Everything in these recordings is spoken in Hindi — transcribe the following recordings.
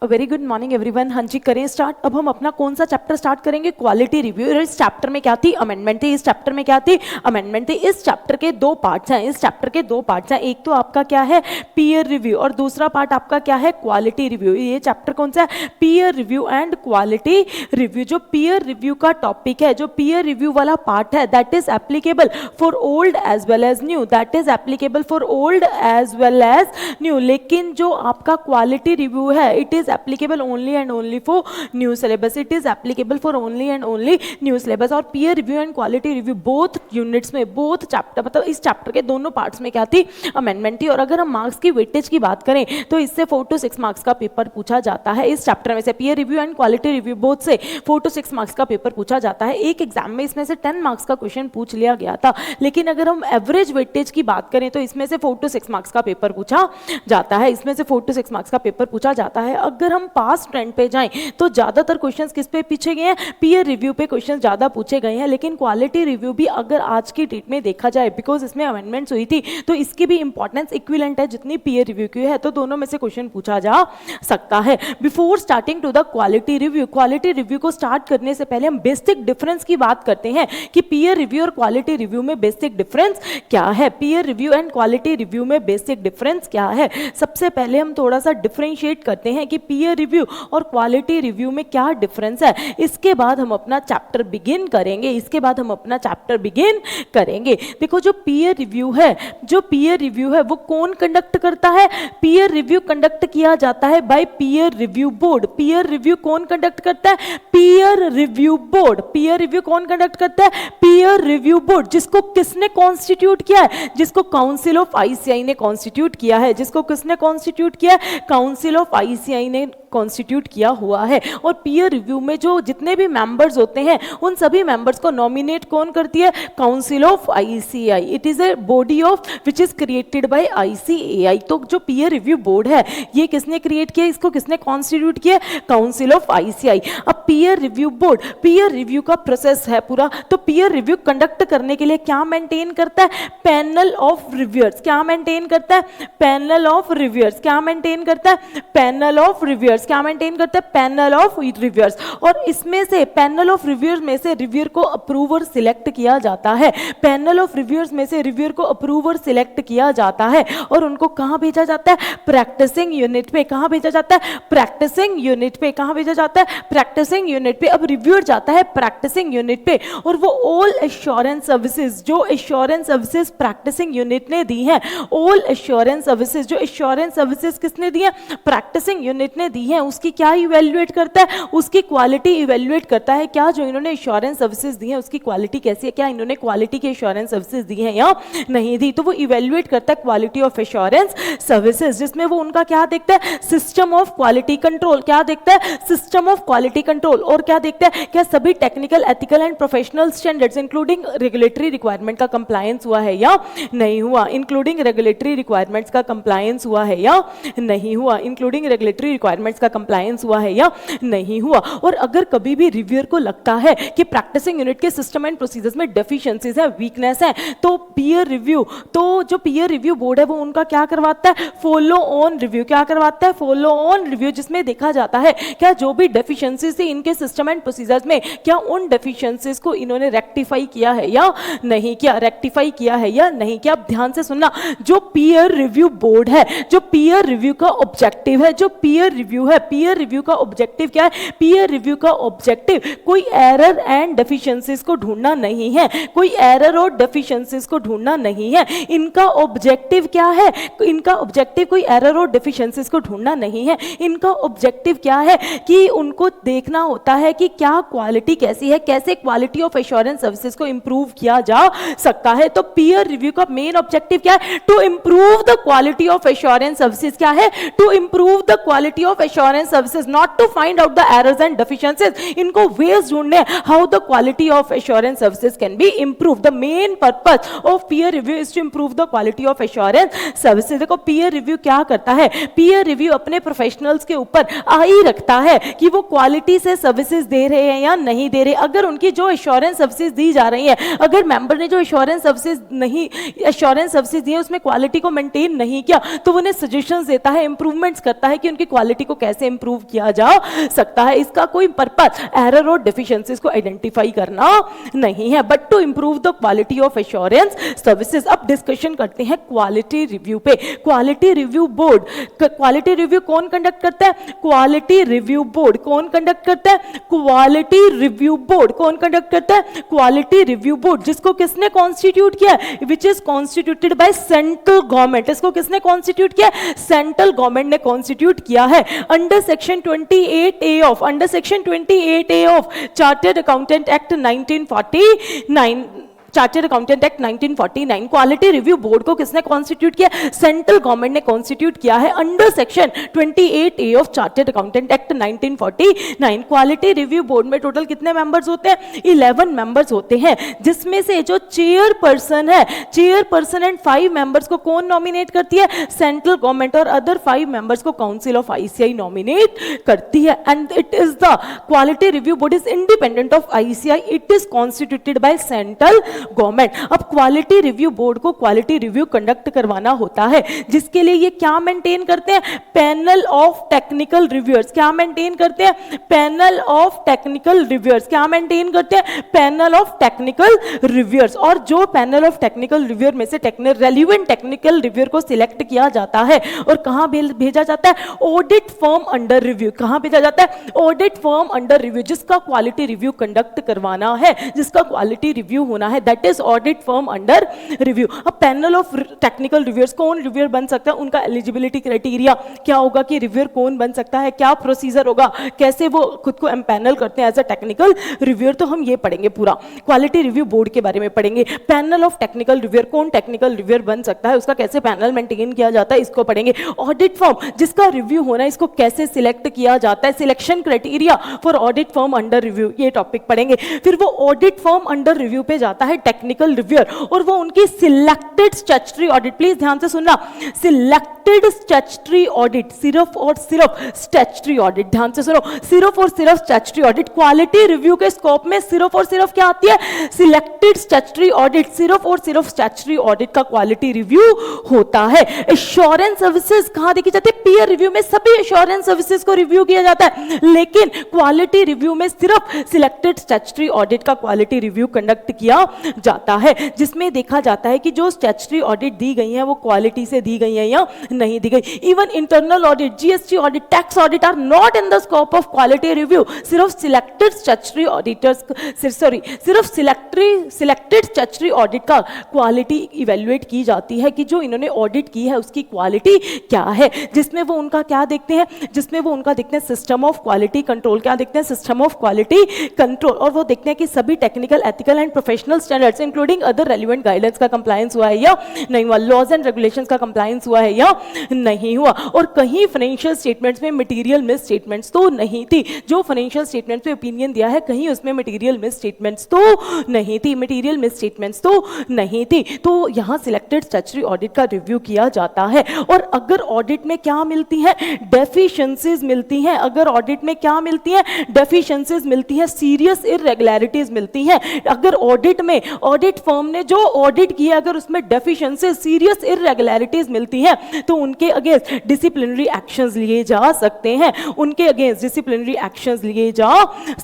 Very good morning everyone. हाँ जी, करें स्टार्ट। अब हम अपना कौन सा चैप्टर स्टार्ट करेंगे? Quality review. इस चैप्टर में क्या थी? अमेंडमेंट थी। इस चैप्टर में क्या थी? अमेंडमेंट थी। इस चैप्टर के दो पार्ट्स हैं। इस चैप्टर के दो पार्ट्स हैं। एक तो आपका क्या है? पीयर रिव्यू, और दूसरा पार्ट आपका क्या है? Quality review. ये चैप्टर कौन सा है? Peer review and quality review. जो पीयर रिव्यू का टॉपिक है, जो पीयर रिव्यू वाला पार्ट है, that is applicable for old as well as new. That is applicable for old as well as new. लेकिन जो आपका क्वालिटी रिव्यू है, it is applicable only and only for new syllabus. It is applicable for only and only new syllabus. और peer review and quality review both units में, बोथ चैप्टर, मतलब इस चैप्टर के दोनों पार्ट्स में क्या थी? अमेंडमेंट थी। और अगर हम मार्क्स की वेटेज की बात करें तो इससे 4 to 6 मार्क्स का पेपर पूछा जाता है। इस चैप्टर में से peer review and quality review both से 4 to 6 मार्क्स का पेपर पूछा जाता है। एक एग्जाम में इसमें से 10 मार्क्स का क्वेश्चन पूछ लिया गया था, लेकिन अगर हम एवरेज वेटेज की बात करें तो इसमें से 4 to 6 मार्क्स का पेपर पूछा जाता है। इसमें से 4 to 6 मार्क्स का पेपर पूछा जाता है। अगर हम पास ट्रेंड पे जाएं तो ज्यादातर क्वेश्चंस किस पे पूछे गए हैं? पीयर रिव्यू पे क्वेश्चंस ज्यादा पूछे गए हैं। लेकिन क्वालिटी रिव्यू भी अगर आज की डेट में देखा जाए, बिकॉज इसमें अमेंडमेंट्स हुई थी, तो इसकी भी इंपॉर्टेंस इक्विवेलेंट है जितनी पीयर रिव्यू की है। तो दोनों में से क्वेश्चन पूछा जा सकता है। Before starting to the quality review, quality review को स्टार्ट करने से पहले हम बेसिक डिफरेंस की बात करते हैं कि पीयर रिव्यू और क्वालिटी रिव्यू में बेसिक डिफरेंस क्या है। Peer review and quality review में बेसिक डिफरेंस क्या है? सबसे पहले हम थोड़ा सा डिफरेंशिएट करते हैं कि पीयर रिव्यू और क्वालिटी रिव्यू में क्या डिफरेंस है। इसके बाद हम अपना चैप्टर बिगिन करेंगे। इसके बाद हम अपना चैप्टर बिगिन करेंगे। देखो, जो पीयर रिव्यू है, जो पीयर रिव्यू है वो कौन कंडक्ट करता है? पीयर रिव्यू कंडक्ट किया जाता है by peer review board. Peer review कौन कंडक्ट करता है? Peer review board. Peer review कौन कंडक्ट करता है? Peer review board. जिसको किसने कॉन्स्टिट्यूट किया है? जिसको काउंसिल ऑफ आईसीआई ने कॉन्स्टिट्यूट किया है। जिसको किसने कॉन्स्टिट्यूट किया है? काउंसिल ऑफ आईसीआई ने कॉन्स्टिट्यूट किया हुआ है। और पीयर रिव्यू में जो जितने भी मेंबर्स होते हैं, उन सभी मेंबर्स को नॉमिनेट कौन करती है? Council of ICI. It is a body of which is created by ICAI. तो जो पीयर रिव्यू बोर्ड है, ये किसने क्रिएट किया? इसको किसने कॉन्स्टिट्यूट किया? Council of ICAI. अब peer review board, peer review का प्रोसेस है पूरा। तो पीयर रिव्यू कंडक्ट करने के लिए क्या मेंटेन करता है? Panel of reviewers. क्या मेंटेन करता है? Panel of reviewers. क्या मेंटेन करता है? Panel of reviewers. क्या मेंटेन करता है? Panel of reviewers. और इसमें से पैनल ऑफ रिव्यूअर्स में से रिव्यूअर को अप्रूवर सिलेक्ट किया जाता है। पैनल ऑफ रिव्यूअर्स में से रिव्यूअर को अप्रूवर सिलेक्ट किया जाता है और उनको कहां भेजा जाता है? प्रैक्टिसिंग यूनिट पे। कहां भेजा जाता है? प्रैक्टिसिंग यूनिट पे। कहां भेजा जाता है? प्रैक्टिसिंग यूनिट पे। अब रिव्यूअर जाता है प्रैक्टिसिंग यूनिट पे और वो ऑल एश्योरेंस सर्विसेज, जो एश्योरेंस सर्विसेज प्रैक्टिसिंग यूनिट ने दी है, ऑल एश्योरेंस सर्विसेज, जो एश्योरेंस सर्विसेज किसने दी है? प्रैक्टिसिंग यूनिट ने दी है। उसकी क्या इवैल्यूएट करता है? उसकी क्वालिटी इवैल्यूएट करता है। क्या जो इन्होंने एश्योरेंस सर्विसेज दी है उसकी क्वालिटी कैसी है? क्या इन्होंने क्वालिटी की एश्योरेंस सर्विसेज दी है या नहीं दी? तो वो इवैल्यूएट करता है क्वालिटी ऑफ एश्योरेंस सर्विसेज, जिसमें वो उनका क्या देखता है? System of quality control. क्या देखता है? System of quality control. और क्या देखता है? क्या सभी technical, ethical and professional standards including regulatory requirement का कंप्लायंस हुआ है या नहीं हुआ? इंक्लूडिंग रेगुलेटरी रिक्वायरमेंट्स का कंप्लायंस हुआ है या नहीं हुआ? इंक्लूडिंग रेगुलेटरी रिक्वायरमेंट्स का कंप्लायंस हुआ है या नहीं हुआ? और अगर कभी भी रिव्यूअर को लगता है कि प्रैक्टिसिंग यूनिट के सिस्टम एंड प्रोसीजर्स में डेफिशिएंसीज है, वीकनेस है, तो पीयर रिव्यू, तो जो पीयर रिव्यू बोर्ड है वो उनका क्या करवाता है? Follow on review. क्या करवाता है? फॉलो ऑन रिव्यू, जिसमें देखा जाता है क्या जो भी डेफिशिएंसीज थी इनके सिस्टम एंड प्रोसीजर्स में, क्या उन डेफिशिएंसीज को इन्होंने रेक्टिफाई किया है या नहीं किया? रेक्टिफाई किया है या नहीं किया? अब ध्यान से सुनना, जो पीयर रिव्यू बोर्ड है, जो पीयर रिव्यू का ऑब्जेक्टिव है, जो पीयर रिव्यू है, पीयर रिव्यू का ऑब्जेक्टिव क्या है? पीयर रिव्यू का ऑब्जेक्टिव कोई एरर एंड डेफिशिएंसीज को ढूंढना नहीं है। कोई एरर और डेफिशिएंसीज को ढूंढना नहीं है। इनका ऑब्जेक्टिव क्या है? इनका ऑब्जेक्टिव कोई एरर और डेफिशिएंसीज को ढूंढना नहीं है। इनका ऑब्जेक्टिव क्या है? कि उनको देखना होता है कि क्या क्वालिटी कैसी है, कैसे क्वालिटी ऑफ एश्योरेंस सर्विसेज को इंप्रूव किया जा सकता है। तो पीयर रिव्यू का मेन ऑब्जेक्टिव क्या है? To improve the quality of assurance services. क्या है? To improve the quality of assurance services, not to find out the errors and deficiencies. इनको वेज ढूंढने how the quality of assurance services can be improve. The main purpose of peer review is to improve the quality of assurance services. देखो, पीयर रिव्यू क्या करता है? पीयर रिव्यू अपने प्रोफेशनल्स के ऊपर आई रखता है कि वो क्वालिटी से सर्विसेज दे रहे हैं या नहीं दे रहे। अगर उनकी जो एश्योरेंस सर्विसेज दी जा रही है, अगर मेंबर ने जो एश्योरेंस सर्विसेज दी है उसमें क्वालिटी को मेंटेन नहीं किया, तो उन्हें सजेशंस देता है, इंप्रूवमेंट्स करता है कि उनकी क्वालिटी को कैसे इंप्रूव किया जा सकता है। इसका कोई पर्पस एरर और डेफिशिएंसीज को आइडेंटिफाई करना नहीं है, but to improve the quality of assurance services. अब डिस्कशन करते हैं क्वालिटी रिव्यू पे। Quality review board, quality review कौन कंडक्ट करता है? क्वालिटी रिव्यू बोर्ड कौन कंडक्ट करता है? क्वालिटी रिव्यू बोर्ड कौन कंडक्ट करता है? क्वालिटी रिव्यू बोर्ड, जिसको किसने कॉन्स्टिट्यूट किया है? Which is constituted by central government. इसको किसने कॉन्स्टिट्यूट किया? सेंट्रल गवर्नमेंट ने कॉन्स्टिट्यूट किया है under section 28A of chartered accountant act 1949। Chartered accountant act 1949 quality review board को किसने कॉन्स्टिट्यूट किया? सेंट्रल गवर्नमेंट ने कॉन्स्टिट्यूट किया है under section 28A of chartered accountant act 1949। Quality review board में टोटल कितने मेंबर्स होते हैं? 11 मेंबर्स होते हैं, जिसमें से जो चेयरपर्सन है, चेयरपर्सन एंड 5 मेंबर्स को कौन नॉमिनेट करती है? सेंट्रल गवर्नमेंट, और अदर 5 मेंबर्स को काउंसिल ऑफ ICI नॉमिनेट करती है। And it is the quality review board is independent of ICI, it is constituted by central government. अब क्वालिटी रिव्यू बोर्ड को क्वालिटी रिव्यू कंडक्ट करवाना होता है, जिसके लिए ये क्या मेंटेन करते हैं? Panel of technical reviewers. क्या मेंटेन करते हैं? Panel of technical reviewers. क्या मेंटेन करते हैं? Panel of technical reviewers. और जो पैनल ऑफ टेक्निकल रिव्यूअर में से रेलिवेंट टेक्निकल रिव्यूअर को सिलेक्ट किया जाता है और कहां भेजा जाता है? Audit firm under review. कहां भेजा जाता है? ऑडिट फर्म अंडर रिव्यू, जिसका क्वालिटी रिव्यू कंडक्ट करवाना है, जिसका क्वालिटी रिव्यू होना है, that is audit firm under review. अब पैनल ऑफ टेक्निकल रिव्यूअर्स, कौन रिव्यूअर बन सकता है? उनका एलिजिबिलिटी क्राइटेरिया क्या होगा कि रिव्यूअर कौन बन सकता है, क्या प्रोसीजर होगा, कैसे वो खुद को एम्पैनल करते हैं एज अ टेक्निकल रिव्यूअर, तो हम ये पढ़ेंगे पूरा। क्वालिटी रिव्यू बोर्ड के बारे में पढ़ेंगे। पैनल ऑफ टेक्निकल रिव्यूअर, कौन टेक्निकल रिव्यूअर बन सकता है, उसका कैसे पैनल मेंटेन किया जाता है, इसको पढ़ेंगे। ऑडिट फर्म, जिसका रिव्यू होना है, इसको कैसे सिलेक्ट किया जाता है, selection criteria for audit firm under review, ये टॉपिक पढ़ेंगे। फिर वो ऑडिट फर्म अंडर रिव्यू पे जाता है टेक्निकल रिव्यूअर, और वो उनकी सिलेक्टेड स्टैट्यूटरी ऑडिट, प्लीज ध्यान से सुनना, सिलेक्टेड स्टैट्यूटरी ऑडिट, सिर्फ और सिर्फ स्टैट्यूटरी ऑडिट, ध्यान से सुनो, सिर्फ और सिर्फ स्टैट्यूटरी ऑडिट। क्वालिटी रिव्यू के स्कोप में सिर्फ और सिर्फ क्या आती है? सिलेक्टेड स्टैट्यूटरी ऑडिट, सिर्फ और सिर्फ स्टैट्यूटरी ऑडिट का क्वालिटी रिव्यू होता है। एश्योरेंस सर्विसेज कहां देखी जाती है? पीयर रिव्यू में सभी एश्योरेंस सर्विसेज को रिव्यू किया जाता है, लेकिन क्वालिटी रिव्यू में सिर्फ सिलेक्टेड स्टैट्यूटरी ऑडिट का क्वालिटी रिव्यू कंडक्ट किया जाता है, जिसमें देखा जाता है कि जो स्टैट्यूटरी ऑडिट दी गई है वो क्वालिटी से दी गई है या नहीं दी गई। Even internal audit, GST audit, tax audit are not in the scope of quality review. सिर्फ सिलेक्टेड स्टैट्यूटरी ऑडिटर्स, सिर्फ सिलेक्टेड स्टैट्यूटरी ऑडिट का क्वालिटी इवैल्यूएट की जाती है कि जो इन्होंने ऑडिट की है उसकी क्वालिटी क्या है, जिसमें वो उनका क्या देखते हैं? जिसमें वो उनका देखते हैं सिस्टम ऑफ क्वालिटी कंट्रोल। क्या देखते हैं? System of quality control. और वो देखते हैं कि सभी technical, ethical and professional standards including other relevant guidance का कंप्लायंस हुआ है या नहीं हुआ, लॉज एंड रेगुलेशंस का कंप्लायंस हुआ है या नहीं हुआ। और कहीं फाइनेंशियल स्टेटमेंट्स में मटेरियल मिस स्टेटमेंट्स तो नहीं थी, जो फाइनेंशियल स्टेटमेंट्स पे ओपिनियन दिया है कहीं उसमें मटेरियल मिस स्टेटमेंट्स तो नहीं थी, मटेरियल मिस स्टेटमेंट्स तो नहीं थी। तो यहां सिलेक्टेड स्टैट्यूटरी ऑडिट का रिव्यू किया जाता है। और अगर ऑडिट में क्या मिलती है? डेफिशिएंसीज मिलती हैं। अगर ऑडिट में क्या मिलती है? डेफिशिएंसीज मिलती है, सीरियस इररेगुलरिटीज मिलती हैं। अगर ऑडिट में, ऑडिट फर्म ने जो ऑडिट किया अगर उसमें डेफिशिएंसीज, सीरियस इररेगुलरिटीज मिलती हैं, तो उनके अगेंस्ट डिसिप्लिनरी एक्शंस लिए जा सकते हैं, उनके अगेंस्ट डिसिप्लिनरी एक्शंस लिए जा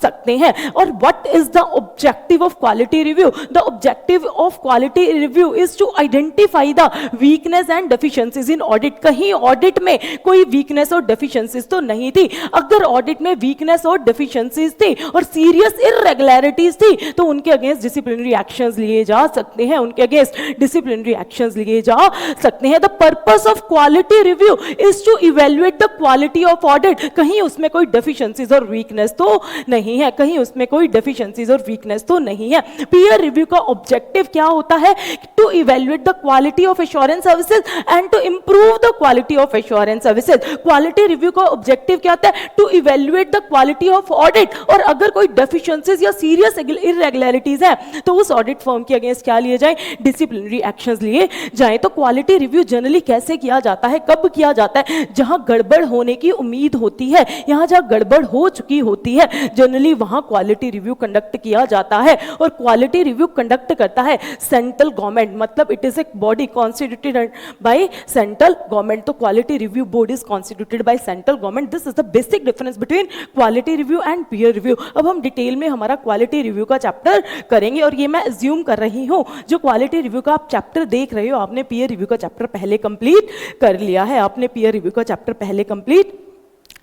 सकते हैं। और what is the objective of quality review? The objective of quality review is to identify the weakness and deficiencies in audit. कहीं ऑडिट में कोई वीकनेस और डेफिशिएंसीज तो नहीं थी। अगर ऑडिट में वीकनेस और डेफिशिएंसीज थी और सीरियस इररेगुलरिटीज थी तो उनके अगेंस्ट डिसिप्लिनरी एक्शंस लिए जा सकते हैं, उनके अगेंस्ट डिसिप्लिनरी एक्शंस लिए जा सकते हैं। The purpose of quality review is to evaluate the quality of audit. कहीं उसमें कोई डेफिशिएंसीज और वीकनेस तो नहीं है, कहीं उसमें कोई डेफिशिएंसीज और वीकनेस तो नहीं है। पीयर रिव्यू का ऑब्जेक्टिव क्या होता है? To evaluate the quality of assurance services and to improve the quality of assurance services. Quality review का ऑब्जेक्टिव क्या होता है? To evaluate the quality of audit. और अगर कोई डेफिशिएंसीज या सीरियस इररेगुलरिटीज है तो उस ऑडिट फर्म के अगेंस्ट क्या लिए जाए, डिसिप्लिनरी एक्शंस लिए जाए। तो क्वालिटी रिव्यू जनरली कैसे किया जाता है, कब किया जाता है, जहां गड़बड़ होने की उम्मीद होती है, यहां जहां गड़बड़ हो चुकी होती है, जनरली वहां क्वालिटी रिव्यू कंडक्ट किया जाता है। और क्वालिटी रिव्यू कंडक्ट करता है सेंट्रल गवर्नमेंट, मतलब it is a body constituted by central government. तो quality review board is constituted by central government. This is the basic difference between quality review and peer review. अब हम डिटेल में हमारा क्वालिटी रिव्यू का चैप्टर करेंगे, और ये मैं अज्यूम कर रही हूं जो क्वालिटी रिव्यू का आप चैप्टर देख रहे हो, आपने पीयर रिव्यू का चैप्टर पहले कंप्लीट कर लिया है, आपने पीयर रिव्यू का चैप्टर पहले कंप्लीट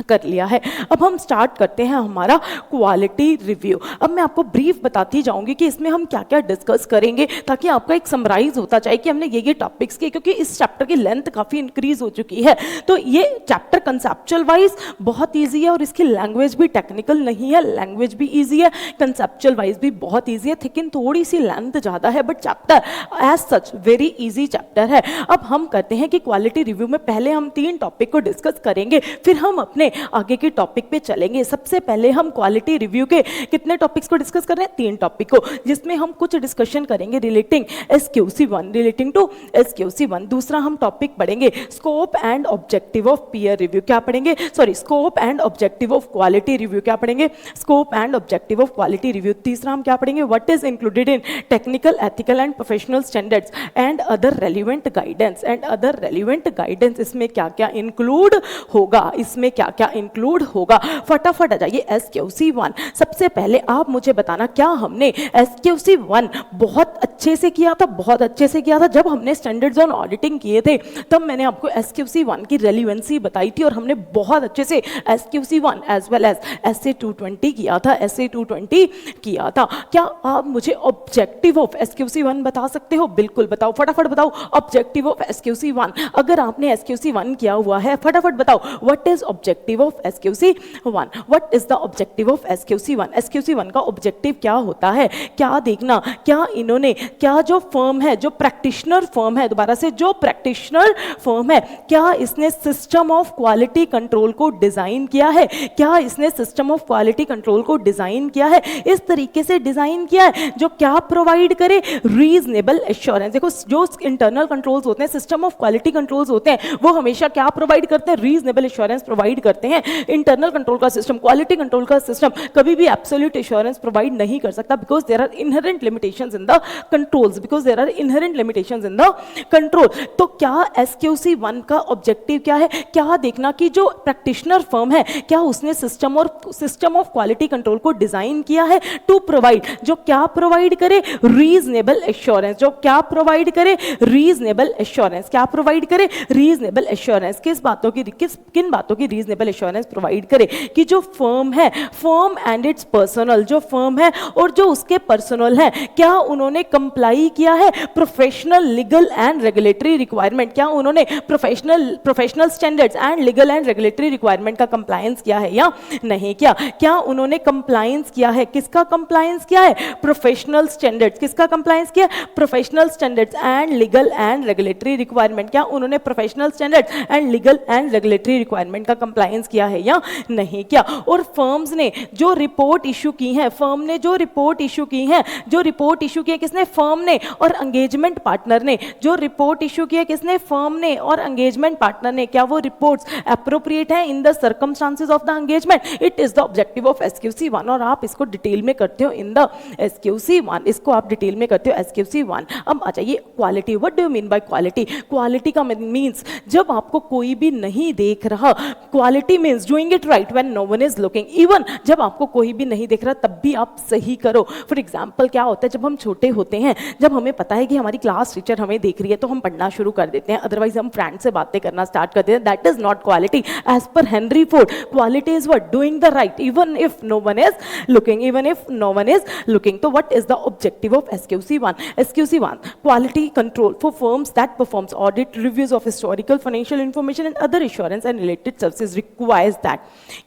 कर लिया है। अब हम स्टार्ट करते हैं हमारा क्वालिटी रिव्यू। अब मैं आपको ब्रीफ बताती जाऊंगी कि इसमें हम क्या क्या डिस्कस करेंगे, ताकि आपका एक समराइज होता जाए कि हमने ये टॉपिक्स के, क्योंकि इस चैप्टर की लेंथ काफ़ी इंक्रीज हो चुकी है। तो ये चैप्टर कंसेप्चुअल वाइज बहुत ईजी है, और इसकी लैंग्वेज भी टेक्निकल नहीं है, लैंग्वेज भी ईजी है, कंसेप्चुअल वाइज भी बहुत ईजी है, लेकिन थोड़ी सी लेंथ ज़्यादा है, but chapter as such very easy chapter है। अब हम करते हैं कि क्वालिटी रिव्यू में पहले हम 3 टॉपिक को डिस्कस करेंगे, फिर हम अपने आगे के टॉपिक पे चलेंगे। सबसे पहले हम क्वालिटी रिव्यू के कितने टॉपिक्स को डिस्कस कर रहे हैं, 3 टॉपिक को, जिसमें हम कुछ डिस्कशन करेंगे relating SQC1, relating to SQC1। दूसरा हम टॉपिक पढ़ेंगे scope and objective of peer review, क्या पढ़ेंगे, sorry, scope and objective of quality review, क्या पढ़ेंगे, scope and objective of quality review. तीसरा हम क्या पढ़ेंगे, what is included in technical, ethical and professional standards and other relevant guidance, and other relevant guidance, इसमें क्या क्या इंक्लूड होगा, इसमें क्या क्या इंक्लूड होगा। फटाफट आ जाइए SQC1। सबसे पहले आप मुझे बताना, क्या हमने SQC1 बहुत अच्छे से किया था, बहुत अच्छे से किया था। जब हमने स्टैंडर्ड्स ऑन ऑडिटिंग किए थे तब मैंने आपको SQC1 की रेलिवेंसी बताई थी, और हमने बहुत अच्छे से SQC1 as well as SA220 किया था, SA220 किया था। क्या आप मुझे ऑब्जेक्टिव ऑफ SQC1 बता सकते हो? बिल्कुल बताओ, फटाफट बताओ ऑब्जेक्टिव ऑफ SQC1। अगर आपने SQC1 किया हुआ है फटाफट बताओ, what is objective of SQC1, what is the objective of SQC1। SQC1 का ऑब्जेक्टिव क्या होता है, क्या देखना, क्या इन्होंने, क्या जो फर्म है, जो प्रैक्टिशनर फर्म है, दोबारा से जो प्रैक्टिशनर फर्म है, क्या इसने सिस्टम ऑफ क्वालिटी कंट्रोल को डिजाइन किया है, क्या इसने सिस्टम ऑफ क्वालिटी कंट्रोल को डिजाइन किया है, इस तरीके से डिजाइन किया है जो क्या प्रोवाइड करे, रीजनेबल एश्योरेंस। देखो, जो इंटरनल कंट्रोल्स होते हैं, सिस्टम ऑफ क्वालिटी कंट्रोल्स होते हैं, वो हमेशा क्या प्रोवाइड करते हैं, रीजनेबल एश्योरेंस प्रोवाइड करते हैं। इंटरनल कंट्रोल का सिस्टम, क्वालिटी कंट्रोल का सिस्टम कभी भी एब्सोल्यूट एश्योरेंस प्रोवाइड नहीं कर सकता, because there are inherent limitations in the controls, because there are inherent limitations in the control. तो क्या SQC1 का ऑब्जेक्टिव क्या है, क्या देखना कि जो प्रैक्टिशनर फर्म है, क्या उसने सिस्टम ऑफ क्वालिटी कंट्रोल को डिजाइन किया है टू प्रोवाइड, जो क्या प्रोवाइड करे, रीजनेबल एश्योरेंस, जो क्या प्रोवाइड करे, रीजनेबल एश्योरेंस, क्या प्रोवाइड करे, रीजनेबल एश्योरेंस। किन बातों की रीजनेबल एश्योरेंस प्रोवाइड करे, कि जो फर्म है, फर्म एंड इट्स पर्सनल, जो फर्म है और जो उसके पर्सनल है, क्या उन्होंने कंप्लाई किया है professional, legal and regulatory requirement, क्या उन्होंने professional standards and legal and regulatory requirement का कंप्लायंस किया है या नहीं किया, क्या उन्होंने कंप्लायंस किया है, किसका कंप्लायंस किया है, प्रोफेशनल स्टैंडर्ड्स, किसका कंप्लायंस किया, professional standards and legal and regulatory requirement, क्या उन्होंने professional standards and legal and regulatory requirement का कंप्लायंस किया है या नहीं किया। और फर्म्स ने जो रिपोर्ट इशू की है, फर्म ने जो रिपोर्ट इशू की है, जो रिपोर्ट इशू की है किसने, फर्म ने, और एंगेजमेंट पार्टनर ने, जो रिपोर्ट इशू की है किसने, फर्म ने और एंगेजमेंट पार्टनर ने, क्या वो रिपोर्ट्स एप्रोप्रिएट है in the circumstances of the engagement, it is the objective of SQC1। और आप इसको डिटेल में करते हो इन द SQC1, इसको आप डिटेल में करते हो SQC1। अब आ जाइए quality, what do you mean by quality. Quality का मीन्स जब आपको कोई भी नहीं देख रहा, quality means doing it right when no one is looking, even जब आपको कोई भी नहीं देख रहा तब भी आप सही करो। फॉर एग्जाम्पल क्या होता है, जब हम छोटे होते हैं, जब हमें पता है कि हमारी क्लास टीचर हमें देख रही है तो हम पढ़ना शुरू कर देते हैं, अदरवाइज हम फ्रेंड से बातें करना स्टार्ट कर देते हैं, that is not quality. As per Henry Ford, quality is what, doing the right even if no one is looking, even if no one is looking. तो what is the objective of SQC1? SQC1, quality control for firms that performs audit, reviews of historical financial information and other assurance and related services requires that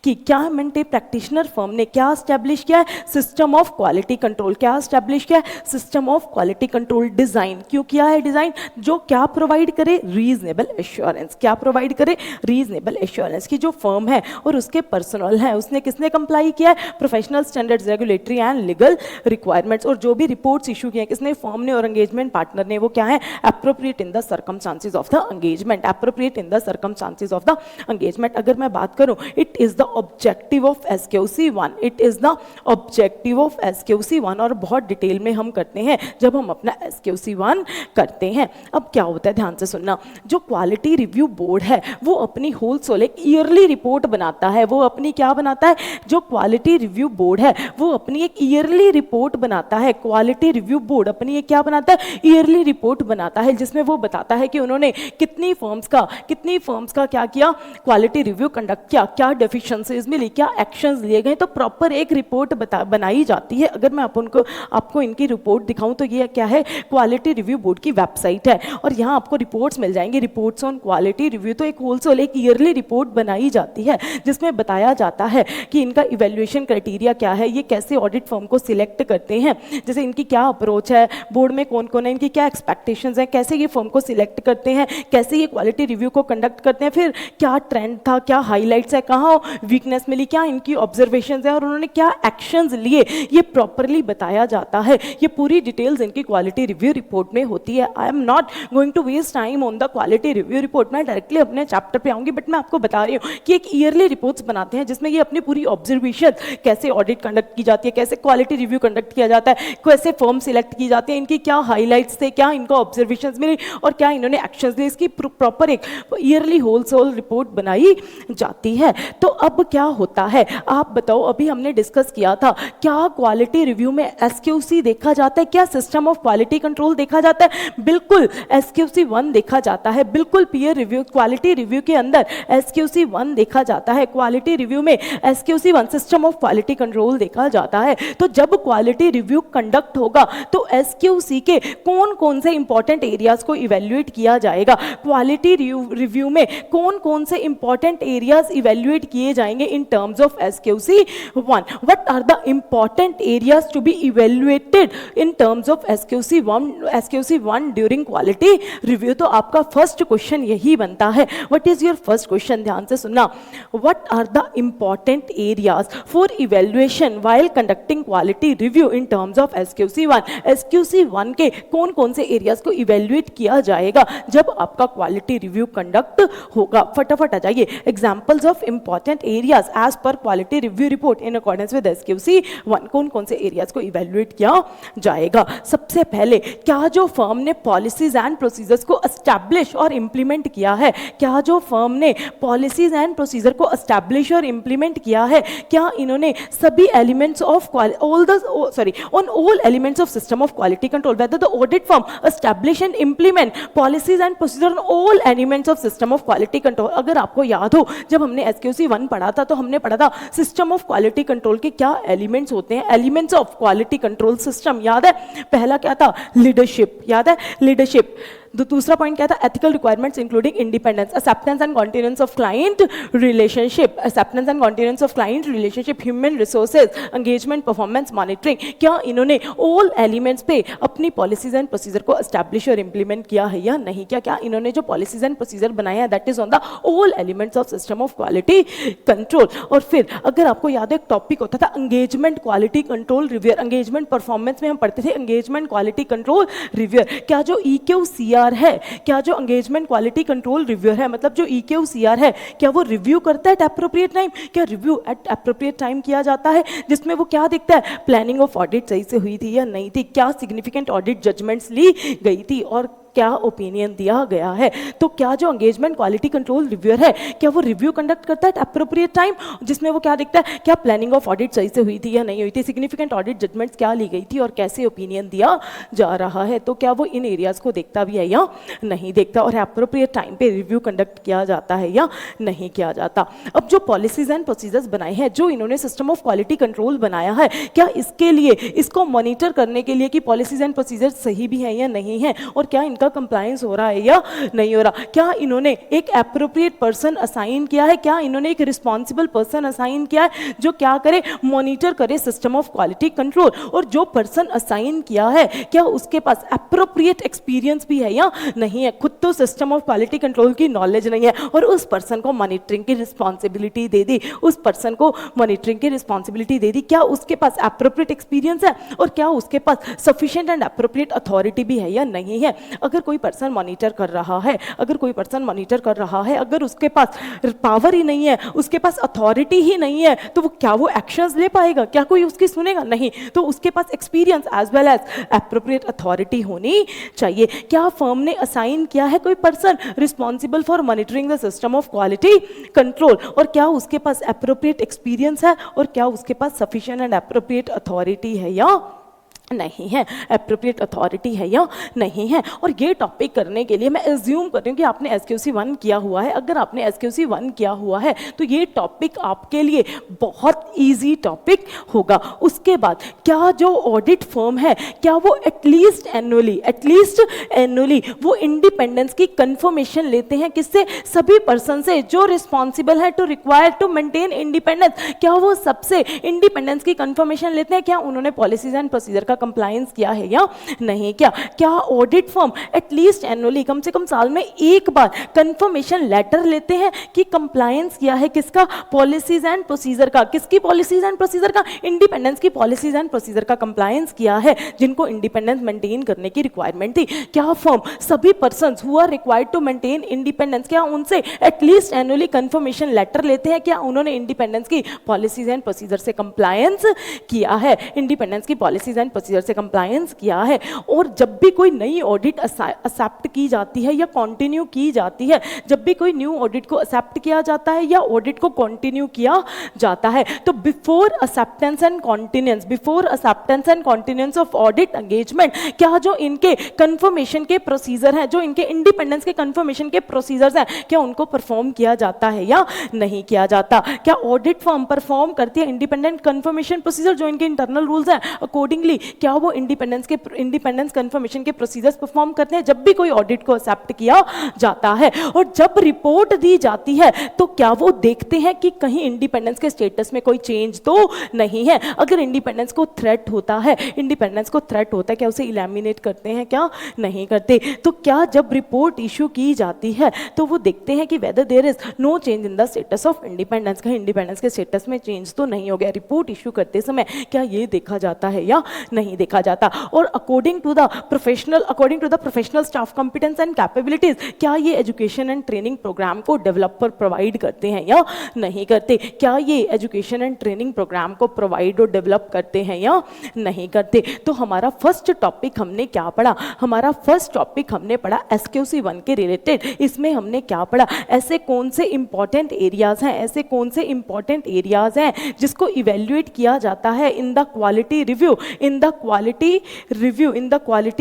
कि क्या मेंटे प्रैक्टिशनर फर्म ने क्या एस्टेब्लिश किया है, सिस्टम ऑफ क्वालिटी कंट्रोल। क्या एस्टेब्लिश किया है, system of quality control design. क्यों किया है डिजाइन, जो क्या प्रोवाइड करे, रीजनेबल एश्योरेंस। क्या प्रोवाइड करे, रीजनेबल एश्योरेंस की जो फर्म है और उसके पर्सनल है उसने किसने कंप्लाई किया है, professional standards, regulatory and legal requirements. और जो भी रिपोर्ट्स इशू किए किसने, फर्म ने और एंगेजमेंट पार्टनर ने, वो क्या है, appropriate in the circumstances of the engagement. Appropriate in the circumstances of the engagement. अगर मैं बात करूं, it is the objective of SQC1, it is the objective of SQC1। और बहुत डिटेल में हम करते हैं जब हम अपना SQC1 करते हैं। अब क्या होता है, ध्यान से सुनना, जो क्वालिटी रिव्यू बोर्ड है वो अपनी होलसेल एक ईयरली रिपोर्ट बनाता है। वो अपनी क्या बनाता है, जो क्वालिटी रिव्यू बोर्ड है वो अपनी एक ईयरली रिपोर्ट बनाता है। क्वालिटी रिव्यू बोर्ड अपनी एक क्या बनाता है, ईयरली रिपोर्ट बनाता है, जिसमें वो बताता है कि उन्होंने कितनी फर्म्स का क्या किया, क्वालिटी रिव्यू कंडक्ट किया, क्या डेफिशिएंसीज मिली, क्या एक्शंस लिए गए। तो प्रॉपर एक रिपोर्ट बनाई जाती है। अगर मैं आपको इनकी रिपोर्ट दिखाऊं तो ये क्या है, क्वालिटी रिव्यू बोर्ड की वेबसाइट है और यहाँ आपको रिपोर्ट्स मिल जाएंगे, रिपोर्ट्स ऑन क्वालिटी रिव्यू। तो एक होलसेल एक ईयरली रिपोर्ट बनाई जाती है जिसमें बताया जाता है कि इनका इवैल्यूएशन क्राइटेरिया क्या है, ये कैसे ऑडिट फर्म को सिलेक्ट करते हैं, जैसे इनकी क्या अप्रोच है, बोर्ड में कौन कौन है, इनकी क्या एक्सपेक्टेशंस हैं, कैसे ये फर्म को सिलेक्ट करते हैं, कैसे ये क्वालिटी रिव्यू को कंडक्ट करते हैं, फिर क्या ट्रेंड था, क्या हाईलाइट्स है, कहाँ वीकनेस मिली, क्या इनकी ऑब्जर्वेशंस है और उन्होंने क्या एक्शंस लिए, ये प्रॉपरली बताया जाता है। ये पूरी डिटेल्स इनकी क्वालिटी रिव्यू रिपोर्ट में होती है। I am not going to waste time on the quality review report, मैं डायरेक्टली अपने चैप्टर पे आऊंगी, बट मैं आपको बता रही हूँ कि एक ईयरली रिपोर्ट्स बनाते हैं जिसमें ये अपनी पूरी ऑब्जर्वेशन, कैसे ऑडिट कंडक्ट की जाती है, कैसे क्वालिटी रिव्यू कंडक्ट किया जाता है, कैसे फर्म सिलेक्ट की जाती है, इनकी क्या हाईलाइट्स थे, क्या इनको ऑब्जर्वेशंस मिली और क्या इन्होंने एक्शंस लिए, इसकी प्रॉपर एक ईयरली होलसेल रिपोर्ट बनाई जाती है। तो अब क्या होता है आप बताओ, अभी हमने डिस्कस किया था, क्या क्वालिटी रिव्यू में SQC देखा जाता है, क्या सिस्टम ऑफ क्वालिटी कंट्रोल देखा जाता है, बिल्कुल SQC1 देखा जाता है, बिल्कुल पीयर रिव्यू क्वालिटी रिव्यू के अंदर SQC1 देखा जाता है, क्वालिटी रिव्यू में SQC1 system of quality control देखा जाता है। तो जब क्वालिटी रिव्यू कंडक्ट होगा तो SQC के कौन कौन से इंपॉर्टेंट एरियाज को इवैल्यूएट किया जाएगा, क्वालिटी रिव्यू में कौन कौन से इंपॉर्टेंट एरियाज इवैल्यूएट किए जाएंगे in terms of SQC1, what are the important areas to be evaluated in terms of SQC1 during quality review. तो आपका फर्स्ट क्वेश्चन यही बनता है, what is your first question, ध्यान से सुनना, what are the important areas for evaluation while conducting quality review in terms of SQC1। SQC1 के कौन कौन से एरियाज को इवैल्यूएट किया जाएगा जब आपका क्वालिटी रिव्यू कंडक्ट होगा। फटाफट आ जाइए, examples of important areas as per quality review report in accordance with SQC1, कौन कौन से एरियाज को इवैल्यूएट किया जाएगा। सबसे पहले, क्या जो फर्म ने पॉलिसीज एंड प्रोसीजर्स को एस्टैब्लिश और इंप्लीमेंट किया है, क्या जो फर्म ने पॉलिसीज एंड प्रोसीजर को एस्टैब्लिश और इंप्लीमेंट किया है, क्या इन्होंने सभी elements of on all elements of system of quality control, whether the audit firm establish and implement policies and procedure on all elements of system of quality control। अगर आपको याद हो, जब हमने SQC1 पढ़ा था तो हमने पढ़ा था सिस्टम ऑफ क्वालिटी कंट्रोल के क्या एलिमेंट्स होते हैं, elements of quality control system, याद है? पहला क्या था, लीडरशिप, याद है? लीडरशिप। दूसरा पॉइंट क्या था, ethical requirements including independence, acceptance and continuance of client relationship, acceptance and continuance of client relationship, human resources, engagement, performance monitoring. क्या इन्होंने ऑल एलिमेंट्स पे अपनी पॉलिसीज एंड प्रोसीजर को एस्टैब्लिश और इंप्लीमेंट किया है या नहीं? क्या इन्होंने जो पॉलिसीज एंड प्रोसीजर बनाए हैं that is on the all elements of system of quality control. और फिर अगर आपको याद है, एक टॉपिक होता था engagement quality control review, engagement performance में हम पढ़ते थे एंगेजमेंट क्वालिटी कंट्रोल रिव्यू। क्या जो EQCR है, क्या जो एंगेजमेंट क्वालिटी कंट्रोल रिव्यू है, मतलब जो EQCR है, क्या वो रिव्यू करता है एट एप्रोप्रिएट टाइम? क्या रिव्यू एट एप्रोप्रिएट टाइम किया जाता है, जिसमें वो क्या देखता है, प्लानिंग ऑफ ऑडिट सही से हुई थी या नहीं थी, क्या सिग्निफिकेंट ऑडिट जजमेंट्स ली गई थी और क्या ओपिनियन दिया गया है। तो क्या जो एंगेजमेंट क्वालिटी कंट्रोल रिव्यूअर है, क्या वो रिव्यू कंडक्ट करता है एट एप्रोप्रिएट टाइम, जिसमें वो क्या देखता है, क्या प्लानिंग ऑफ ऑडिट सही से हुई थी या नहीं हुई थी, सिग्निफिकेंट ऑडिट जजमेंट्स क्या ली गई थी और कैसे ओपिनियन दिया जा रहा है। तो क्या वो इन एरियाज को देखता भी है या नहीं देखता, और एप्रोप्रिएट टाइम पे रिव्यू कंडक्ट किया जाता है या नहीं किया जाता। अब जो पॉलिसीज एंड प्रोसीजर्स बनाए हैं, जो इन्होंने सिस्टम ऑफ क्वालिटी कंट्रोल बनाया है, क्या इसके लिए, इसको मॉनिटर करने के लिए कि पॉलिसीज एंड प्रोसीजर्स सही भी हैं या नहीं है और क्या इनका का कंप्लायंस हो रहा है या नहीं हो रहा, क्या इन्होंने एक एप्रोप्रिएट पर्सन असाइन किया है, क्या इन्होंने एक रिस्पॉन्सिबल पर्सन असाइन किया है जो क्या करे, मॉनिटर करे सिस्टम ऑफ क्वालिटी कंट्रोल, और जो पर्सन असाइन किया है क्या उसके पास एप्रोप्रिएट एक्सपीरियंस भी है या नहीं है, खुद तो सिस्टम ऑफ क्वालिटी कंट्रोल की नॉलेज नहीं है और उस पर्सन को मॉनिटरिंग की रिस्पॉन्सिबिलिटी दे दी, उस पर्सन को मॉनिटरिंग की रिस्पॉन्सिबिलिटी दे दी, क्या उसके पास एप्रोप्रिएट एक्सपीरियंस है और क्या उसके पास सफिशिएंट एंड एप्रोप्रिएट अथॉरिटी भी है या नहीं है। अगर कोई पर्सन मॉनिटर कर रहा है, अगर कोई पर्सन मॉनिटर कर रहा है, अगर उसके पास पावर ही नहीं है, उसके पास अथॉरिटी ही नहीं है, तो वो क्या वो एक्शंस ले पाएगा, क्या कोई उसकी सुनेगा, नहीं। तो उसके पास experience as well as appropriate authority होनी चाहिए। क्या फर्म ने असाइन किया है कोई person responsible for monitoring the system of quality control, और क्या उसके पास एप्रोप्रिएट एक्सपीरियंस है और क्या उसके पास सफिशिएंट एंड एप्रोप्रिएट अथॉरिटी है या नहीं है, एप्रोप्रिएट अथॉरिटी है या नहीं है। और ये टॉपिक करने के लिए मैं एज्यूम कर रही हूँ कि आपने SQC 1 किया हुआ है। अगर आपने SQC 1 किया हुआ है तो ये टॉपिक आपके लिए बहुत इजी टॉपिक होगा। उसके बाद क्या जो ऑडिट फर्म है क्या वो एटलीस्ट एनुअली वो इंडिपेंडेंस की कंफर्मेशन लेते हैं, किससे, सभी पर्सन से जो रिस्पॉन्सिबल है to require to maintain independence, क्या वो सबसे इंडिपेंडेंस की कंफर्मेशन लेते हैं, क्या उन्होंने पॉलिसीज एंड प्रोसीजर का कंप्लायंस किया है या नहीं, क्या ऑडिट फर्म एटलीस्ट एनुअली कम से कम साल में एक बार कंफर्मेशन लेटर लेते हैं कि कंप्लायंस किया है किसका, पॉलिसीज एंड प्रोसीजर का, किसकी पॉलिसीज एंड प्रोसीजर का, इंडिपेंडेंस की पॉलिसीज एंड प्रोसीजर का कंप्लायंस किया है जिनको इंडिपेंडेंस मेंटेन करने की रिक्वायरमेंट थी। क्या फर्म सभी persons who are required to maintain independence क्या उनसे एटलीस्ट एनुअली कंफर्मेशन लेटर लेते हैं, क्या उन्होंने इंडिपेंडेंस की पॉलिसीज एंड प्रोसीजर से कंप्लायंस किया है, इंडिपेंडेंस की पॉलिसीज एंड प्रोसीजर से कंप्लायंस किया है। और जब भी कोई नई ऑडिट एक्सेप्ट की जाती है या कंटिन्यू की जाती है, जब भी कोई न्यू ऑडिट को एक्सेप्ट किया जाता है या ऑडिट को कंटिन्यू किया जाता है, तो before acceptance and continuance of audit engagement, क्या जो इनके कंफर्मेशन के प्रोसीजर हैं, जो इनके इंडिपेंडेंस के कंफर्मेशन के प्रोसीजर्स हैं, क्या उनको परफॉर्म किया जाता है या नहीं किया जाता। क्या ऑडिट फर्म परफॉर्म करती है इंडिपेंडेंट कंफर्मेशन प्रोसीजर, जो इनके इंटरनल रूल्स हैं अकॉर्डिंगली, क्या वो इंडिपेंडेंस कंफर्मेशन के प्रोसीजर्स परफॉर्म करते हैं जब भी कोई ऑडिट को एक्सेप्ट किया जाता है। और जब रिपोर्ट दी जाती है तो क्या वो देखते हैं कि कहीं इंडिपेंडेंस के स्टेटस में कोई चेंज तो नहीं है। अगर इंडिपेंडेंस को थ्रेट होता है क्या उसे इलिमिनेट करते हैं, क्या नहीं करते। तो क्या जब रिपोर्ट इशू की जाती है तो वो देखते हैं कि whether there is no change in the status of independence, कहीं इंडिपेंडेंस के स्टेटस में चेंज तो नहीं हो गया। रिपोर्ट इशू करते समय क्या ये देखा जाता है या नहीं देखा जाता। और according to the professional staff competence and capabilities, क्या ये एजुकेशन एंड ट्रेनिंग प्रोग्राम को डेवलपर प्रोवाइड करते हैं या नहीं करते। क्या ये एजुकेशन एंड ट्रेनिंग प्रोग्राम को प्रोवाइड और डेवलप करते हैं या नहीं करते। तो हमारा फर्स्ट टॉपिक हमने क्या पढ़ा, हमारा फर्स्ट टॉपिक हमने पढ़ा SQC 1 के रिलेटेड। इसमें हमने क्या पढ़ा, ऐसे कौन से इंपॉर्टेंट एरियाज हैं, जिसको इवेल्युएट किया जाता है in the quality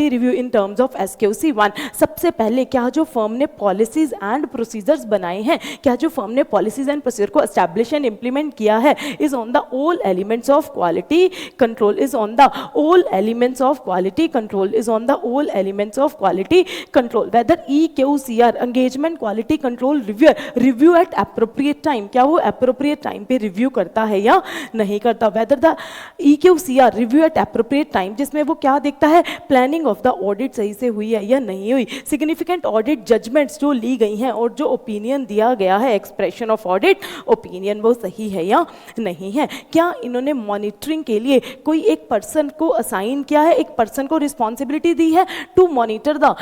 review in terms of SQC 1। सबसे पहले क्या जो फर्म ने पॉलिसीज एंड प्रोसीजर्स बनाए हैं, क्या जो फर्म ने पॉलिसीज एंड प्रोसीजर को एस्टैब्लिश एंड इंप्लीमेंट किया है, is on the all elements of quality control, whether EQCR engagement quality control review at appropriate time, क्या वो एप्रोप्रिएट टाइम पे रिव्यू करता है या नहीं करता। Whether the EQCR review at appropriate time, जिसमें वो क्या देखता है, प्लानिंग ऑफ द ऑडिट सही से हुई है या नहीं हुई, सिग्निफिकेंट ऑडिट जजमेंट्स जो ली गई हैं और जो ओपिनियन दिया गया है, एक्सप्रेशन ऑफ ऑडिट ओपिनियन, वो सही है या नहीं है। क्या इन्होंने मॉनिटरिंग के लिए कोई एक पर्सन को असाइन किया है, एक पर्सन को रिस्पॉन्सिबिलिटी दी है to monitor the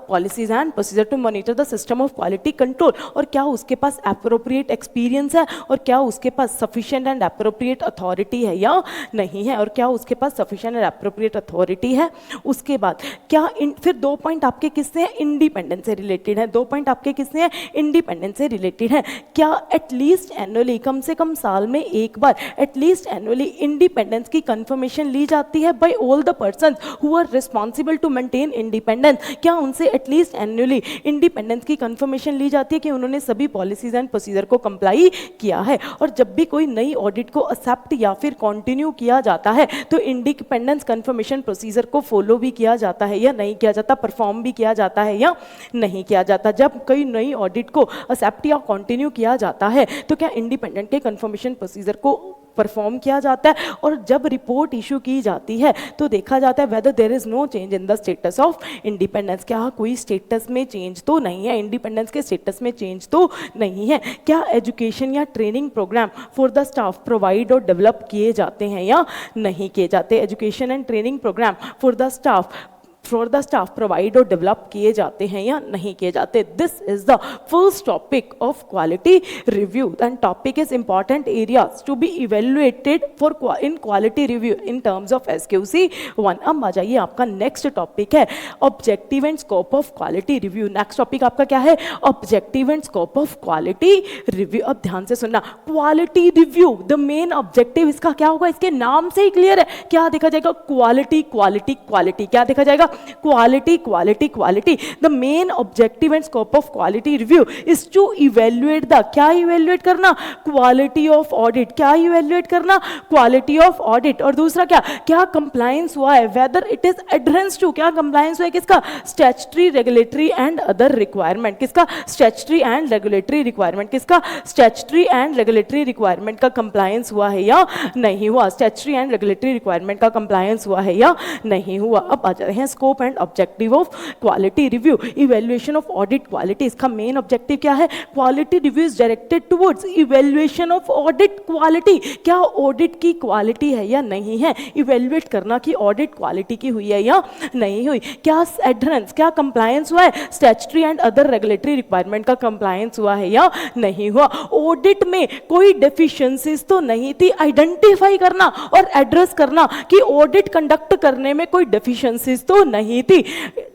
policies and procedure, to monitor the system of quality control. और क्या उसके पास एप्रोप्रिएट एक्सपीरियंस है और क्या उसके पास सफिशिएंट एंड एप्रोप्रिएट अथॉरिटी है या नहीं है, और क्या उसके पास सफिशिएंट एंड एप्रोप्रिएट अथॉरिटी है। उसके बाद क्या फिर 2 पॉइंट आपके किससे हैं, इंडिपेंडेंस से रिलेटेड है। 2 पॉइंट आपके किससे हैं, इंडिपेंडेंस से रिलेटेड है। क्या एटलीस्ट एनुअली कम से कम साल में एक बार एटलीस्ट एनुअली इंडिपेंडेंस की कंफर्मेशन ली जाती है by all the persons who are responsible to maintain independence. क्या उनसे एटलीस्ट एनुअली इंडिपेंडेंस की कंफर्मेशन ली जाती है कि उन्होंने सभी पॉलिसीज एंड प्रोसीजर को कंप्लाई किया है। और जब भी कोई नई ऑडिट को एक्सेप्ट या फिर कंटिन्यू किया जाता है तो इंडिपेंडेंस कंफर्मेशन प्रोसीजर को फॉलो भी किया जाता है या नहीं किया जाता, परफॉर्म भी किया जाता है या नहीं किया जाता। जब कोई नई ऑडिट को एक्सेप्ट या कंटिन्यू किया जाता है तो क्या इंडिपेंडेंट के कंफर्मेशन प्रोसीजर को परफॉर्म किया जाता है, और जब रिपोर्ट इशू की जाती है तो देखा जाता है whether there is no change in the status of independence, क्या कोई स्टेटस में चेंज तो नहीं है, इंडिपेंडेंस के स्टेटस में चेंज तो नहीं है, क्या एजुकेशन या training programme for the staff provide और डेवलप किए जाते हैं या नहीं किए जाते, education and training programme for the staff provide और डेवलप किए जाते हैं या नहीं किए जाते। This is the first topic of quality review and topic is important areas to be evaluated for in quality review in terms of SQC 1। अब आ जाइए, आपका नेक्स्ट टॉपिक है objective and scope of quality review. Next topic आपका क्या है, objective and scope of quality review. अब ध्यान से सुनना, quality review the main objective इसका क्या होगा, इसके नाम से ही क्लियर है, क्या देखा जाएगा, क्वालिटी क्वालिटी क्वालिटी, क्या देखा जाएगा, quality quality quality. The main objective and scope of quality review is to evaluate the, क्या इवेल्युएट करना, क्वालिटी ऑफ ऑडिट, क्या इवेल्युएट करना, क्वालिटी ऑफ ऑडिट। और दूसरा क्या कंप्लायंस हुआ है, whether it is adherence to, क्या कंप्लायंस हुआ है किसका, statutory regulatory and other requirement, किसका, स्टैट्यूटरी एंड रेगुलेटरी रिक्वायरमेंट, किसका, स्टैट्यूटरी एंड रेगुलेटरी रिक्वायरमेंट का कंप्लायंस हुआ है या नहीं हुआ, स्टैट्यूटरी एंड रेगुलेटरी रिक्वायरमेंट का कंप्लायंस हुआ है या नहीं हुआ। अब आ जाते हैं scope and objective of quality review, evaluation of audit quality. इसका मेन ऑब्जेक्टिव क्या है, quality review is directed towards evaluation of audit quality, क्या ऑडिट की क्वालिटी है या नहीं है, इवैल्यूएट करना कि ऑडिट क्वालिटी की हुई है या नहीं हुई, क्या एडहेरेंस, क्या कंप्लायंस हुआ है, statutory and other regulatory requirement का कंप्लायंस हुआ है या नहीं हुआ, ऑडिट में कोई डेफिशिएंसीज तो नहीं थी, आइडेंटिफाई करना और एड्रेस करना कि ऑडिट कंडक्ट करने में कोई डेफिशिएंसीज तो नहीं थी।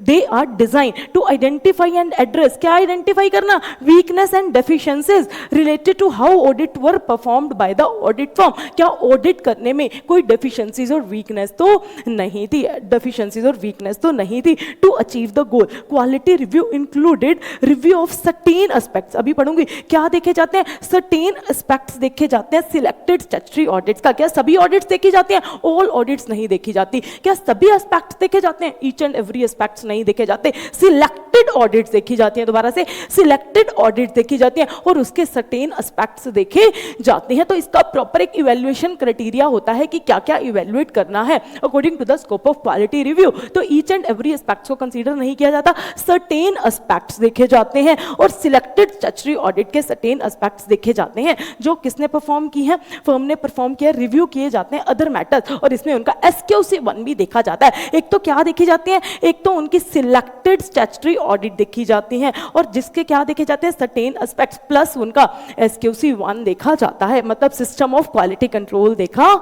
They are design to identify and address, क्या आइडेंटिफाई करना, weakness and deficiencies related to how audit were performed by the audit firm, क्या ऑडिट करने में कोई डेफिशिएंसीज और वीकनेस तो नहीं थी, डेफिशिएंसीज और वीकनेस तो नहीं थी। To achieve the goal, quality review included review of certain aspects, अभी पढ़ूंगी, क्या देखे जाते हैं, सर्टेन एस्पेक्ट्स देखे जाते हैं सिलेक्टेड स्टैट्यूटरी ऑडिट्स का, क्या सभी ऑडिट्स देखी जाती हैं, ऑल ऑडिट्स नहीं देखी जाती, क्या सभी एस्पेक्ट्स देखे जाते हैं, ईच एंड एवरी एस्पेक्ट्स नहीं देखे जाते, सिलेक्टेड ऑडिट्स देखी जाती हैं, दोबारा से सिलेक्टेड ऑडिट्स देखी जाती हैं और उसके सर्टेन एस्पेक्ट्स देखे जाते हैं। तो इसका प्रॉपर एक इवैल्यूएशन क्राइटेरिया होता है कि क्या क्या इवैल्यूएट करना है according to the scope of quality review. तो ईच एंड एवरी एस्पेक्ट्स को कंसीडर नहीं किया जाता, सर्टेन एस्पेक्ट्स देखे जाते हैं और सिलेक्टेड स्टैट्यूटरी ऑडिट के सर्टेन एस्पेक्ट्स देखे जाते हैं जो किसने परफॉर्म की है, फर्म ने परफॉर्म किया, रिव्यू किए जाते हैं अदर मैटर्स और इसमें उनका SQC 1 भी देखा जाता है। एक तो क्या देखी जाती है, एक तो उनकी सिलेक्टेड स्टैट्यूटरी ऑडिट देखी जाती है और जिसके क्या देखे जाते हैं, सर्टेन एस्पेक्ट्स प्लस उनका SQC 1 देखा जाता है, मतलब सिस्टम ऑफ क्वालिटी कंट्रोल देखा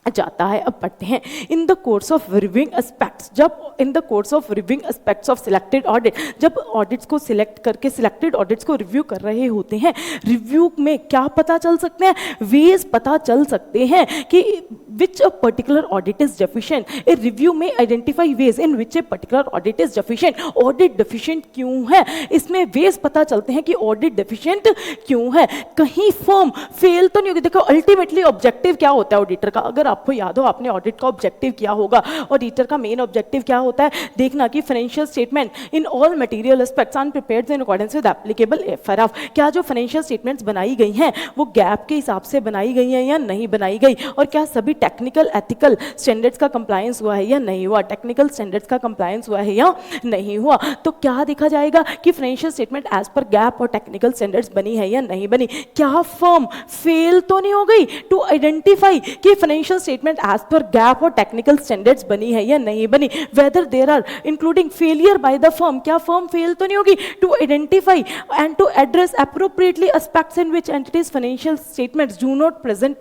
जाता है। अब पढ़ते हैं, in the course of reviewing aspects, जब in the course of reviewing aspects of selected audit, जब ऑडिट्स को सिलेक्ट करके सिलेक्टेड ऑडिट्स को रिव्यू कर रहे होते हैं, रिव्यू में क्या पता चल सकते हैं, वेज पता चल सकते हैं कि which a particular audit is deficient, a review में identify ways in which a particular audit is deficient, audit deficient क्यों है, इसमें वेज पता चलते हैं कि ऑडिट डेफिशिएंट क्यों है, कहीं फर्म फेल तो नहीं होगी। देखो अल्टीमेटली ऑब्जेक्टिव क्या होता है ऑडिटर का, अगर आपको याद हो आपने ऑडिट का ऑब्जेक्टिव क्या होगा, ऑडिटर का मेन ऑब्जेक्टिव क्या होता है, देखना कि financial statement in all material aspects are prepared in accordance with applicable FRF, क्या जो फाइनेंशियल स्टेटमेंट्स बनाई गई हैं वो गैप के हिसाब से बनाई गई हैं या नहीं बनाई गई, और क्या सभी टेक्निकल एथिकल स्टैंडर्ड्स का कंप्लायंस हुआ है या नहीं हुआ, टेक्निकल स्टैंडर्ड्स का कंप्लायंस हुआ है या नहीं हुआ। तो क्या देखा जाएगा कि financial statement as per GAAP और टेक्निकल स्टैंडर्ड्स बनी है या नहीं बनी, क्या फर्म फेल तो नहीं हो गई टू आइडेंटिफाई कि financial statement as per GAAP और टेक्निकल स्टैंडर्ड्स बनी है या नहीं बनी, whether there are including failure by the firm, क्या फर्म फेल तो नहीं होगी to identify and to address appropriately aspects in which entities financial statements do not present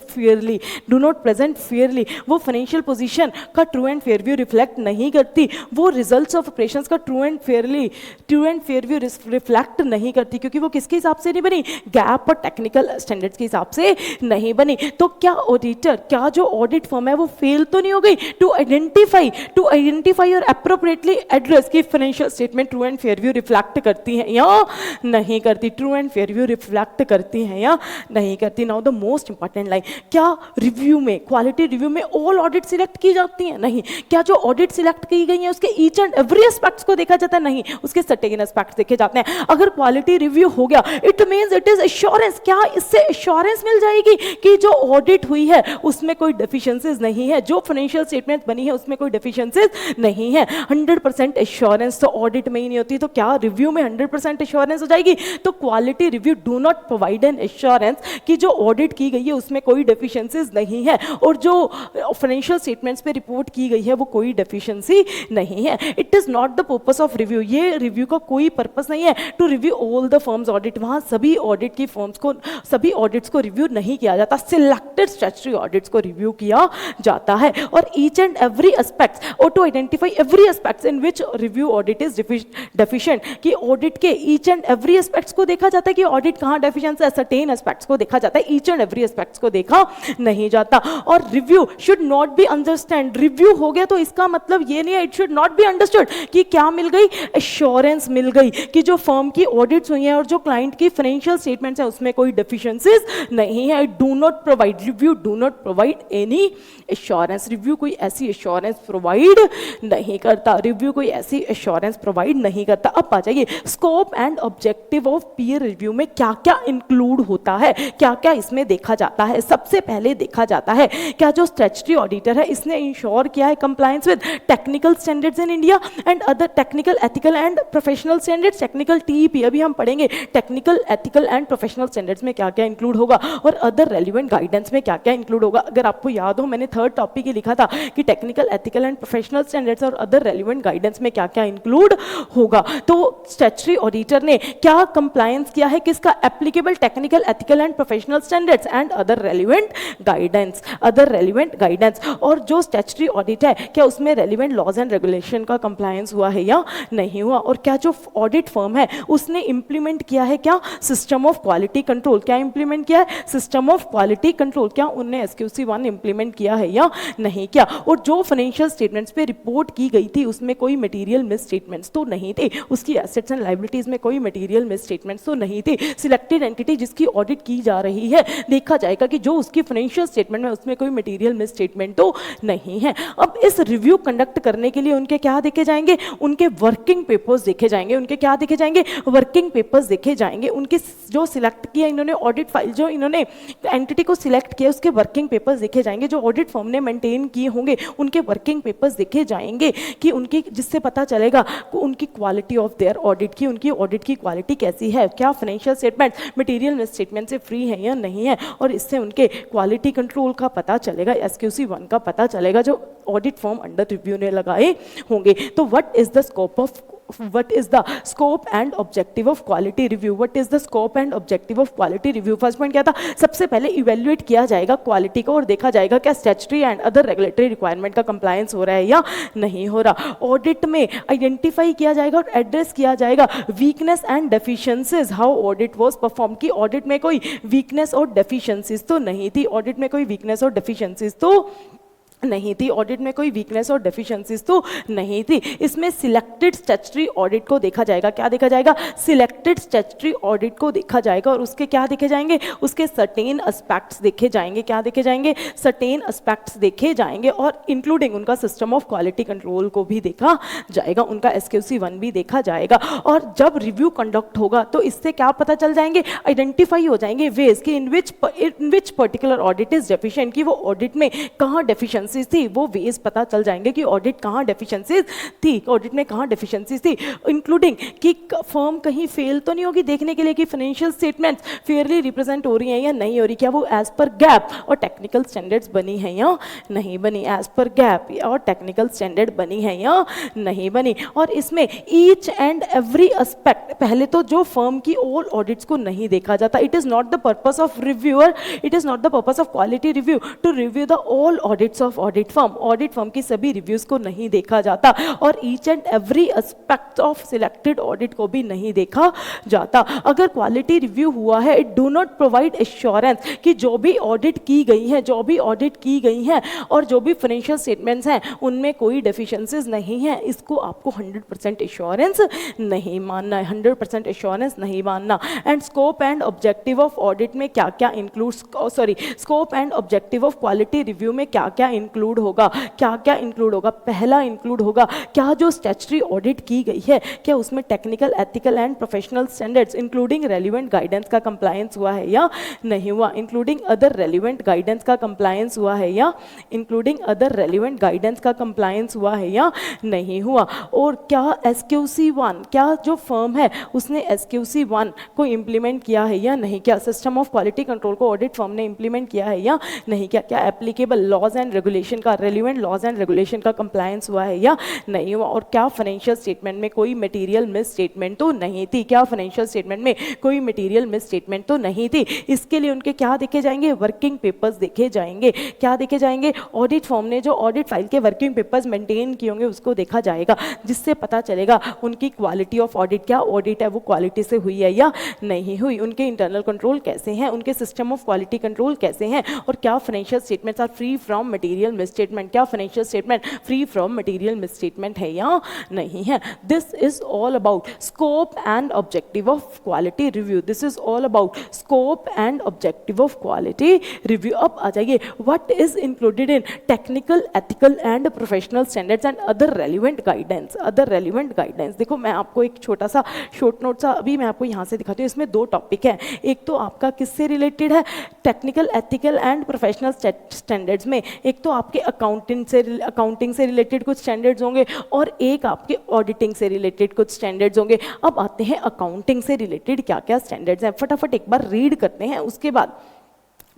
fairly, वो फाइनेंशियल पोजीशन का true and fair view reflect नहीं करती, वो रिजल्ट्स ऑफ ऑपरेशंस का true and fair view reflect नहीं करती, क्योंकि वो किसके हिसाब से नहीं बनी, गैप और टेक्निकल स्टैंडर्ड्स के हिसाब से नहीं बनी। तो क्या ऑडिटर, क्या जो ऑडिट ऑडिट फर्म है वो फेल तो नहीं हो गई टू आइडेंटिफाई और अप्रोप्रिएटली एड्रेस की financial statement true and fair view reflect करती है या नहीं करती, true and fair view reflect करती है या नहीं करती। Now the most important line, क्या रिव्यू में, क्वालिटी रिव्यू में ऑल ऑडिट सिलेक्ट की जाती है? नहीं। क्या जो ऑडिट सिलेक्ट की गई है उसके ईच एंड एवरी एस्पेक्ट्स को देखा जाता है? नहीं, उसके सर्टेन एस्पेक्ट्स देखे जाते हैं। अगर क्वालिटी रिव्यू हो गया it means it is assurance, क्या इससे एश्योरेंस मिल जाएगी कि जो ऑडिट हुई है उसमें कोई डेफिशिएंसीज नहीं है, जो फाइनेंशियल स्टेटमेंट बनी है उसमें कोई डेफिशिएंसीज नहीं है। 100% एश्योरेंस तो ऑडिट में ही नहीं होती, तो क्या रिव्यू में 100% एश्योरेंस हो जाएगी? तो quality review do not provide an assurance कि जो ऑडिट की गई है उसमें कोई डेफिशिएंसीज नहीं है और जो फाइनेंशियल स्टेटमेंट्स पे रिपोर्ट की गई है वो कोई डेफिशिएंसी नहीं है। It is not the purpose of review, ये रिव्यू का कोई पर्पस नहीं है to review all the firms audit. वहां सभी ऑडिट की फर्म्स को, सभी ऑडिट्स को रिव्यू नहीं किया जाता, सिलेक्टेड स्टैट्यूटरी ऑडिट्स को रिव्यू किया जाता है और ईच एंड एवरी एस्पेक्ट और to identify every aspects in which review audit is deficient, कि ऑडिट के ईच एंड एवरी एस्पेक्ट्स को देखा जाता है कि ऑडिट कहां डेफिशिएंट है, सर्टेन एस्पेक्ट्स को देखा जाता है, ईच एंड एवरी एस्पेक्ट्स को देखा नहीं जाता। और review should not be understand, review हो गया तो इसका मतलब ये नहीं है, it should not be understood कि क्या मिल गई, एश्योरेंस मिल गई कि जो फर्म की ऑडिट्स हुई है और जो क्लाइंट की फाइनेंशियल स्टेटमेंट्स है उसमें कोई डेफिशिएंसीज नहीं है। Do not provide, review do not provide any assurance, review कोई ऐसी एश्योरेंस प्रोवाइड नहीं करता, रिव्यू कोई ऐसी एश्योरेंस प्रोवाइड नहीं करता। अब आ जाइए scope and objective of peer review में क्या क्या इंक्लूड होता है, क्या क्या इसमें देखा जाता है। सबसे पहले देखा जाता है क्या जो स्टैट्यूटरी ऑडिटर है इसने इंश्योर किया है compliance with technical standards in India and other technical, ethical and professional standards, technical TEP अभी हम पढ़ेंगे, technical, ethical and professional standards में क्या क्या इंक्लूड होगा और अदर रेलिवेंट गाइडेंस में क्या क्या इंक्लूड होगा। अगर आपको याद हो मैंने थर्ड टॉपिक ही लिखा था कि technical, ethical and professional standards और अदर रेलिवेंट गाइडेंस में क्या क्या इंक्लूड होगा। तो स्टैट्यूटरी ऑडिटर ने क्या कंप्लायंस किया है, किसका, applicable technical, ethical and professional standards and other relevant guidance, other relevant guidance. और जो स्टैट्यूटरी ऑडिट है क्या उसमें रेलिवेंट लॉज एंड रेगुलेशन का कंप्लायंस हुआ है या नहीं हुआ, और क्या जो ऑडिट फर्म है उसने इंप्लीमेंट किया है क्या सिस्टम ऑफ क्वालिटी कंट्रोल, क्या इंप्लीमेंट किया है सिस्टम ऑफ क्वालिटी कंट्रोल, क्या उन्होंने SQC1 इंप्लीमेंट किया है या नहीं किया। और जो फाइनेंशियल स्टेटमेंट्स पे रिपोर्ट की गई थी उसमें कोई मटेरियल मिस स्टेटमेंट्स तो नहीं थे, उसकी एसेट्स एंड लायबिलिटीज में कोई मटेरियल मिस स्टेटमेंट्स तो नहीं थे। सिलेक्टेड एंटिटी जिसकी ऑडिट की जा रही है देखा जाएगा कि जो उसकी फाइनेंशियल स्टेटमेंट में उसमें कोई मटेरियल मिस स्टेटमेंट तो नहीं है। अब इस रिव्यू कंडक्ट करने के लिए उनके क्या देखे जाएंगे, उनके वर्किंग पेपर्स देखे जाएंगे, उनके क्या देखे जाएंगे, वर्किंग पेपर्स देखे जाएंगे, उनके जो सिलेक्ट किया इन्होंने ऑडिट फाइल, जो इन्होंने एंटिटी को सिलेक्ट किया उसके वर्किंग पेपर्स देखे जाएंगे, जो ऑडिट फर्म ने मेंटेन किए होंगे उनके वर्किंग पेपर्स देखे जाएंगे कि उनकी, जिससे पता चलेगा उनकी क्वालिटी ऑफ देयर ऑडिट की, उनकी ऑडिट की क्वालिटी कैसी है, क्या financial statement material miss statement से फ्री है या नहीं है, और इससे उनके क्वालिटी कंट्रोल का पता चलेगा, SQC1 का पता चलेगा जो ऑडिट फर्म अंडर रिव्यू ने लगाए होंगे। तो what is the scope of, what is the scope and objective of quality review, what is the scope and objective of quality review। First point क्या था, सबसे पहले इवेल्युएट किया जाएगा क्वालिटी को और देखा जाएगा क्या statutory and other regulatory requirement का कंप्लायंस हो रहा है या नहीं हो रहा। ऑडिट में आइडेंटिफाई किया जाएगा और एड्रेस किया जाएगा weakness and deficiencies, how audit was perform, की ऑडिट में कोई वीकनेस और डेफिशिएंसीज तो नहीं थी, ऑडिट में कोई वीकनेस और डेफिशिएंसीज तो नहीं थी, ऑडिट में कोई वीकनेस और डेफिशिएंसीज तो नहीं थी। इसमें सिलेक्टेड स्टैट्यूटरी ऑडिट को देखा जाएगा, क्या देखा जाएगा, सिलेक्टेड स्टैट्यूटरी ऑडिट को देखा जाएगा और उसके क्या देखे जाएंगे, उसके सर्टेन एस्पेक्ट्स देखे जाएंगे, क्या देखे जाएंगे, सर्टेन एस्पेक्ट्स देखे जाएंगे और इंक्लूडिंग उनका सिस्टम ऑफ क्वालिटी कंट्रोल को भी देखा जाएगा, उनका SQC1 भी देखा जाएगा। और जब रिव्यू कंडक्ट होगा तो इससे क्या पता चल जाएंगे, आइडेंटिफाई हो जाएंगे वेज कि in which particular audit is deficient, कि वो ऑडिट में कहाँ डेफिशिएंसी थी, वो वेज पता चल जाएंगे कि ऑडिट कहाँ डेफिशिएंसीज थी, ऑडिट में कहाँ डेफिशिएंसीज थी, इंक्लूडिंग कि फर्म कहीं फेल तो नहीं होगी, देखने के लिए कि फाइनेंशियल स्टेटमेंट्स फेयरली रिप्रेजेंट हो रही हैं या नहीं हो रही, क्या वो एज पर गैप और टेक्निकल स्टैंडर्ड्स बनी है या नहीं बनी, एज पर गैप और टेक्निकल स्टैंडर्ड बनी है या नहीं बनी। और इसमें ईच एंड एवरी एस्पेक्ट, पहले तो जो फर्म की ऑल ऑडिट्स को नहीं देखा जाता, it is not the purpose of reviewer, it is not the purpose of quality review to review the all audits of audit firm की सभी रिव्यूज को नहीं देखा जाता और each and every aspect of selected audit को भी नहीं देखा जाता। अगर क्वालिटी रिव्यू हुआ है, it do not provide assurance कि जो भी ऑडिट की गई हैं और जो भी फाइनेंशियल स्टेटमेंट्स हैं उनमें कोई डेफिशिएंसीज नहीं है। इसको आपको 100% एश्योरेंस नहीं मानना है, 100% एश्योरेंस नहीं मानना। And scope and objective of audit में क्या क्या include, scope and objective of quality review में क्या क्या इंक्लूड होगा, पहला इंक्लूड होगा क्या जो स्टैट्यूटरी ऑडिट की गई है क्या उसमें technical, ethical and professional standards including relevant guidance का कंप्लायंस हुआ है या नहीं हुआ, इंक्लूडिंग अदर रेलिवेंट गाइडेंस का कंप्लायंस हुआ है या नहीं हुआ। और क्या SQC1, क्या जो फर्म है उसने SQC1 को इंप्लीमेंट किया है या नहीं, क्या सिस्टम ऑफ क्वालिटी कंट्रोल को ऑडिट फर्म ने इंप्लीमेंट किया है या नहीं, क्या एप्लीकेबल लॉज एंड रेगुलेशन का, रेलिवेंट लॉज एंड रेगुलेशन का कंप्लायंस हुआ है या नहीं हुआ। और क्या फाइनेंशियल स्टेटमेंट में कोई मटेरियल मिस स्टेटमेंट तो नहीं थी, इसके लिए उनके क्या देखे जाएंगे, वर्किंग पेपर्स देखे जाएंगे। क्या देखे जाएंगे, ऑडिट फर्म ने जो ऑडिट फाइल के वर्किंग पेपर्स मेंटेन किए होंगे उसको देखा जाएगा, जिससे पता चलेगा उनकी क्वालिटी ऑफ ऑडिट, क्या ऑडिट है वो क्वालिटी से हुई है या नहीं हुई, उनके इंटरनल कंट्रोल कैसे हैं, उनके सिस्टम ऑफ क्वालिटी कंट्रोल कैसे हैं, और क्या financial statements are free from material misstatement, क्या financial statement free from material misstatement है या नहीं है। This is all about scope and objective of quality review, अब आ जाइए, what is included in technical, ethical and professional standards and other relevant guidance. देखो मैं आपको एक छोटा सा शॉर्ट नोट सा अभी मैं आपको यहाँ से दिखाती हूँ, इसमें दो टॉपिक हैं, एक तो आपका किससे रिलेटेड है, technical, ethical and professional standards में, एक तो आपके अकाउंटिंग से रिलेटेड कुछ स्टैंडर्ड्स होंगे और एक आपके ऑडिटिंग से रिलेटेड कुछ स्टैंडर्ड्स होंगे। अब आते हैं अकाउंटिंग से रिलेटेड क्या क्या स्टैंडर्ड्स हैं, फटाफट एक बार रीड करते हैं, उसके बाद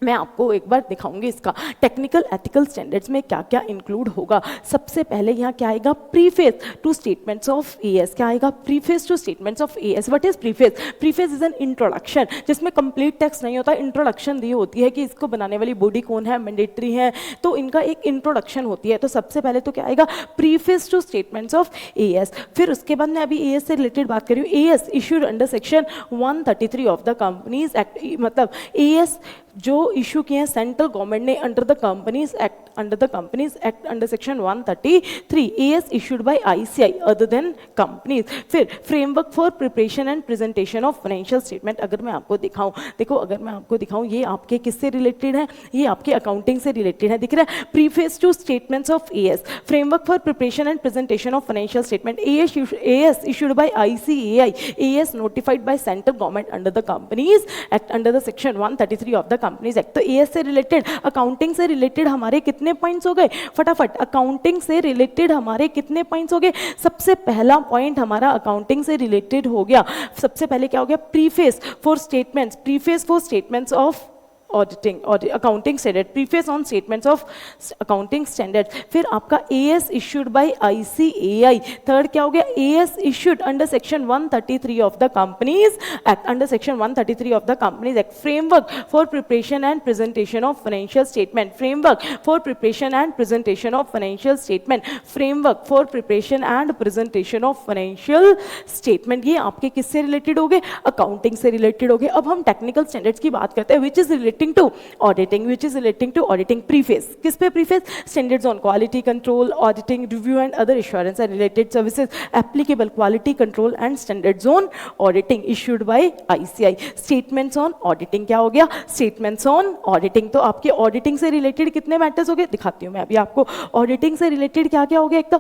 मैं आपको एक बार दिखाऊंगी इसका टेक्निकल एथिकल स्टैंडर्ड्स में क्या क्या इंक्लूड होगा। सबसे पहले यहाँ क्या आएगा, preface two statements of as, क्या आएगा, preface two statements of as. What is preface? Preface is an introduction, जिसमें कंप्लीट टेक्स्ट नहीं होता, इंट्रोडक्शन दी होती है कि इसको बनाने वाली बॉडी कौन है, मैंडेटरी है, तो इनका एक इंट्रोडक्शन होती है। तो सबसे पहले तो क्या आएगा, preface two statements of as. फिर उसके बाद मैं अभी एएस से रिलेटेड बात कर रही हूँ, AS issued under section 133 of the companies act, मतलब एएस जो इशू किए हैं सेंट्रल गवर्नमेंट ने under the companies act under section 133, AS issued by ICAI other than companies. फिर framework for preparation and presentation of financial statement, अगर मैं आपको दिखाऊं, देखो अगर मैं आपको दिखाऊं, ये आपके किससे रिलेटेड है, ये आपके अकाउंटिंग से रिलेटेड है, दिख रहा है, preface two statements of as, framework for preparation and presentation of financial statement, as issued by ICAI, as notified by central government under the companies act under the section 133 of the companies act. तो एएस से रिलेटेड, अकाउंटिंग से रिलेटेड हमारे कितने पॉइंट्स हो गए, फटाफट अकाउंटिंग से रिलेटेड हमारे कितने पॉइंट्स हो गए। सबसे पहला पॉइंट हमारा अकाउंटिंग से रिलेटेड हो गया, सबसे पहले क्या हो गया, preface for statements of auditing और accounting standard, preface on statements of accounting standard. फिर आपका AS issued by ICAI, third क्या हो गया, AS issued under section 133 of the companies act, under section 133 of the companies act, framework for preparation and presentation of financial statement, framework for preparation and presentation of financial statement, framework for preparation and presentation of financial statement. ये आपके किससे रिलेटेड हो गए, अकाउंटिंग से रिलेटेड हो गए। अब हम टेक्निकल स्टैंडर्ड्स की बात करते हैं, which is related to auditing, which is relating to auditing, preface किस पे, preface standards on quality control, auditing, review and other assurance and related services applicable quality control and standards on auditing issued by ICI, statements on auditing, क्या हो गया, statements on auditing। तो आपके auditing से related कितने matters हो गए, दिखाती हूँ मैं अभी आपको। auditing से related क्या क्या हो गया, एक तो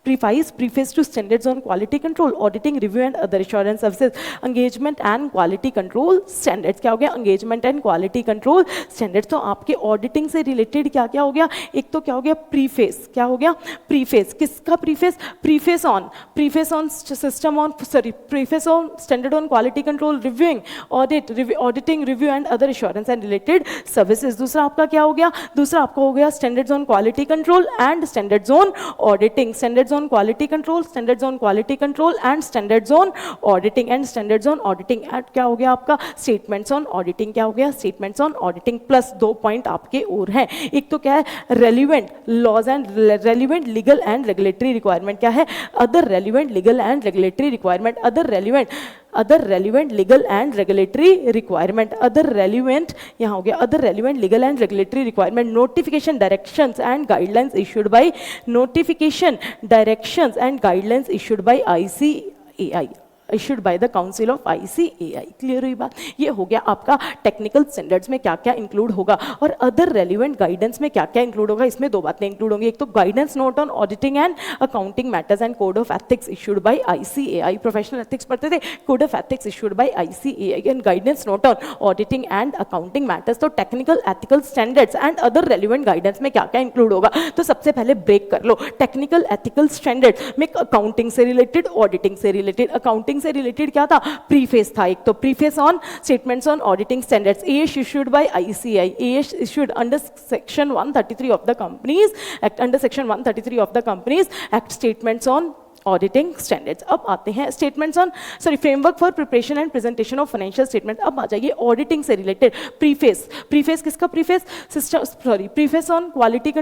preface to standards on quality control, auditing, review and other assurance services, engagement and quality control standards, क्या हो गया, engagement and quality control standards। तो आपके auditing से related क्या क्या हो गया, एक तो क्या हो गया, preface, क्या हो गया, preface, किसका preface, preface on system on, sorry, preface on standard on quality control, reviewing, auditing, review and other assurance and related services। दूसरा आपका क्या हो गया, दूसरा आपका हो गया standards on quality control and standards on auditing, standards on quality control, standards on quality control and standards on auditing, and standards on auditing and क्या हो गया आपका स्टेटमेंट्स ऑन ऑडिटिंग, क्या हो गया statements on auditing, plus 2 point आपके और हैं। एक तो क्या है relevant laws and relevant legal and regulatory requirement, क्या है other relevant legal and regulatory requirement, other relevant legal and regulatory requirement, other relevant यहाँ हो गया other relevant legal and regulatory requirement, notification directions and guidelines issued by notification directions and guidelines issued by ICAI, issued by the council of ICAI। Clear हुई बात? ये हो गया आपका टेक्निकल स्टैंडर्ड्स में क्या क्या इंक्लूड होगा, और अदर रेलिवेंट गाइडेंस में क्या क्या इंक्लूड होगा। इसमें 2 बातें इंक्लूड होंगी, एक तो guidance note on auditing and accounting matters and code of ethics issued by ICAI, professional ethics पढ़ते थे, code of ethics issued by ICAI, and guidance note on auditing and accounting matters. तो technical ethical standards and other relevant guidance में क्या क्या इंक्लूड होगा। तो सबसे पहले ब्रेक कर लो, टेक्निकल एथिकल स्टैंडर्ड्स में अकाउंटिंग से रिलेटेड, ऑडिटिंग से रिलेटेड। अकाउंटिंग से रिलेटेड क्या था, प्रीफेस था एक तो, preface on statements on auditing standards, AS issued by ICAI, AS issued under section 133 of the Companies Act, under section 133 of the Companies Act, statements on auditing standards. अब आते हैं statements on framework for preparation and presentation of financial statement. अब आ जाइए ऑडिटिंग से रिलेटेड प्रीफेस, प्रीफेस किसका preface, system preface on quality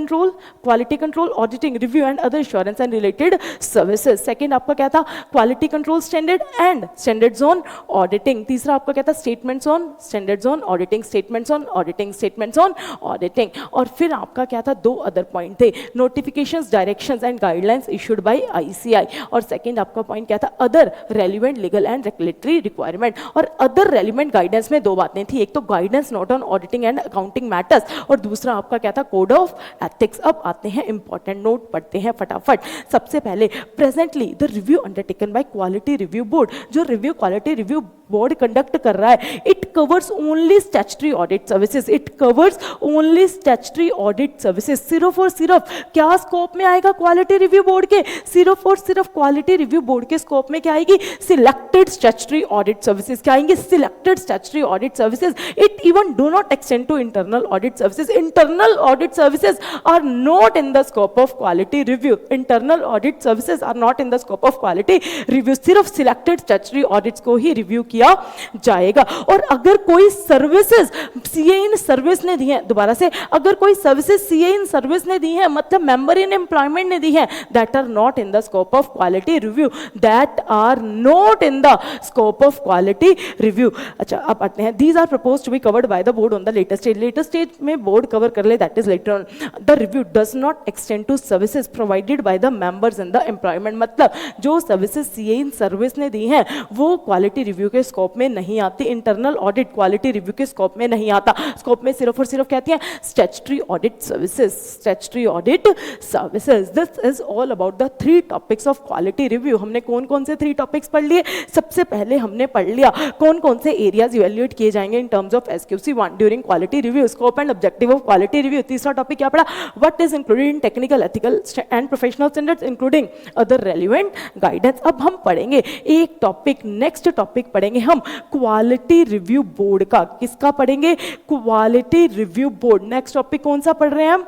control auditing review and other assurance and related services. Second आपका क्या था, quality control standard and standards on auditing. तीसरा आपका क्या था, statements on standards on auditing, statements on auditing, statements on auditing. और फिर आपका क्या था, 2 अदर पॉइंट थे, notifications directions and guidelines issued by ICAI, और सेकंड आपका पॉइंट क्या था, other relevant legal and regulatory requirement. और अदर रेलिवेंट गाइडेंस में 2 बातें थी, एक तो guidance note on auditing and accounting matters, और दूसरा आपका क्या था, कोड ऑफ एथिक्स। अब आते हैं इंपॉर्टेंट नोट, पढ़ते हैं फटाफट। सबसे पहले presently the review undertaken by quality review board, जो review quality review board conduct कर रहा है, it covers only statutory audit services, it covers only statutory audit services. सिर्फ और सिर्फ क्या स्कोप में आएगा क्वालिटी रिव्यू बोर्ड के, सिर्फ और सिर्फ क्वालिटी रिव्यू बोर्ड के स्कोप में क्या आएगी, सिलेक्टेड स्टैट्यूटरी ऑडिट सर्विसेज। क्या आएंगे, selected statutory audit services. It even do not extend to internal audit services, internal audit services are not in the scope of quality review, internal audit services are not in the scope of quality review. सिर्फ सिलेक्टेड स्टैट्यूटरी ऑडिट्स को ही रिव्यू किया जाएगा। और अगर कोई सर्विसेज सीए इन सर्विस ने दी है, दोबारा से, अगर कोई सर्विसेज सीए इन सर्विस ने दी है, मतलब मेंबर इन एम्प्लॉयमेंट ने दी है, that are not in the scope of quality review, that are not in the scope of quality review. अच्छा, अब आते हैं, these are proposed to be covered by the board on the latest stage. Latest stage में बोर्ड कवर कर ले, that is later on. The review does not extend to services provided by the members in the employment, मतलब जो सर्विसेज सीए इन सर्विस ने दी हैं वो क्वालिटी रिव्यू के स्कोप में नहीं आती, इंटरनल ऑडिट क्वालिटी रिव्यू के स्कोप में नहीं आता। स्कोप में सिर्फ और सिर्फ कहती हैं statutory audit services, statutory audit services. This is all about the 3 topics of quality review. हमने कौन कौन से 3 टॉपिक्स पढ़ लिए, सबसे पहले हमने पढ़ लिया कौन कौन से एरियाज इवैल्यूएट किए जाएंगे in terms of SQC1 during quality review, scope and objective of quality review. तीसरा टॉपिक क्या पढ़ा, what is included in technical ethical and professional standards including other relevant guidance. अब हम पढ़ेंगे एक टॉपिक, नेक्स्ट टॉपिक पढ़ेंगे हम क्वालिटी रिव्यू बोर्ड का। किसका पढ़ेंगे, quality review board. Next topic कौन सा पढ़ रहे हैं हम,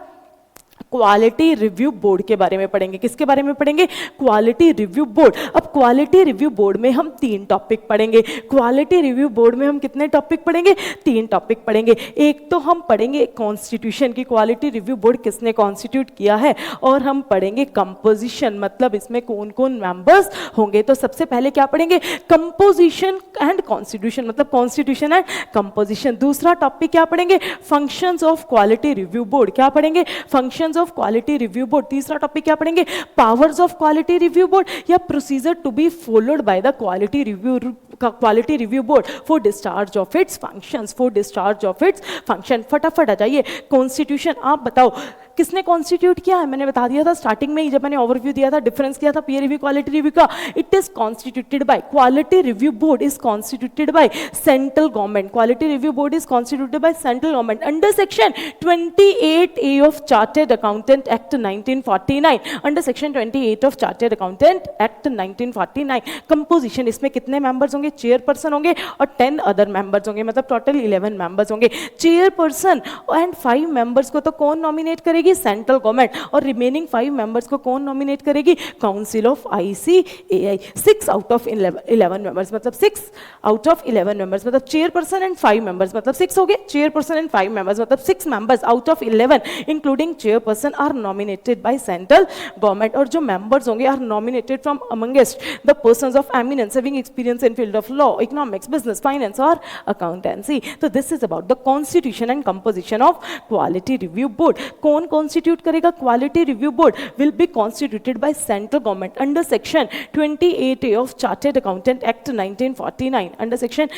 क्वालिटी रिव्यू बोर्ड के बारे में पढ़ेंगे। किसके बारे में पढ़ेंगे, क्वालिटी रिव्यू बोर्ड। अब क्वालिटी रिव्यू बोर्ड में हम 3 टॉपिक पढ़ेंगे। क्वालिटी रिव्यू बोर्ड में हम कितने टॉपिक पढ़ेंगे, 3 टॉपिक पढ़ेंगे। एक तो हम पढ़ेंगे कॉन्स्टिट्यूशन की, क्वालिटी रिव्यू बोर्ड किसने कॉन्स्टिट्यूट किया है, और हम पढ़ेंगे कंपोजिशन, मतलब इसमें कौन कौन मेंबर्स होंगे। तो सबसे पहले क्या पढ़ेंगे, कंपोजिशन एंड कॉन्स्टिट्यूशन, मतलब कॉन्स्टिट्यूशन एंड कंपोजिशन। दूसरा टॉपिक क्या पढ़ेंगे, functions of quality review board. क्या पढ़ेंगे, functions of quality review board. तीसरा टॉपिक क्या पढ़ेंगे, powers of quality review board या procedure to be followed by the quality review board for discharge of its functions, for discharge of its function. फटाफट आ जाइए, कॉन्स्टिट्यूशन आप बताओ किसने कॉन्स्टिट्यूट किया है, मैंने बता दिया था स्टार्टिंग में ही जब मैंने ओवरव्यू दिया था, डिफरेंस किया था पीयर रिव्यू क्वालिटी रिव्यू का। It is constituted bye, quality review board is constituted by central government, quality review board is constituted by central government under section 28A of chartered accountant act 1949, under section 28 of chartered accountant act 1949। Composition, इसमें कितने मेंबर्स होंगे, चेयरपर्सन होंगे और 10 अदर मेंबर्स होंगे, मतलब टोटल 11 मेंबर्स होंगे। चेयरपर्सन एंड 5 मेंबर्स को तो कौन नॉमिनेट करेगी, करेगी? Central government. और रिमेनिंग 5 मेंबर्स को कौन नॉमिनेट करेगी? Council of ICAI। 6 out of 11 members मतलब 6 आउट ऑफ 11 मेंबर्स मतलब चेयरपर्सन एंड 5 मेंबर्स मतलब 6 हो गए। चेयरपर्सन एंड 5 मेंबर्स मतलब 6 members out of 11 including chairperson are nominated by central government. और जो मेंबर्स होंगे are nominated from amongst the persons of eminence having experience in field of law, economics, business, finance और अकाउंटेंसी। तो this is about the constitution and composition of quality review board. कौन कॉन्स्टिट्यूट करेगा? Quality review board will be constituted by central government under section 28A of chartered accountant act 1949। Under section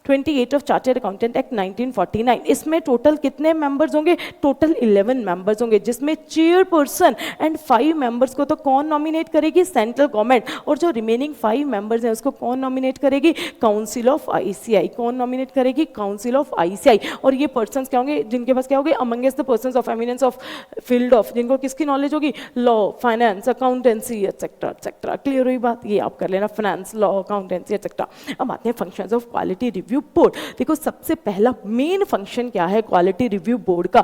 28 of chartered accountant act 1949। इसमें टोटल कितने मेंबर्स होंगे? टोटल 11 मेंबर्स होंगे, जिसमें चेयरपर्सन एंड 5 मेंबर्स को तो कौन नॉमिनेट करेगी? Central government. और जो रिमेनिंग 5 मेंबर्स हैं उसको कौन नॉमिनेट करेगी? Council of ICAI। कौन नॉमिनेट करेगी? Council of ICAI। और ये पर्सन्स क्या होंगे? जिनके पास क्या होंगे? Amongst the persons of eminence of field of, जिनको किसकी नॉलेज होगी? Law, finance, accountancy etcetera etcetera. Clear हुई बात? ये आप कर लेना, फाइनेंस, लॉ, अकाउंटेंसी एटसेट्रा। अब आते हैं functions of quality review board. देखो सबसे पहला मेन फंक्शन क्या है क्वालिटी रिव्यू बोर्ड का?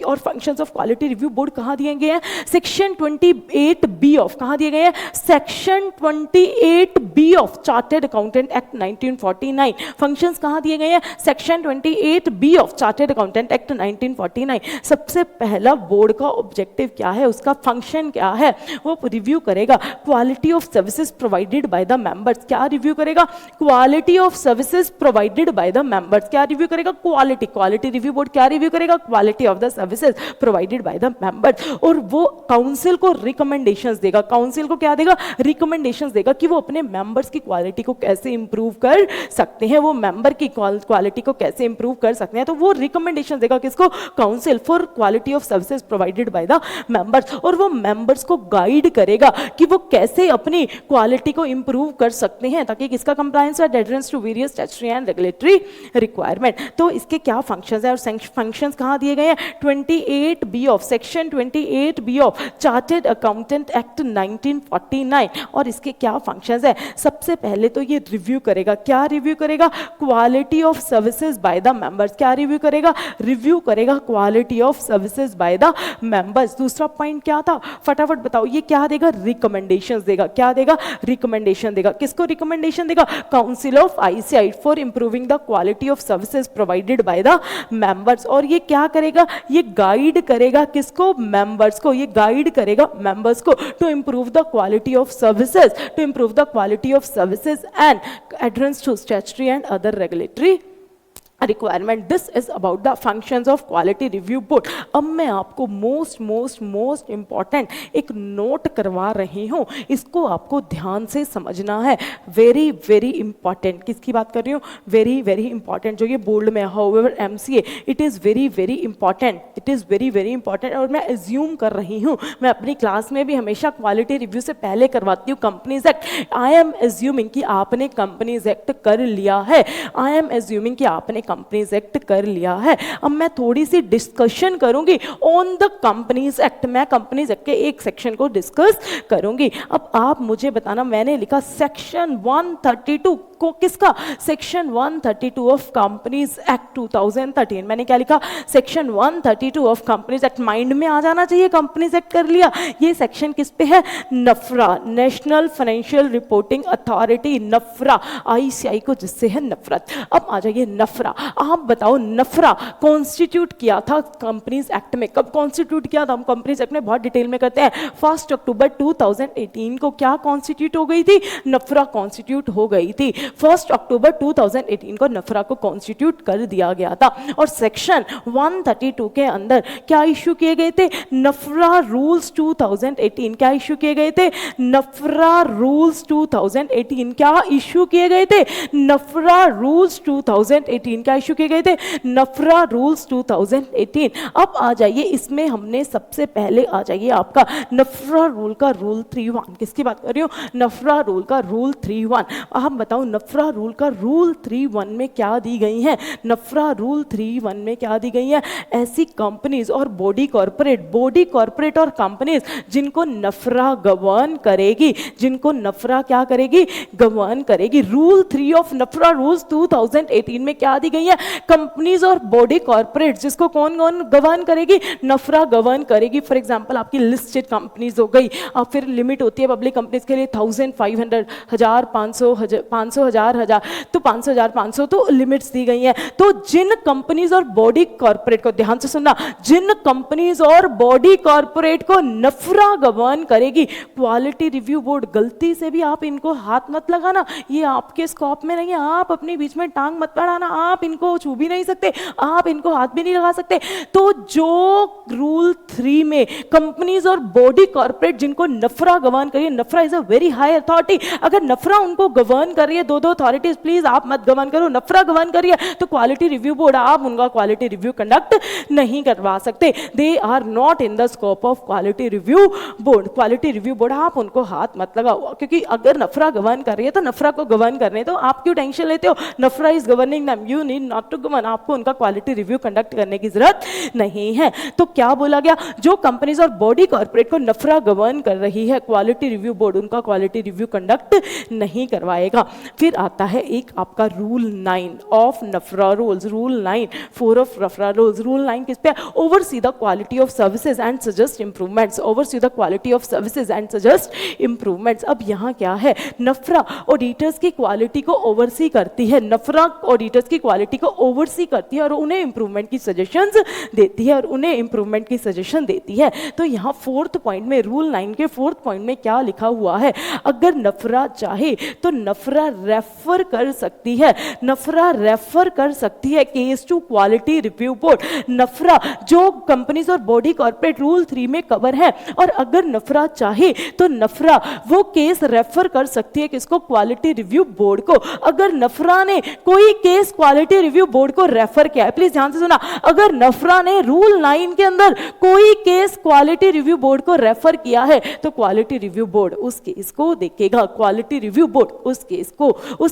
और functions of quality review board कहां दिए गए हैं? सेक्शन 28B ऑफ, कहां दिए गए हैं? Section 28B of chartered accountant act 1949। Functions कहां दिए गए हैं? Section 28B of chartered accountant act 1949। सबसे पहला बोर्ड का ऑब्जेक्टिव क्या है? उसका फंक्शन क्या है? वो रिव्यू करेगा quality of services provided by the members. क्या रिव्यू करेगा? Quality of services provided by the members. क्या रिव्यू करेगा? क्वालिटी। क्वालिटी रिव्यू बोर्ड क्या रिव्यू करेगा? Quality of the services provided by the members. और वो काउंसिल को रिकमेंडेशंस देगा। काउंसिल को क्या देगा? रिकमेंडेशंस देगा कि वो अपने मेंबर्स की क्वालिटी को कैसे इंप्रूव कर सकते हैं, वो मेंबर की क्वालिटी को कैसे इंप्रूव कर सकते हैं। तो वो रिकमेंडेशन देगा किसको? Council for quality of services provided by the members. और वो मेंबर्स को गाइड करेगा कि वो कैसे अपनी क्वालिटी को इंप्रूव कर सकते हैं, ताकि किसका कंप्लायंस है? Adherence to various statutory and regulatory requirement. तो इसके क्या फंक्शंस हैं और फंक्शंस कहां दिए गए हैं? 28B of, section 28B of chartered accountant act 1949। और इसके क्या फंक्शंस है? सबसे पहले तो ये रिव्यू करेगा। क्या रिव्यू करेगा? Quality of services by the members. क्या रिव्यू करेगा? रिव्यू करेगा quality of services by the members. दूसरा पॉइंट क्या था? फटाफट बताओ। ये क्या देगा? रिकमेंडेशंस देगा। क्या देगा? रिकमेंडेशन देगा। किसको रिकमेंडेशन देगा? Council of ICAI for improving the quality of services provided by the members. और ये क्या करेगा? ये गाइड करेगा किसको? मेंबर्स को। ये गाइड करेगा मेंबर्स को to improve the quality of services, to improve the quality of services and adherence to statutory and other regulatory requirement. This is about the functions of quality review board. अब मैं आपको मोस्ट इंपॉर्टेंट एक नोट करवा रही हूं, इसको आपको ध्यान से समझना है। Very important. किसकी बात कर रही हूं? वेरी इंपॉर्टेंट, जो ये बोल्ड में however MCA, it is very important. It is very important. और मैं एज्यूम कर रही हूं, मैं अपनी क्लास में भी हमेशा क्वालिटी रिव्यू से पहले करवाती हूँ companies act. I am assuming कि आपने कंपनीज एक्ट कर लिया है। आई एम एज्यूमिंग कि आपने कंपनीज एक्ट कर लिया है। अब मैं थोड़ी सी डिस्कशन करूंगी ऑन द कंपनीज एक्ट। मैं कंपनीज एक्ट के एक सेक्शन को डिस्कस करूंगी। अब आप मुझे बताना, मैंने लिखा सेक्शन 132 को, किसका? Section 132 of companies act 2013। मैंने क्या लिखा? Section 132 of companies act. Mind में आ जाना चाहिए कंपनीज एक्ट कर लिया। ये सेक्शन किस पे है? NFRA, national financial reporting authority, NFRA, ICAI को जिससे है नफरत। अब आ जाइए नफरा। आप बताओ, नफरा कॉन्स्टिट्यूट किया था कंपनीज एक्ट में। कब कॉन्स्टिट्यूट किया था? हम कंपनीज एक्ट में बहुत डिटेल में करते हैं। 1 अक्टूबर 2018 को क्या कॉन्स्टिट्यूट हो गई थी? नफरा कॉन्स्टिट्यूट हो गई थी। 1 अक्टूबर 2018 को नफरा को कॉन्स्टिट्यूट कर दिया गया था। और सेक्शन 132 के अंदर क्या इश्यू किए गए थे? नफरा रूल्स 2018। क्या इश्यू किए गए थे? नफरा रूल्स 2018। क्या इश्यू किए गए थे? नफरा रूल्स 2018। क्या इश्यू किए गए थे? नफरा रूल्स 2018। अब आ जाइए, इसमें हमने सबसे पहले आ जाइए आपका नफरा रूल का रूल 31। किसकी बात कर रही हूँ? नफरा रूल का रूल 31। आप बताओ, नफरा रूल का रूल 3.1 में क्या दी गई हैं? नफरा रूल 3.1 में क्या दी गई है? ऐसी कंपनीज और बॉडी कॉर्पोरेट और कंपनीज जिनको नफरा गवर्न करेगी, जिनको नफरा क्या करेगी? गवर्न करेगी। रूल 3 ऑफ नफरा रूल्स 2018 में क्या दी गई है? कंपनीज और बॉडी कॉर्पोरेट जिसको कौन कौन गवर्न करेगी? नफरा गवर्न करेगी। फॉर एग्जांपल आपकी लिस्टेड कंपनीज हो गई, अब फिर लिमिट होती है पब्लिक कंपनीज के लिए 1500, 1000, 500, 500, 1000, तो 500, 500 तो लिमिट्स दी गई हैं। तो जिन कंपनीज और बॉडी कॉर्पोरेट को, ध्यान से सुनना, जिन कंपनीज और बॉडी कॉर्पोरेट को नफरा गवर्न करेगी, क्वालिटी रिव्यू बोर्ड, गलती से भी आप इनको हाथ मत लगाना, ये आपके स्कोप में नहीं है, आप अपने बीच में टांग मत बढ़ाना, आप इनको छू भी नहीं सकते, आप इनको हाथ भी नहीं लगा सकते। तो जो रूल 3 में कंपनीज और बॉडी कॉर्पोरेट जिनको नफरा गवर्न करिए, NFRA is a very high authority, अगर नफरा उनको गवर्न कर रही है, दो अथॉरिटीज, प्लीज आप मत गवर्न करो, नफरा गवर्न करिए, तो क्वालिटी रिव्यू बोर्ड आप उनका क्वालिटी रिव्यू कंडक्ट नहीं करवा सकते। They are not in the scope of quality review board. Quality review board आप उनको हाथ मत लगाओ, क्योंकि अगर नफरा गवर्न कर रही है तो नफरा को गवर्न करने दो, आप क्यों टेंशन लेते हो? NFRA is governing them, you need not to govern, आपको उनका क्वालिटी रिव्यू कंडक्ट करने की जरूरत नहीं है। तो क्या बोला गया? जो कंपनीज और बॉडी कॉर्पोरेट को नफरा गवर्न कर रही है, क्वालिटी रिव्यू बोर्ड उनका क्वालिटी रिव्यू कंडक्ट नहीं करवाएगा। फिर आता है एक आपका rule 9 of NFRA rules, rule 9 4 of NFRA rules. Rule 9 किस पे? Oversee the quality of services and suggest improvements, oversee the quality of services and suggest improvements. अब यहाँ क्या है? नफरा ऑडिटर्स की क्वालिटी को ओवरसी करती है, नफरा ऑडिटर्स की क्वालिटी को ओवरसी करती है और उन्हें इंप्रूवमेंट की सजेशंस देती है, और उन्हें इंप्रूवमेंट की सजेशन देती है। तो यहाँ 4th पॉइंट में, रूल 9 के 4th पॉइंट में क्या लिखा हुआ है? अगर नफरा चाहे तो नफरा रेफर कर सकती है, नफरा रेफर कर सकती है case to quality review board. NFRA जो कंपनीज और बॉडी कॉर्पोरेट रूल 3 में कवर है, और अगर नफरा चाहे तो नफरा वो केस रेफर कर सकती है किसको? क्वालिटी रिव्यू बोर्ड को। अगर नफरा ने कोई केस क्वालिटी रिव्यू बोर्ड को रेफर किया है, प्लीज ध्यान से सुना, अगर नफरा ने रूल 9 के अंदर कोई केस क्वालिटी रिव्यू बोर्ड को रेफर किया है, तो क्वालिटी रिव्यू बोर्ड उस केस को देखेगा, क्वालिटी रिव्यू बोर्ड उस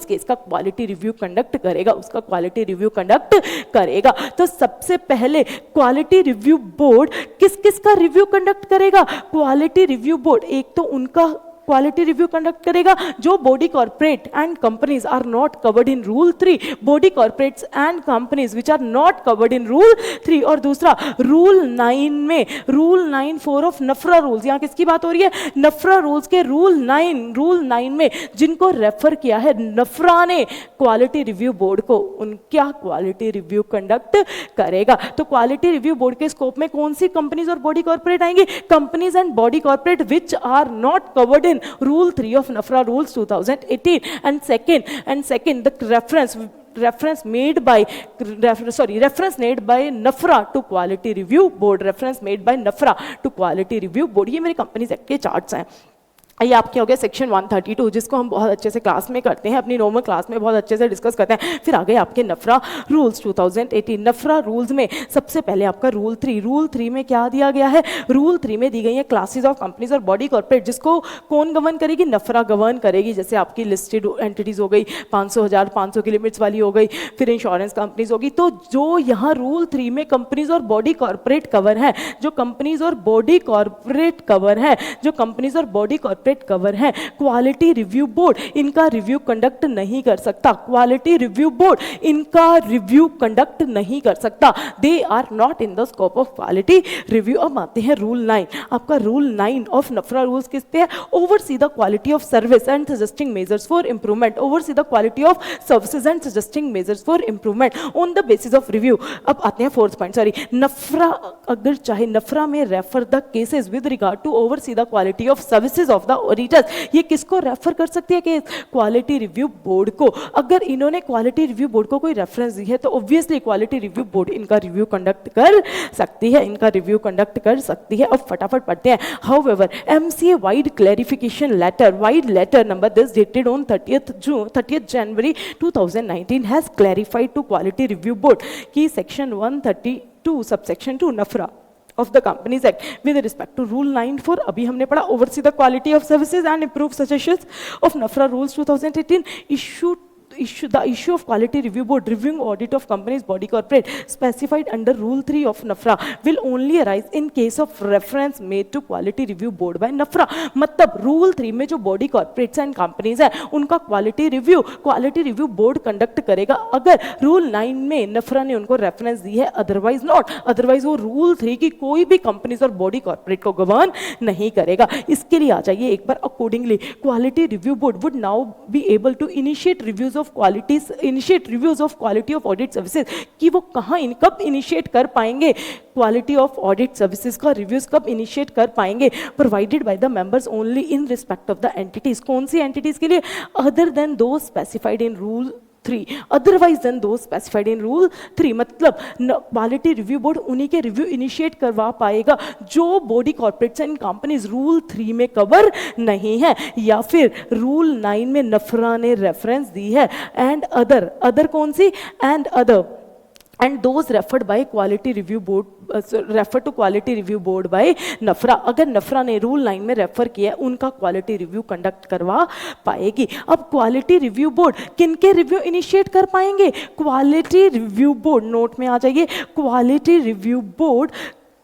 केस का क्वालिटी रिव्यू कंडक्ट करेगा, उसका क्वालिटी रिव्यू कंडक्ट करेगा। तो सबसे पहले क्वालिटी रिव्यू बोर्ड किस किस का रिव्यू कंडक्ट करेगा? क्वालिटी रिव्यू बोर्ड एक तो उनका क्वालिटी रिव्यू कंडक्ट करेगा जो body corporate and companies are not covered in rule 3, body corporates and companies which are not covered in rule 3। और दूसरा रूल 9 में, रूल 9 4 ऑफ नफरा रूल्स, यहाँ किसकी बात हो रही है? नफरा रूल्स के रूल 9 में जिनको रेफर किया है नफरा ने क्वालिटी रिव्यू बोर्ड को, उनका क्वालिटी रिव्यू कंडक्ट करेगा। तो क्वालिटी रिव्यू बोर्ड के स्कोप में कौन सी कंपनीज और बॉडी कॉर्पोरेट आएंगी? Companies and body corporate which are not covered in rule 3 of NAFRA rules 2018. And second the reference made by NAFRA to quality review board, reference made by NAFRA to quality review board। ये मेरे कंपनीज एक्ट के चार्ट्स हैं। ये आपके हो गया सेक्शन 132, जिसको हम बहुत अच्छे से क्लास में करते हैं, अपनी नॉर्मल क्लास में बहुत अच्छे से डिस्कस करते हैं। फिर आगे आपके नफरा रूल्स 2018। नफरा रूल्स में सबसे पहले आपका रूल 3, रूल 3 में क्या दिया गया है? रूल 3 में दी गई है क्लासेस ऑफ कंपनीज और बॉडी कॉर्पोरेट जिसको कौन गवर्न करेगी? नफरा गवर्न करेगी। जैसे आपकी लिस्टेड एंटिटीज हो गई, 500, 1000, 500 की लिमिट्स वाली हो गई, फिर इंश्योरेंस कंपनीज होगी। तो जो यहाँ रूल 3 में कंपनीज और बॉडी कॉर्पोरेट कवर है, जो कंपनीज और बॉडी कॉर्पोरेट कवर है, जो कंपनीज और बॉडी कॉर्पोरेट कवर है, क्वालिटी रिव्यू बोर्ड इनका रिव्यू कंडक्ट नहीं कर सकता, क्वालिटी रिव्यू बोर्ड इनका रिव्यू कंडक्ट नहीं कर सकता। They are not in the scope of quality review. अब आते हैं रूल 9। आपका रूल 9 ऑफ नफरा रूल्स किस पे है? Oversee the quality of service and suggesting measures for improvement, oversee the quality of services and suggesting measures for improvement on the basis of review. अब आते हैं 4th पॉइंट, सॉरी, नफरा अगर चाहे नफरा में refer the cases with regard to oversee the quality of services of the auditors. ये किसको रेफर कर सकती है केस? क्वालिटी रिव्यू बोर्ड को। अगर इन्होंने क्वालिटी रिव्यू बोर्ड को कोई रेफरेंस दी है तो ऑब्वियसली क्वालिटी रिव्यू बोर्ड इनका रिव्यू कंडक्ट कर सकती है, इनका रिव्यू कंडक्ट कर सकती है। अब फटाफट पढ़ते हैं। However MCA vide clarification letter, vide letter number this dated on 30th January 2019 has clarified to quality review board की section 132 subsection 2 NFRA of the Companies Act with respect to Rule 9(4) अभी हमने पढ़ा, oversee the quality of services and improve suggestions of NAFRA rules 2018 issued the issue of quality review board reviewing audit of companies body corporate specified under rule 3 of NAFRA will only arise in case of reference made to quality review board by NAFRA। मतलब रूल 3 में जो बॉडी कॉर्पोरेट्स एंड कंपनीज है उनका क्वालिटी रिव्यू बोर्ड कंडक्ट करेगा अगर रूल 9 में नफरा ने उनको रेफरेंस दी है, अदरवाइज नॉट। अदरवाइज वो रूल 3 की कोई भी कंपनीज और बॉडी कॉर्पोरेट को गवर्न नहीं करेगा। इसके लिए आ जाइए एक बार। Accordingly quality review board would now be able to initiate reviews of quality of audit services, कि वो कब इनिशिएट कर पाएंगे क्वालिटी ऑफ ऑडिट सर्विसेज का रिव्यूज कब इनिशिएट कर पाएंगे, provided by the members only in respect of the entities. कौन सी एंटिटीज के लिए? Other than those specified in rule 3, otherwise than those specified in rule 3। मतलब क्वालिटी रिव्यू बोर्ड उन्हीं के रिव्यू इनिशिएट करवा पाएगा जो body corporates and companies rule 3 में कवर नहीं है या फिर रूल 9 में नफरा ने रेफरेंस दी है। एंड अदर कौन सी? And other and those referred by quality review board refer to quality review board by NAFRA। अगर NAFRA ने रूल 9 में रेफर किया उनका क्वालिटी रिव्यू कंडक्ट करवा पाएगी। अब क्वालिटी रिव्यू बोर्ड किनके रिव्यू इनिशिएट कर पाएंगे? क्वालिटी रिव्यू बोर्ड, नोट में आ जाइए, क्वालिटी रिव्यू बोर्ड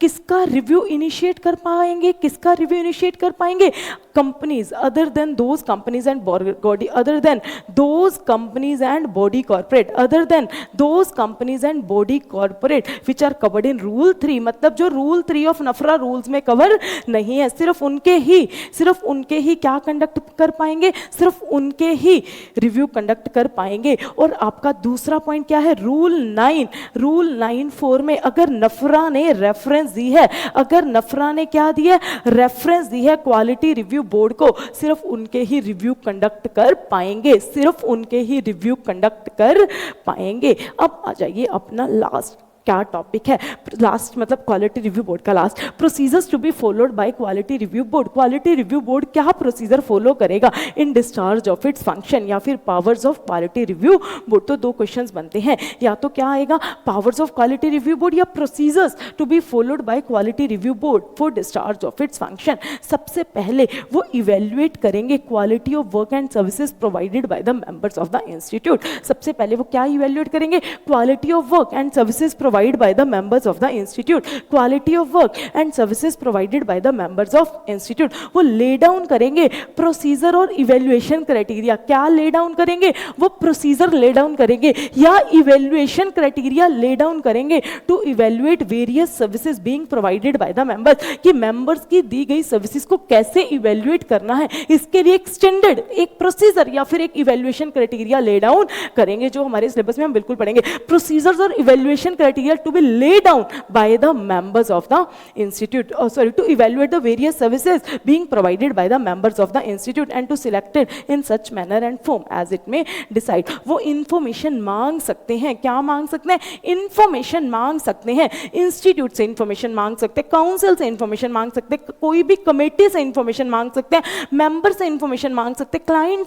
किसका रिव्यू इनिशिएट कर पाएंगे? किसका रिव्यू इनिशिएट कर पाएंगे? Companies other than those companies and body, other than those companies and body corporate, other than those companies and body corporate which are covered in rule 3। मतलब जो रूल 3 ऑफ नफरा रूल्स में कवर नहीं है, सिर्फ उनके ही क्या कंडक्ट कर पाएंगे? सिर्फ उनके ही रिव्यू कंडक्ट कर पाएंगे। और आपका दूसरा पॉइंट क्या है? रूल 9(4) में अगर नफरा ने रेफरेंस दी है, अगर नफरा ने क्या दिया? रेफरेंस दी है क्वालिटी रिव्यू बोर्ड को, सिर्फ उनके ही रिव्यू कंडक्ट कर पाएंगे, सिर्फ उनके ही रिव्यू कंडक्ट कर पाएंगे। अब आ जाइए अपना लास्ट क्या टॉपिक है, लास्ट मतलब क्वालिटी रिव्यू बोर्ड का last, procedures to be followed by quality review board. Quality review board क्या प्रोसीजर फॉलो करेगा in discharge of its function या फिर powers of quality review board? तो दो क्वेश्चंस बनते हैं, या तो क्या आएगा powers of quality review board या procedures to be followed by quality review board for discharge of its function. सबसे पहले वो इवेल्युएट करेंगे quality of work and services provided by the members of the institute. सबसे पहले वो क्या इवेल्युएट करेंगे? Quality of work and services provided by the members of the institute, quality of work and services provided by the members of institute। वो ले डाउन करेंगे प्रोसीजर और इवेल्युएशन क्राइटेरिया। क्या ले डाउन करेंगे? वो प्रोसीजर ले डाउन करेंगे या इवेल्युएशन क्राइटेरिया ले डाउन करेंगे to evaluate various services being provided by the members, कि मेंबर्स की दी गई सर्विसेज को कैसे इवेल्युएट करना है, इसके लिए एक स्टैंडर्ड, एक प्रोसीजर या फिर एक इवेल्युएशन क्राइटेरिया ले डाउन करेंगे, जो हमारे सिलेबस में हम बिल्कुल पढ़ेंगे। प्रोसीजर्स और evaluation criteria to be laid down by the members of the institute, to evaluate the various services being provided by the members of the institute and to select it in such manner and form as it may decide। वो इंफॉर्मेशन मांग सकते हैं, क्या मांग सकते हैं? इंफॉर्मेशन मांग सकते हैं, इंस्टीट्यूट से इंफॉर्मेशन मांग सकते हैं, काउंसिल से इंफॉर्मेशन मांग सकते हैं, कोई भी कमेटी से इंफॉर्मेशन मांग सकते हैं, मेंबर से इंफॉर्मेशन मांग सकते हैं, क्लाइंट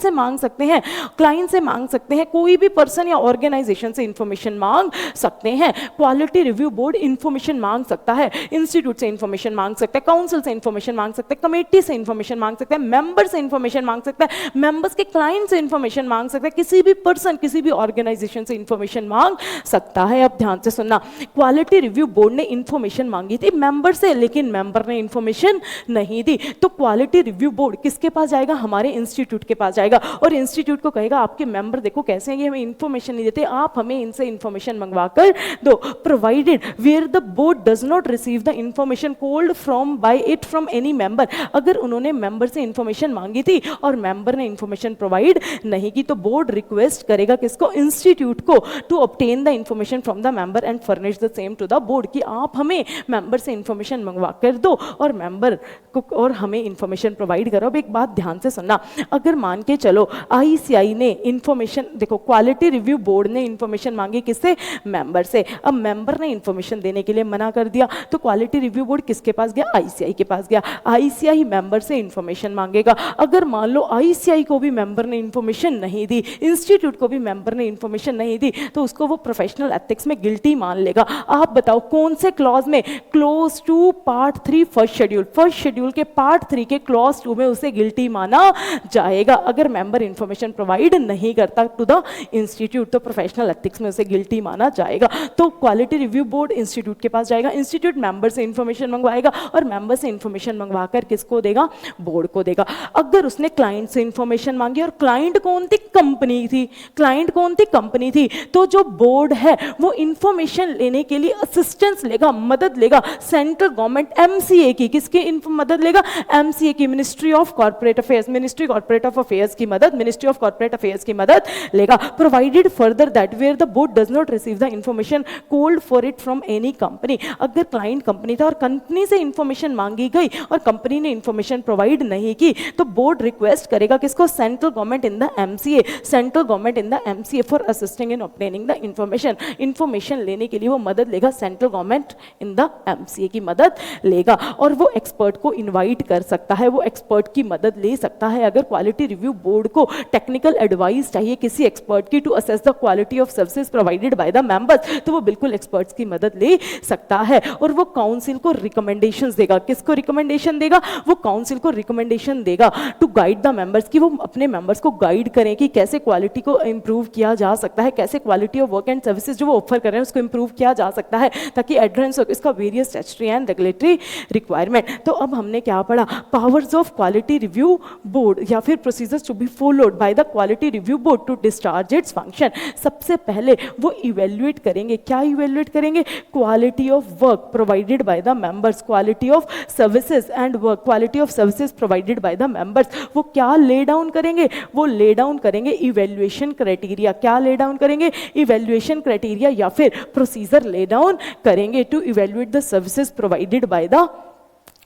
से मांग सकते हैं, कोई भी पर्सन या ऑर्गेनाइजेशन से इंफॉर्मेशन मांग सकते हैं। क्वालिटी रिव्यू बोर्ड इंफॉर्मेशन मांग सकता है, इंस्टीट्यूट से इंफॉर्मेशन मांग सकता है, काउंसिल से इंफॉर्मेशन मांग सकता है, कमेटी से इंफॉर्मेशन मांग सकता है, मेंबर से इंफॉर्मेशन मांग सकता है, मेंबर्स के क्लाइंट से इंफॉर्मेशन मांग सकता है, किसी भी पर्सन, किसी भी ऑर्गेनाइजेशन से इंफॉर्मेशन मांग सकता है। अब ध्यान से सुनना, क्वालिटी रिव्यू बोर्ड ने इंफॉर्मेशन मांगी थी मेंबर से, लेकिन मेंबर ने इंफॉर्मेशन नहीं दी, तो क्वालिटी रिव्यू बोर्ड किसके पास जाएगा? हमारे इंस्टीट्यूट के पास जाएगा और इंस्टीट्यूट को कहेगा आपके मेंबर देखो कैसे हैं, ये हमें इंफॉर्मेशन नहीं देते, आप हमें इनसे इंफॉर्मेशन मंगवा कर दो। provided where the board does not receive the information called from by it from any member। अगर उन्होंने मेंबर से इंफॉर्मेशन मांगी थी और मेंबर ने इंफॉर्मेशन प्रोवाइड नहीं की, तो बोर्ड रिक्वेस्ट करेगा किसको? इंस्टीट्यूट को, to obtain the information from the member and furnish the same to the board, कि आप हमें मेंबर से इंफॉर्मेशन मंगवा कर दो और मेंबर को और हमें इंफॉर्मेशन प्रोवाइड करो। अब एक बात ध्यान से सुनना, अगर मान के चलो ICI ने इंफॉर्मेशन, देखो क्वालिटी रिव्यू बोर्ड ने इंफॉर्मेशन मांगी किससे? मेंबर से। अब मेंबर ने इंफॉर्मेशन देने के लिए मना कर दिया तो क्वालिटी रिव्यू बोर्ड किसके पास गया, आईसीआई के पास गया। आईसीआई मेंबर से इंफॉर्मेशन मांगेगा। अगर मान लो आईसीआई को भी मेंबर ने इंफॉर्मेशन नहीं दी, इंस्टीट्यूट को भी मेंबर ने इंफॉर्मेशन नहीं दी, तो उसको वो प्रोफेशनल एथिक्स में गिल्टी मान लेगा। आप बताओ कौन से क्लॉज में, क्लॉज 2 पार्ट 3 फर्स्ट शेड्यूल के पार्ट 3 के क्लॉज 2 में उसे गिल्टी माना जाएगा। अगर मेंबर इंफॉर्मेशन प्रोवाइड नहीं करता टू द इंस्टीट्यूट तो प्रोफेशनल एथिक्स में उसे गिल्टी माना जाएगा। तो क्वालिटी रिव्यू बोर्ड इंस्टीट्यूट के पास जाएगा, इंस्टीट्यूट मेंबर से इंफॉर्मेशन मंगवाएगा और मेंबर से इंफॉर्मेशन मंगवाकर किसको देगा, बोर्ड को देगा। अगर उसने क्लाइंट से इंफॉर्मेशन मांगी और क्लाइंट कौन थी, कंपनी थी, क्लाइंट कौन थी, कंपनी थी, तो जो बोर्ड है वो इंफॉर्मेशन लेने के लिए असिस्टेंस लेगा, मदद लेगा सेंट्रल गवर्नमेंट एमसीए की। किसकी मदद लेगा, एमसीए की, ministry of corporate affairs, ministry corporate of affairs की मदद, मिनिस्ट्री ऑफ कॉर्पोरेट अफेयर्स की मदद लेगा। Provided further that where the board does not receive the information called for it from any company. अगर क्लाइंट कंपनी था और कंपनी से इंफॉर्मेशन मांगी गई और कंपनी ने इंफॉर्मेशन प्रोवाइड नहीं की तो बोर्ड रिक्वेस्ट करेगा किसको, central government in the MCA, central government in the MCA for assisting in obtaining the information लेने के लिए वो मदद लेगा, central government in the MCA की मदद लेगा। और वो एक्सपर्ट को इनवाइट कर सकता है, वो एक्सपर्ट की मदद ले सकता है। अगर क्वालिटी रिव्यू बोर्ड को टेक्निकल एडवाइस चाहिए किसी एक्सपर्ट की to assess the quality of services provided by the members तो वो बिल्कुल एक्सपर्ट्स की मदद ले सकता है। और वो काउंसिल को रिकमेंडेशंस देगा। किसको रिकमेंडेशन देगा, वो काउंसिल को रिकमेंडेशन देगा टू गाइड द मेंबर्स, कि वो अपने मेंबर्स को गाइड करें कि कैसे क्वालिटी को इंप्रूव किया जा सकता है, कैसे quality of work and services जो वो ऑफर कर रहे हैं उसको इंप्रूव किया जा सकता है ताकि एडरेंस हो इसका various statutory and regulatory requirement. तो अब हमने क्या पढ़ा, powers of quality review board या फिर procedures to be followed by the quality review board to discharge its function. सबसे पहले वो इवेल्युएट करेंगे, क्या इवेल्युएट करेंगे, quality of work provided by the members, quality of services and work, quality of services provided by the members. वो क्या ले डाउन करेंगे, वो ले डाउन करेंगे इवेल्युएशन क्राइटेरिया। क्या ले डाउन करेंगे, इवेल्युएशन क्राइटेरिया या फिर प्रोसीजर ले डाउन करेंगे to evaluate the services provided by the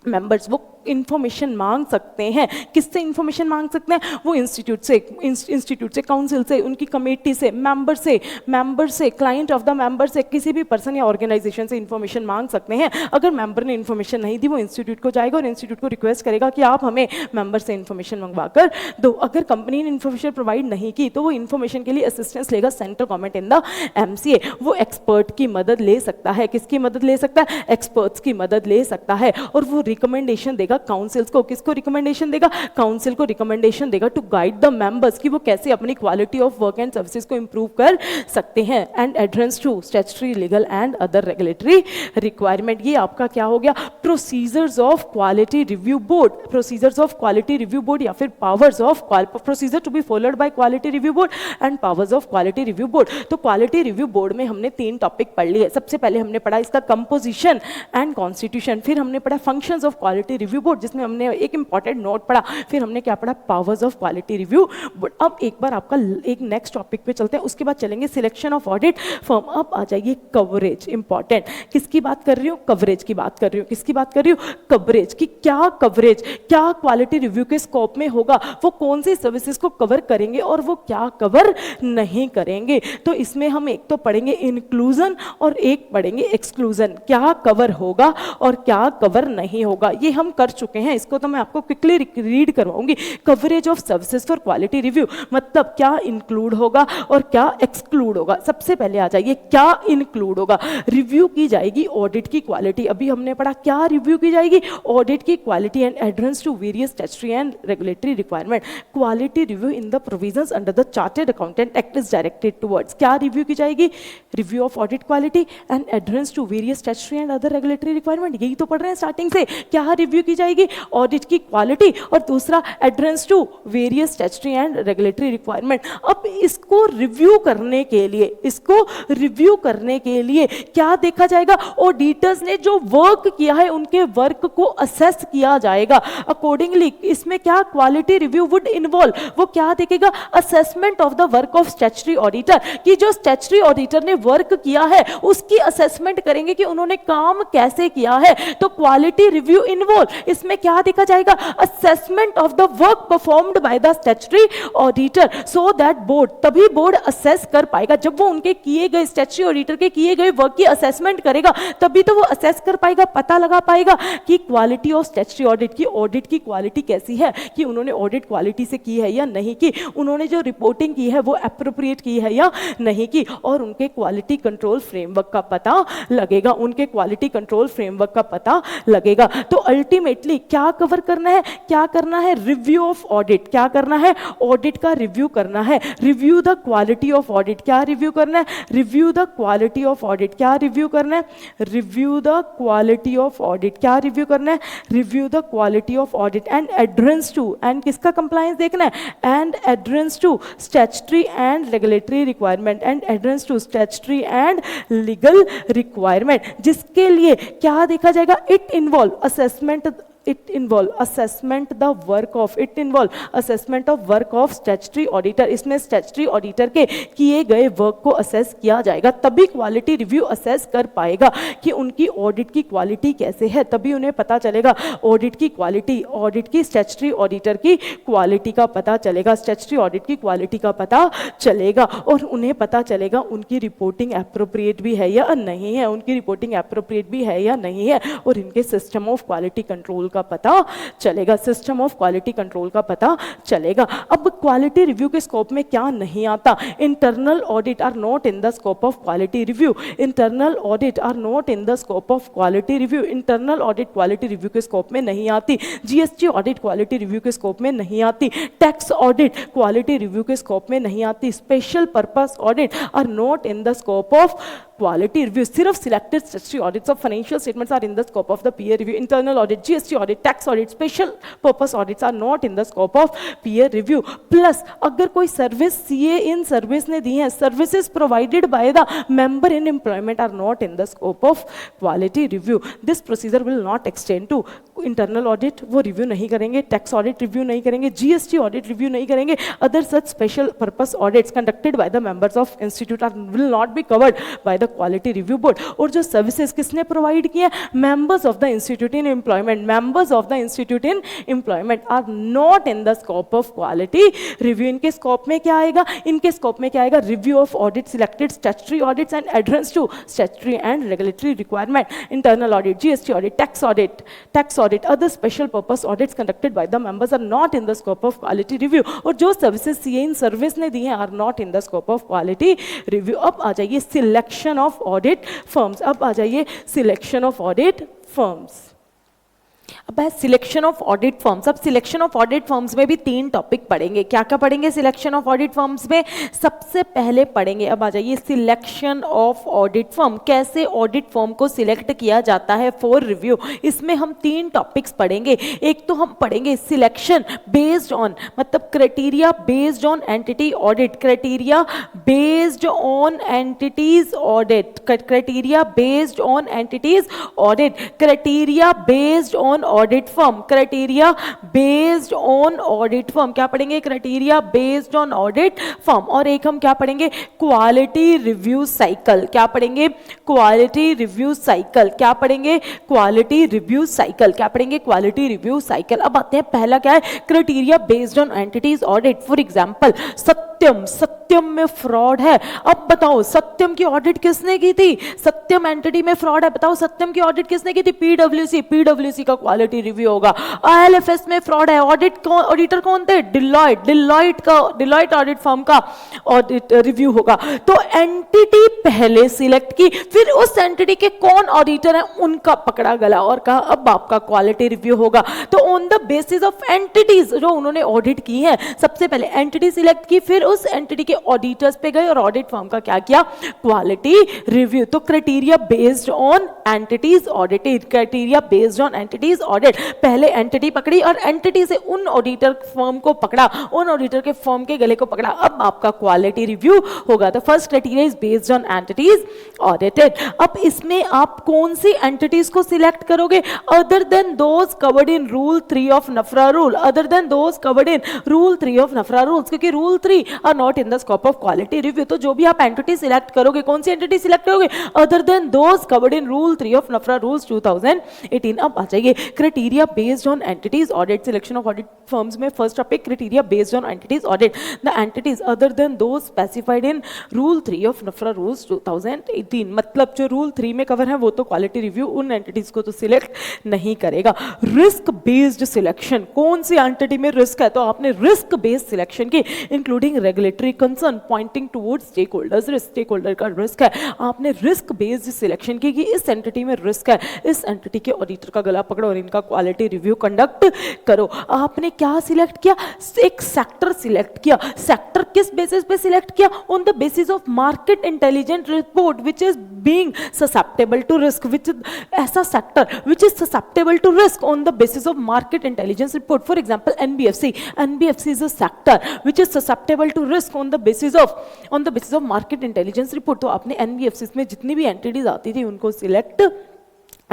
members. वो इंफॉर्मेशन मांग सकते हैं, किससे इंफॉर्मेशन मांग सकते हैं, वो इंस्टीट्यूट से, काउंसिल से, उनकी कमेटी से, मेंबर से, क्लाइंट ऑफ द मेंबर से, किसी भी पर्सन या ऑर्गेनाइजेशन से इंफॉर्मेशन मांग सकते हैं। अगर मेंबर ने इंफॉर्मेशन नहीं दी वो इंस्टीट्यूट को जाएगा और इंस्टीट्यूट को रिक्वेस्ट करेगा कि आप हमें मेंबर से इंफॉर्मेशन मंगवा कर दो। अगर कंपनी ने इंफॉर्मेशन प्रोवाइड नहीं की तो वो इंफॉर्मेशन के लिए असिस्टेंस लेगा central government in the MCA. वो एक्सपर्ट की मदद ले सकता है, किसकी मदद ले सकता है, एक्सपर्ट्स की मदद ले सकता है। और वो रिकमेंडेशन देगा काउंसिल्स को, किसको रिकमेंडेशन देगा, काउंसिल को रिकमेंडेशन देगा टू गाइड द मेंबर्स कि वो कैसे अपनी quality of work and services को इंप्रूव कर सकते हैं and adherence to statutory, legal and other regulatory requirement. ये आपका क्या हो गया, procedures of quality review board, procedures of quality review board या फिर powers of procedure to be followed by quality review board and powers of quality review board. तो क्वालिटी रिव्यू बोर्ड में हमने 3 टॉपिक पढ़ लिए। सबसे पहले हमने पढ़ा इसका कंपोजिशन एंड कॉन्स्टिट्यूशन, फिर हमने पढ़ा functions of quality review board जिसमें हमने एक इंपॉर्टेंट नोट पढ़ा, फिर हमने क्या पढ़ा, powers of quality review board. अब एक बार आपका एक नेक्स्ट टॉपिक पे चलते हैं, उसके बाद चलेंगे सिलेक्शन ऑफ ऑडिट फर्म। अब आ जाइए कवरेज, इंपॉर्टेंट। किसकी बात कर रही हूँ, कवरेज की बात कर रही हूँ। किसकी बात कर रही हूँ, कवरेज की। क्या कवरेज, क्या क्वालिटी रिव्यू के स्कोप में होगा, वो कौन सी सर्विसेज को कवर करेंगे और वो क्या कवर नहीं करेंगे। तो इसमें हम एक तो पढ़ेंगे इंक्लूजन और एक पढ़ेंगे एक्सक्लूजन, क्या कवर होगा और क्या कवर नहीं होगा। ये हम कर चुके हैं, इसको तो मैं आपको क्विकली रीड करवाऊंगी। Coverage of services for quality review मतलब क्या इंक्लूड होगा और क्या एक्सक्लूड होगा। सबसे पहले आ जाइए, क्या इंक्लूड होगा, रिव्यू की जाएगी ऑडिट की क्वालिटी। अभी हमने पढ़ा क्या रिव्यू की जाएगी, ऑडिट की quality and adherence to various statutory and regulatory requirement. Quality review in the provisions under the chartered accountant act is directed towards. क्या रिव्यू की जाएगी, review of audit quality and adherence to various statutory and other regulatory requirement. यही तो पढ़ रहे हैं स्टार्टिंग से। क्या रिव्यू की जाएगी, ऑडिट की क्वालिटी और दूसरा adherence to various statutory and regulatory requirement. अब इसको रिव्यू करने के लिए, इसको रिव्यू करने के लिए क्या देखा जाएगा, ऑडिटर्स ने जो वर्क किया है उनके वर्क को असेस किया जाएगा। अकॉर्डिंगली इसमें क्या क्वालिटी रिव्यू वुड इन्वॉल्व, वो क्या देखेगा, assessment of the work of statutory auditor, कि जो स्टैट्यूटरी ऑडिटर ने वर्क किया है उसकी असेसमेंट करेंगे कि उन्होंने काम कैसे किया है। तो क्वालिटी रिव्यू इन्वॉल्व इसमें क्या देखा जाएगा, assessment of the work performed by the statutory auditor so that board, तभी बोर्ड असेस कर पाएगा, जब वो उनके किए गए स्टैट्यूटरी ऑडिटर के किए गए वर्क की असेसमेंट करेगा तभी तो वो असेस कर पाएगा, पता लगा पाएगा कि क्वालिटी ऑफ स्टैट्यूटरी ऑडिट की, ऑडिट की क्वालिटी कैसी है, कि उन्होंने ऑडिट क्वालिटी से की है या नहीं की, उन्होंने जो रिपोर्टिंग की है वो एप्रोप्रिएट की है या नहीं की, और उनके क्वालिटी कंट्रोल फ्रेमवर्क का पता लगेगा, उनके क्वालिटी कंट्रोल फ्रेमवर्क का पता लगेगा। तो अल्टीमेटली क्या कवर करना है, क्या करना है, रिव्यू ऑफ ऑडिट, क्या करना है, ऑडिट का रिव्यू करना है, review the quality of audit, क्या रिव्यू करना है, review the quality of audit, क्या रिव्यू करना है, review the quality of audit, क्या रिव्यू करना है, review the quality of audit and adherence to, and किसका कंप्लायंस देखना है, and adherence to statutory and regulatory requirement, and adherence to statutory and legal requirement, जिसके लिए क्या देखा जाएगा, it involve assessment, it involve assessment the work of, it involve assessment of work of statutory auditor, इसमें statutory auditor के किए गए वर्क को असेस किया जाएगा, तभी क्वालिटी रिव्यू असेस कर पाएगा कि उनकी ऑडिट की क्वालिटी कैसे है, तभी उन्हें पता चलेगा ऑडिट की क्वालिटी, ऑडिट की स्टैट्यूटरी ऑडिटर की क्वालिटी का पता चलेगा, स्टैट्यूटरी ऑडिट की क्वालिटी का पता चलेगा, और उन्हें पता चलेगा उनकी रिपोर्टिंग एप्रोप्रिएट भी है या नहीं है, उनकी रिपोर्टिंग एप्रोप्रिएट भी है या नहीं है, और इनके सिस्टम ऑफ क्वालिटी कंट्रोल का पता चलेगा, सिस्टम ऑफ क्वालिटी कंट्रोल का पता चलेगा। अब क्वालिटी रिव्यू के स्कोप में क्या नहीं आता, internal audit are not in the scope of quality review, internal audit are not in the scope of quality review, internal audit quality review के स्कोप में नहीं आती, जीएसटी ऑडिट क्वालिटी रिव्यू के स्कोप में नहीं आती, टैक्स ऑडिट क्वालिटी रिव्यू के स्कोप में नहीं आती, special purpose audit are not in the scope of quality review, सिर्फ selected statutory audits of financial statements are in the scope of the peer review, internal audit, GST audit, tax audit, special purpose audits are not in the scope of peer review. Plus अगर कोई सर्विस सीए इन सर्विस ने दी है, services provided by the member in employment are not in the scope of quality review, this procedure will not extend to internal audit, वो रिव्यू नहीं करेंगे, टैक्स ऑडिट रिव्यू नहीं करेंगे, जीएसटी ऑडिट रिव्यू नहीं करेंगे, other such special purpose audits conducted by the members of institute are will not be covered by the quality review board. और जो सर्विसेज किसने प्रोवाइड किए, members of the institute in employment, members of the institute in employment are not in the scope of quality review. इनके स्कोप में क्या आएगा, इनके स्कोप में क्या आएगा, review of audit, selected statutory audits and adherence to statutory and regulatory requirement, internal audit, GST audit, tax audit, other special purpose audits conducted by the members are not in the scope of quality review. और जो सर्विसेज सीए इन सर्विस ने दी हैं are not in the scope of quality review. अब आ जाइए सिलेक्शन ऑफ ऑडिट फर्म्स, अब आ जाइए सिलेक्शन ऑफ ऑडिट फर्म्स। अब है सिलेक्शन ऑफ ऑडिट फर्म्स। अब सिलेक्शन ऑफ ऑडिट फर्म्स में भी 3 टॉपिक पढ़ेंगे। क्या क्या पढ़ेंगे सिलेक्शन ऑफ ऑडिट फर्म्स में? सबसे पहले पढ़ेंगे, अब आ जाइए, सिलेक्शन ऑफ ऑडिट फर्म, कैसे ऑडिट फर्म को सिलेक्ट किया जाता है फॉर रिव्यू। इसमें हम 3 टॉपिक्स पढ़ेंगे। एक तो हम पढ़ेंगे सिलेक्शन बेस्ड ऑन, मतलब criteria based on entity audit, criteria based on entities audit, criteria based on entities audit, criteria based on audit firm, criteria based on audit firm. क्या पढ़ेंगे? Criteria based on audit firm. और एक हम क्या पढ़ेंगे? Quality review cycle. क्या पढ़ेंगे? Quality review cycle. क्या पढ़ेंगे? Quality review cycle. क्या पढ़ेंगे? Quality review cycle. अब आते हैं, पहला क्या है? Criteria based on entities audit. For example Satyam, Satyam में फ्रॉड है। अब बताओ सत्यम की ऑडिट किसने की थी? सत्यम एंटिटी में फ्रॉड है, बताओ सत्यम की ऑडिट किसने की थी? पीडब्ल्यूसी, पीडब्ल्यूसी का क्वालिटी रिव्यू होगा। आईएलएफएस में फ्रॉड है, ऑडिटर कौन थे? डिलॉयट ऑडिट फर्म का ऑडिट रिव्यू होगा। तो एंटिटी पहले सिलेक्ट की, फिर उस एंटिटी के कौन ऑडिटर है उनका पकड़ा गला और कहा अब आपका क्वालिटी रिव्यू होगा। तो on the basis of entities जो उन्होंने ऑडिट की है, सबसे पहले एंटिटी सिलेक्ट की, फिर उस एंटिटी के ऑडिटर्स पे गए और ऑडिट फर्म का क्या किया? Quality review. तो criteria based on entities audited, criteria based on entities audit. पहले एंटिटी पकड़ी और एंटिटी से उन ऑडिटर फर्म को पकड़ा, उन ऑडिटर के फर्म के गले को पकड़ा, अब आपका क्वालिटी रिव्यू होगा। तो first criteria is based on entities audited. अब इसमें आप कौन सी एंटिटीज को सिलेक्ट करोगे? Other than those covered in rule 3 of NFRA rule, other than those covered in rule 3 of NFRA rules, क्योंकि rule 3 are not in the scope of quality review. तो जो भी आप एंटिटी सिलेक्ट करोगे, कौन सी एंटिटी सिलेक्ट करोगे, other than those covered in rule 3 of NFRA rules 2018। अब आ जाइए criteria based on entities audit, selection of audit firms में first topic criteria based on entities audit, the entities other than those specified in rule 3 of NFRA rules 2018। मतलब जो रूल 3 में कवर है वो तो क्वालिटी रिव्यू उन एंटिटीज को तो सिलेक्ट नहीं करेगा। रिस्क बेस्ड सिलेक्शन, कौन सी एंटिटी में रिस्क है तो आपने रिस्क बेस्ड सिलेक्शन की, including regulatory concern pointing towards stake holders, stake holder का रिस्क है, आपने रिस्क बेस्ड सिलेक्शन की कि इस एंटिटी में रिस्क है, इस एंटिटी के ऑडिटर का गला पकड़ो और इनका क्वालिटी रिव्यू कंडक्ट करो। आपने क्या सिलेक्ट किया, एक सेक्टर सिलेक्ट किया। सेक्टर किस बेसिस पे सिलेक्ट किया, on the basis of market intelligence report which is being susceptible to risk, which ऐसा sector which is susceptible to risk on the basis of market intelligence report. For example NBFC, NBFC is a sector which is susceptible to risk on the basis of market intelligence report. तो आपने एनबीएफसी में जितनी भी एंटिटीज आती थी उनको सिलेक्ट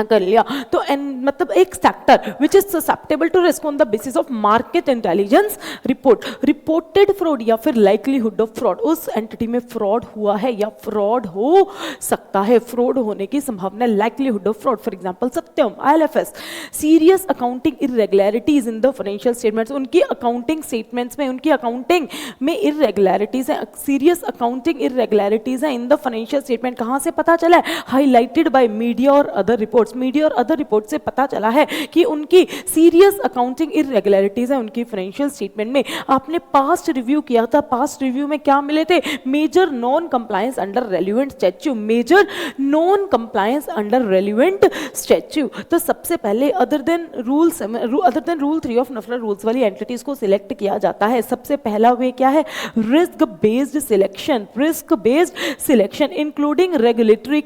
कर लिया। तो मतलब एक sector which is susceptible to risk on the basis of market intelligence report. Reported fraud या फिर लाइक्लीहुड ऑफ फ्रॉड, उस एंटिटी में फ्रॉड हुआ है या फ्रॉड हो सकता है, फ्रॉड होने की संभावना, likelihood of fraud. For example Satyam, IL&FS, serious accounting irregularities in the financial statements, उनकी अकाउंटिंग स्टेटमेंट्स में, उनकी अकाउंटिंग में इरेगुलरिटीज है, सीरियस अकाउंटिंग इरेगुलरिटीज है इन द फाइनेंशियल स्टेटमेंट। कहां से पता चला है, हाईलाइटेड बाय मीडिया और अदर रिपोर्ट्स। मीडिया और अदर रिपोर्ट से पता चला है कि उनकी सीरियस अकाउंटिंग इरेगुलरिटीज है उनकी फाइनेंशियल स्टेटमेंट में। आपने पास्ट रिव्यू किया था, पास्ट रिव्यू में क्या मिले थे, major non compliance under relevant statute, major non compliance under relevant statute. तो सबसे पहले other than rule 3 of NFRA rules वाली एंटिटीज को सिलेक्ट किया जाता है। सबसे पहला वे क्या है, risk based selection, risk based selection including regulatory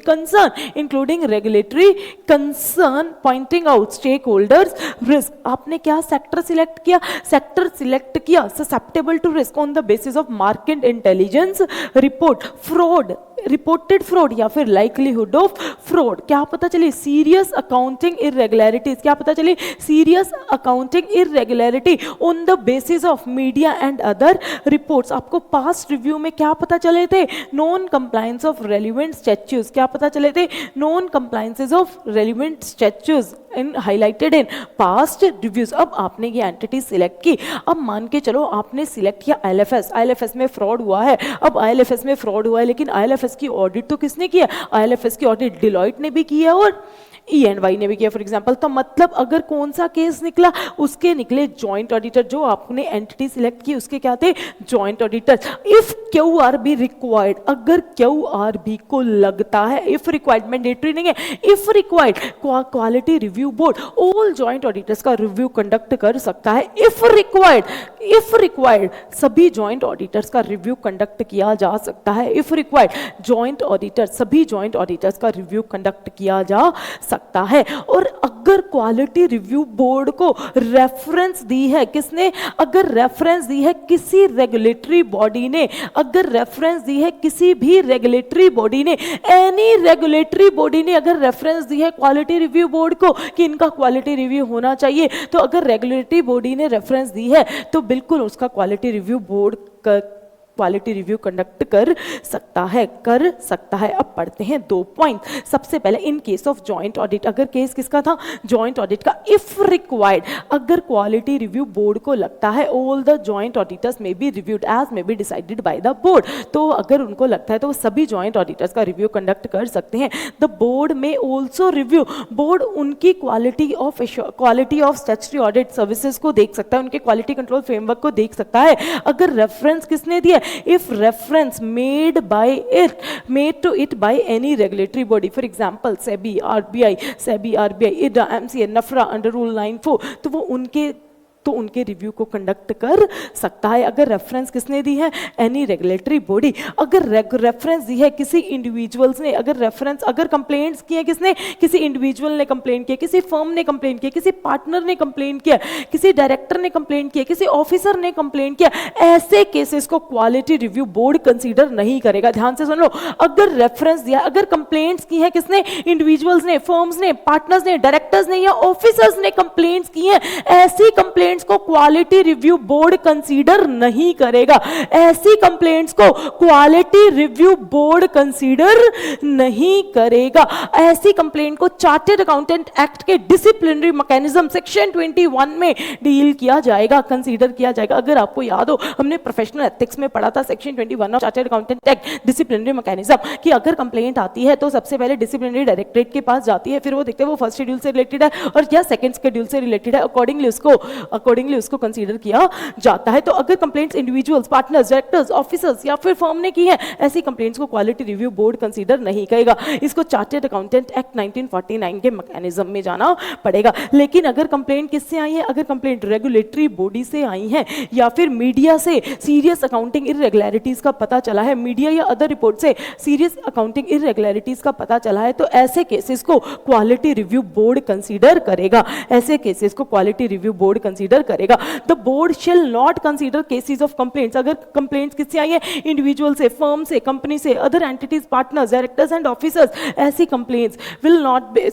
concern pointing out stake holders risk. आपने क्या सेक्टर सिलेक्ट किया, सेक्टर सिलेक्ट किया susceptible to risk on the basis of market intelligence report. Fraud, reported fraud या फिर लाइक्लीहुड ऑफ फ्रॉड, क्या पता चली, सीरियस अकाउंटिंग इरेगुलरिटीज, क्या पता चली, serious accounting irregularity on the basis of media and other reports. आपको पास्ट रिव्यू में क्या पता चले थे, non compliance of relevant statues, क्या पता चले थे, non compliances of relevant statues in highlighted in past reviews. अब आपने ये एंटिटी सिलेक्ट की, अब मान के चलो आपने सिलेक्ट किया आईएलएफएस, आईएलएफएस में फ्रॉड हुआ है। अब आईएलएफएस में फ्रॉड हुआ है लेकिन आईएलएफएस की ऑडिट तो किसने किया, आईएलएफएस की ऑडिट डिलॉयट ने भी किया और E&Y ने भी किया फॉर एग्जांपल। तो मतलब अगर कौन सा केस निकला, उसके निकले जॉइंट ऑडिटर, जो आपने एंटिटी सिलेक्ट की उसके क्या थे, joint auditor. If QRB required, अगर QRB को लगता है, इफ रिक्वायर्ड मैंडेटरी नहीं है, if required quality review board all joint auditors का रिव्यू कंडक्ट कर सकता है। इफ रिक्वायर्ड सभी जॉइंट ऑडिटर्स का रिव्यू कंडक्ट किया जा सकता है। इफ रिक्वायर्ड जॉइंट ऑडिटर, सभी जॉइंट ऑडिटर्स का रिव्यू कंडक्ट किया जा सकता है। और अगर क्वालिटी रिव्यू बोर्ड को रेफरेंस दी है किसने, अगर रेफरेंस दी है किसी रेगुलेटरी बॉडी ने, अगर रेफरेंस दी है किसी भी रेगुलेटरी बॉडी ने, एनी रेगुलेटरी बॉडी ने अगर रेफरेंस दी है क्वालिटी रिव्यू बोर्ड को कि इनका क्वालिटी रिव्यू होना चाहिए, तो अगर रेगुलेटरी बॉडी ने रेफरेंस दी है तो बिल्कुल उसका quality review board quality review conduct कर सकता है। अब पढ़ते हैं 2 पॉइंट। सबसे पहले in case of joint audit, अगर केस किसका था, जॉइंट ऑडिट का। इफ रिक्वायर्ड, अगर क्वालिटी रिव्यू बोर्ड को लगता है ऑल द जॉइंट ऑडिटर्स में बी रिव्यूड एज में be decided by the board, तो अगर उनको लगता है तो वो सभी जॉइंट ऑडिटर्स का रिव्यू कंडक्ट कर सकते हैं। द बोर्ड में ऑल्सो रिव्यू, बोर्ड उनकी quality of statutory audit services को देख सकता है, उनके क्वालिटी कंट्रोल फ्रेमवर्क को देख सकता है। अगर रेफरेंस किसने दिया, if reference made to it by any regulatory body, for example SEBI, RBI, IRDA, MCA, NAFRA under rule 94, तो वो उनके रिव्यू को कंडक्ट कर सकता है। अगर रेफरेंस किसने दी है, एनी रेगुलेटरी बॉडी। अगर रेफरेंस दी है किसी इंडिविजुअल्स ने, अगर कंप्लेंट्स किए किसने, किसी इंडिविजुअल ने कंप्लेन किया, किसी फर्म ने कंप्लेन किया, किसी पार्टनर ने कंप्लेन किया, किसी डायरेक्टर ने कंप्लेन किया, किसी ऑफिसर ने कंप्लेन किया, ऐसे केसेस को क्वालिटी रिव्यू बोर्ड कंसीडर नहीं करेगा। ध्यान से सुन लो, अगर रेफरेंस दिया, अगर कंप्लेंट्स की है किसने, इंडिविजुअल्स ने, फर्म्स ने, पार्टनर्स ने, डायरेक्टर्स ने या ऑफिसर्स ने कंप्लेंट्स की है, ऐसी कंप्लेंट कंप्लेंट्स को क्वालिटी रिव्यू बोर्ड कंसीडर नहीं करेगा, ऐसी कंप्लेंट्स को क्वालिटी रिव्यू बोर्ड कंसीडर नहीं करेगा। ऐसी कंप्लेंट को चार्टर्ड अकाउंटेंट एक्ट के डिसिप्लिनरी मैकेनिज्म सेक्शन 21 में डील किया जाएगा, कंसीडर किया जाएगा। अगर आपको याद हो, हमने प्रोफेशनल एथिक्स में पढ़ा था section 21 of chartered accountant act disciplinary mechanism कि अगर कंप्लेंट आती है तो सबसे पहले डिसिप्लिनरी डायरेक्टरेट के पास जाती है, फिर वो देखते हैं वो फर्स्ट शेड्यूल से रिलेटेड है और या सेकंड शेड्यूल से रिलेटेड है, अकॉर्डिंगली उसको कंसीडर किया जाता है। तो अगर complaints individuals, partners, directors, officers या फिर फर्म ने की है, ऐसी कंप्लेंट्स को क्वालिटी रिव्यू बोर्ड कंसीडर नहीं करेगा। इसको चार्टर्ड अकाउंटेंट एक्ट 1949 के मैकेनिज्म में जाना पड़ेगा। लेकिन अगर कंप्लेंट किससे आई है, अगर कंप्लेंट रेगुलेटरी बॉडी से आई है या फिर मीडिया से सीरियस अकाउंटिंग इररेगुलरिटीज का पता चला है, मीडिया या अदर रिपोर्ट से सीरियस अकाउंटिंग इररेगुलरिटीज का पता चला है, तो ऐसे केसेस को क्वालिटी रिव्यू बोर्ड कंसीडर करेगा। ऐसे केसेस को क्वालिटी रिव्यू बोर्ड कंसीडर करेगा। The board shall not consider cases of complaints, अगर कंप्लेंट्स किससे आई है, इंडिविजुअल से, फर्म से, कंपनी से, other entities, partners, directors and officers, ऐसी complaints will not be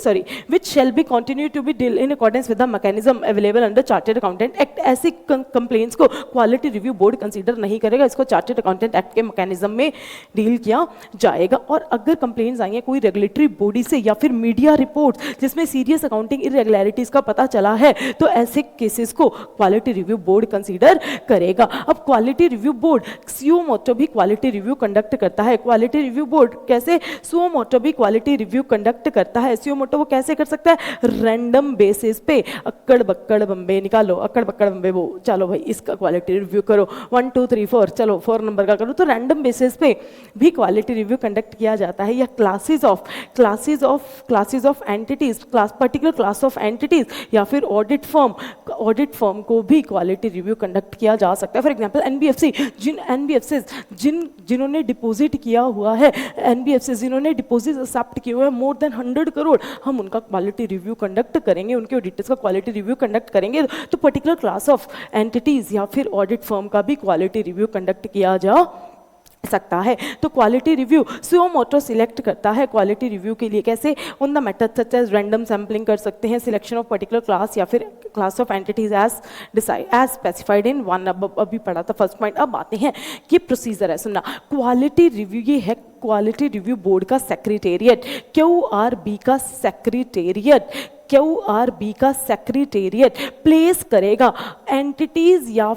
which shall be continue to be dealt in accordance with the mechanism available under Chartered Accountant Act। ऐसी कंप्लेंट्स को क्वालिटी रिव्यू बोर्ड कंसीडर नहीं करेगा, इसको चार्टर्ड अकाउंटेंट एक्ट के मैकेनिज्म में डील किया जाएगा। और अगर कंप्लेंट्स आई हैं कोई रेगुलेटरी बॉडी से या फिर मीडिया रिपोर्ट जिसमें सीरियस अकाउंटिंग इररेगुलरिटीज का पता चला है, तो ऐसे केसेस को क्वालिटी रिव्यू बोर्ड कंसीडर करेगा। अब quality review board suo motu भी क्वालिटी रिव्यू कंडक्ट करता है। क्वालिटी रिव्यू बोर्ड कैसे सुओ मोटो भी क्वालिटी रिव्यू कंडक्ट करता है। सुओ मोटो वो कैसे कर सकता है, रैंडम बेसिस पे, अक्कड़ बक्कड़ बम्बे निकालो, अक्कड़ बक्कड़ बम्बे वो, चलो भाई इसका क्वालिटी रिव्यू करो, 1 2 3 4, चलो 4 नंबर का करो। तो रैंडम बेसिस पे भी क्वालिटी रिव्यू कंडक्ट किया जाता है। या classes of entities, particular class of entities या फिर ऑडिट फर्म को भी क्वालिटी रिव्यू कंडक्ट किया जा सकता है। फॉर एग्जांपल एनबीएफसी जिन्होंने डिपॉजिट किया हुआ है, एनबीएफसी जिन्होंने डिपॉजिट एक्सेप्ट किए हुए हैं मोर देन 100 करोड़, हम उनका क्वालिटी रिव्यू कंडक्ट करेंगे, उनके ऑडिटर्स का क्वालिटी रिव्यू कंडक्ट करेंगे। तो पर्टिकुलर क्लास ऑफ एंटिटीज या फिर ऑडिट फर्म का भी क्वालिटी रिव्यू कंडक्ट किया जा सकता है। तो quality review suo motu select करता है क्वालिटी रिव्यू के लिए। कैसे, on the method such as random sampling कर सकते हैं, सिलेक्शन ऑफ पर्टिकुलर क्लास या फिर class of entities as specified in one, अभी पढ़ा था फर्स्ट पॉइंट। अब आते हैं कि प्रोसीजर है, सुनना। क्वालिटी रिव्यू ये है क्वालिटी रिव्यू बोर्ड का सेक्रेटेरिएट, QRB का सेक्रेटेरिएट, QRB का सेक्रेटेरिएट प्लेस करेगा एंटिटीज या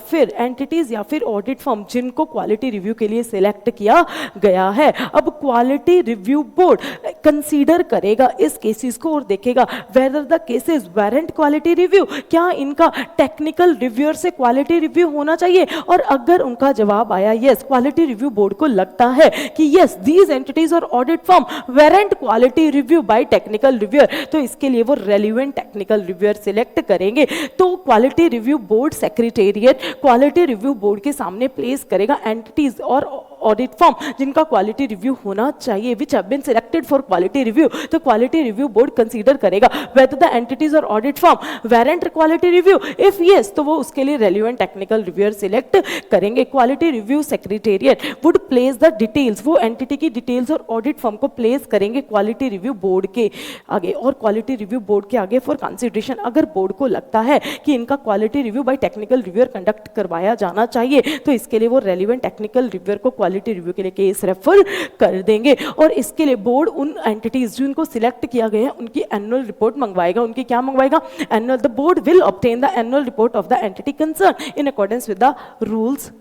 फिर ऑडिट फर्म जिनको क्वालिटी रिव्यू के लिए सिलेक्ट किया गया है। अब क्वालिटी रिव्यू बोर्ड कंसीडर करेगा इस केसेस को और देखेगा whether the cases warrant quality review, क्या इनका टेक्निकल रिव्यूअर से क्वालिटी रिव्यू होना चाहिए। और अगर उनका जवाब आया यस, क्वालिटी रिव्यू बोर्ड को लगता है कि यस दीज एंटिटीज और audit firm warrant quality review by technical reviewer, तो इसके लिए वो रेलिवेंट टेक्निकल रिव्यूअर सिलेक्ट करेंगे। तो quality review board secretariat quality review board के सामने प्लेस करेगा एंटिटीज और ऑडिट फर्म जिनका क्वालिटी रिव्यू होना चाहिए, which have been selected for quality review. तो क्वालिटी रिव्यू बोर्ड कंसीडर करेगा वेदर द एंटिटीज और audit firm warrant quality review, if yes तो वो उसके लिए रेलिवेंट टेक्निकल रिव्यूअर सिलेक्ट करेंगे। Quality review secretariat would place the details, वो एंटिटी की डिटेल्स और ऑडिट फर्म को प्लेस करेंगे क्वालिटी रिव्यू बोर्ड के आगे और क्वालिटी रिव्यू बोर्ड के आगे फॉर कंसिडरेशन। अगर बोर्ड को लगता है कि इनका quality review by technical reviewer conduct करवाया जाना चाहिए, तो इसके लिए वो रेलिवेंट टेक्निकल रिव्यूअर को क्वालिटी रिव्यू के लिए केस रेफर कर देंगे। और इसके लिए बोर्ड उन एंटिटीज जिनको सिलेक्ट किया गया है उनकी एनुअल रिपोर्ट मंगवाएगा। उनकी क्या मंगवाएगा, annual. The board will obtain the annual report of the entity concern in accordance with the rules,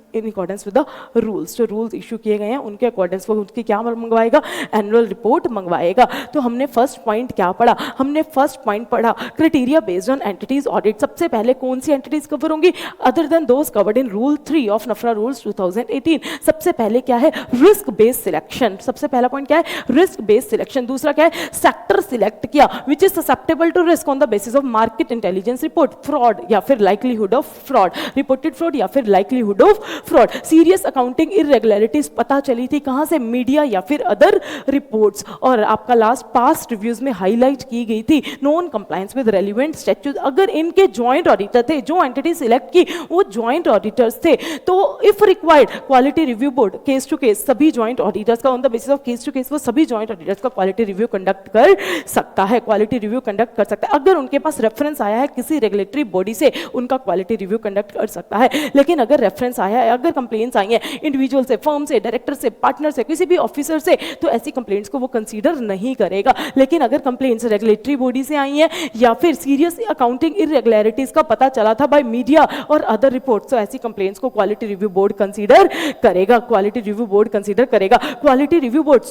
जो रूल्स इशू किए गए हैं उनके अकॉर्डेंस वो उनकी क्या मंगवाएगा, एनुअल रिपोर्ट मंगवाएगा। तो हमने फर्स्ट पॉइंट क्या पढ़ा, हमने फर्स्ट पॉइंट पढ़ा criteria based on entities audit. सबसे पहले कौन सी एंटिटीज कवर होंगी, other than those covered in rule 3 of NFRA rules 2018। सबसे पहले क्या है, रिस्क बेस्ड सिलेक्शन। सबसे पहला पॉइंट क्या है, रिस्क बेस्ड सिलेक्शन। दूसरा क्या है, सेक्टर सिलेक्ट किया which is susceptible to risk on the basis of market intelligence report, fraud या फिर likelihood of fraud, reported fraud या फिर likelihood of fraud, serious accounting irregularities पता चली थी कहाँ से, मीडिया या फिर अदर रिपोर्ट्स। और आपका लास्ट पास्ट रिव्यूज में हाईलाइट की गई थी non compliance with relevant statute. अगर इनके जॉइंट ऑडिटर थे, जो एंटिटी सिलेक्ट की वो जॉइंट ऑडिटर्स थे, तो if required quality review board case to case सभी जॉइंट ऑडिटर्स का on the basis of case to case वो सभी जॉइंट ऑडिटर्स का क्वालिटी रिव्यू कंडक्ट कर सकता है, क्वालिटी रिव्यू कंडक्ट कर सकता है। अगर उनके पास रेफरेंस आया है किसी रेगुलेटरी बॉडी से, उनका क्वालिटी रिव्यू कंडक्ट कर सकता है। लेकिन अगर रेफरेंस आया है, अगर कंप्लेंट्स आई हैं इंडिविजुअल से, फर्म से, डायरेक्टर से, पार्टनर से, किसी भी ऑफिसर से, तो ऐसी कंप्लेंट्स को वो कंसीडर नहीं करेगा। लेकिन अगर कंप्लेंट्स रेगुलेटरी बॉडी से आई हैं या फिर सीरियस अकाउंटिंग इरेगुलरिटीज का पता चला था बाय मीडिया और अदर रिपोर्ट्स, तो ऐसी कंप्लेंट्स को क्वालिटी रिव्यू बोर्ड कंसीडर करेगा, क्वालिटी रिव्यू बोर्ड कंसीडर करेगा। क्वालिटी रिव्यू बोर्ड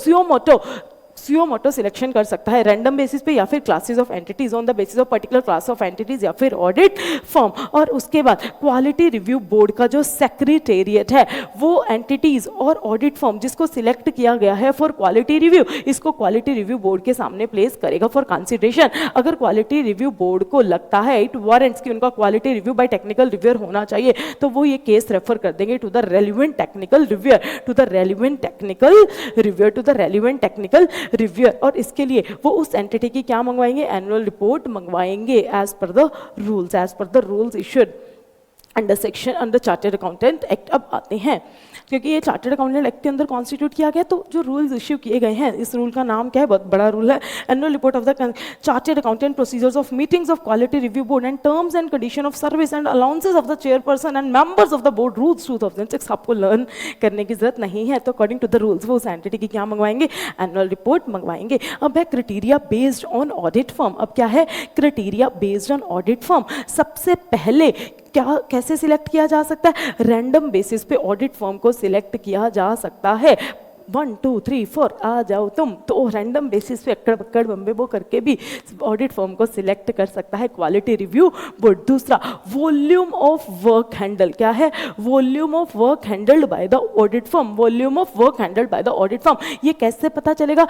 सुयो मोटो सिलेक्शन कर सकता है रैंडम बेसिस पे या फिर classes of entities on the basis of particular class of entities या फिर ऑडिट फर्म। और उसके बाद क्वालिटी रिव्यू बोर्ड का जो सेक्रेटेरिएट है वो एंटिटीज और ऑडिट फर्म जिसको सिलेक्ट किया गया है फॉर क्वालिटी रिव्यू, इसको क्वालिटी रिव्यू बोर्ड के सामने प्लेस करेगा फॉर कंसिडरेशन। अगर क्वालिटी रिव्यू बोर्ड को लगता है इट वारंट्स कि उनका quality review by technical reviewer होना चाहिए, तो वो ये केस रेफर कर देंगे to the relevant technical reviewer, to the relevant technical reviewer, to the relevant technical reviewer. और इसके लिए वो उस एंटिटी की क्या मंगवाएंगे, एनुअल रिपोर्ट मंगवाएंगे as per the rules issued under section under chartered accountant act. अब आते हैं क्योंकि ये चार्टर्ड अकाउंटेंट एक्ट के अंदर कॉन्स्टिट्यूट किया गया, तो जो रूल्स इश्यू किए गए हैं, इस रूल का नाम क्या है, बहुत बड़ा रूल है, annual report of the chartered accountant procedures of meetings of quality review board and terms and condition of service and allowances of the chairperson and members of the board rules 2006। आपको लर्न करने की जरूरत नहीं है, तो अकॉर्डिंग टू द रूल्स वो उस एंटिटी की क्या मंगवाएंगे, एनुअल रिपोर्ट मंगवाएंगे। अब है criteria based on audit firm. अब क्या है, criteria based on audit firm. सबसे पहले क्या कैसे सिलेक्ट किया जा सकता है, रैंडम बेसिस पे ऑडिट फर्म को सिलेक्ट किया जा सकता है। 1 2 3 4 आ जाओ तुम, तो रैंडम बेसिस पे अक्कड़ बक्कड़ बम्बे बो करके भी ऑडिट फर्म को सिलेक्ट कर सकता है क्वालिटी रिव्यू बोर्ड। दूसरा, वॉल्यूम ऑफ वर्क हैंडल। क्या है, volume of work handled by the audit firm, volume of work handled by the audit firm. ये कैसे पता चलेगा,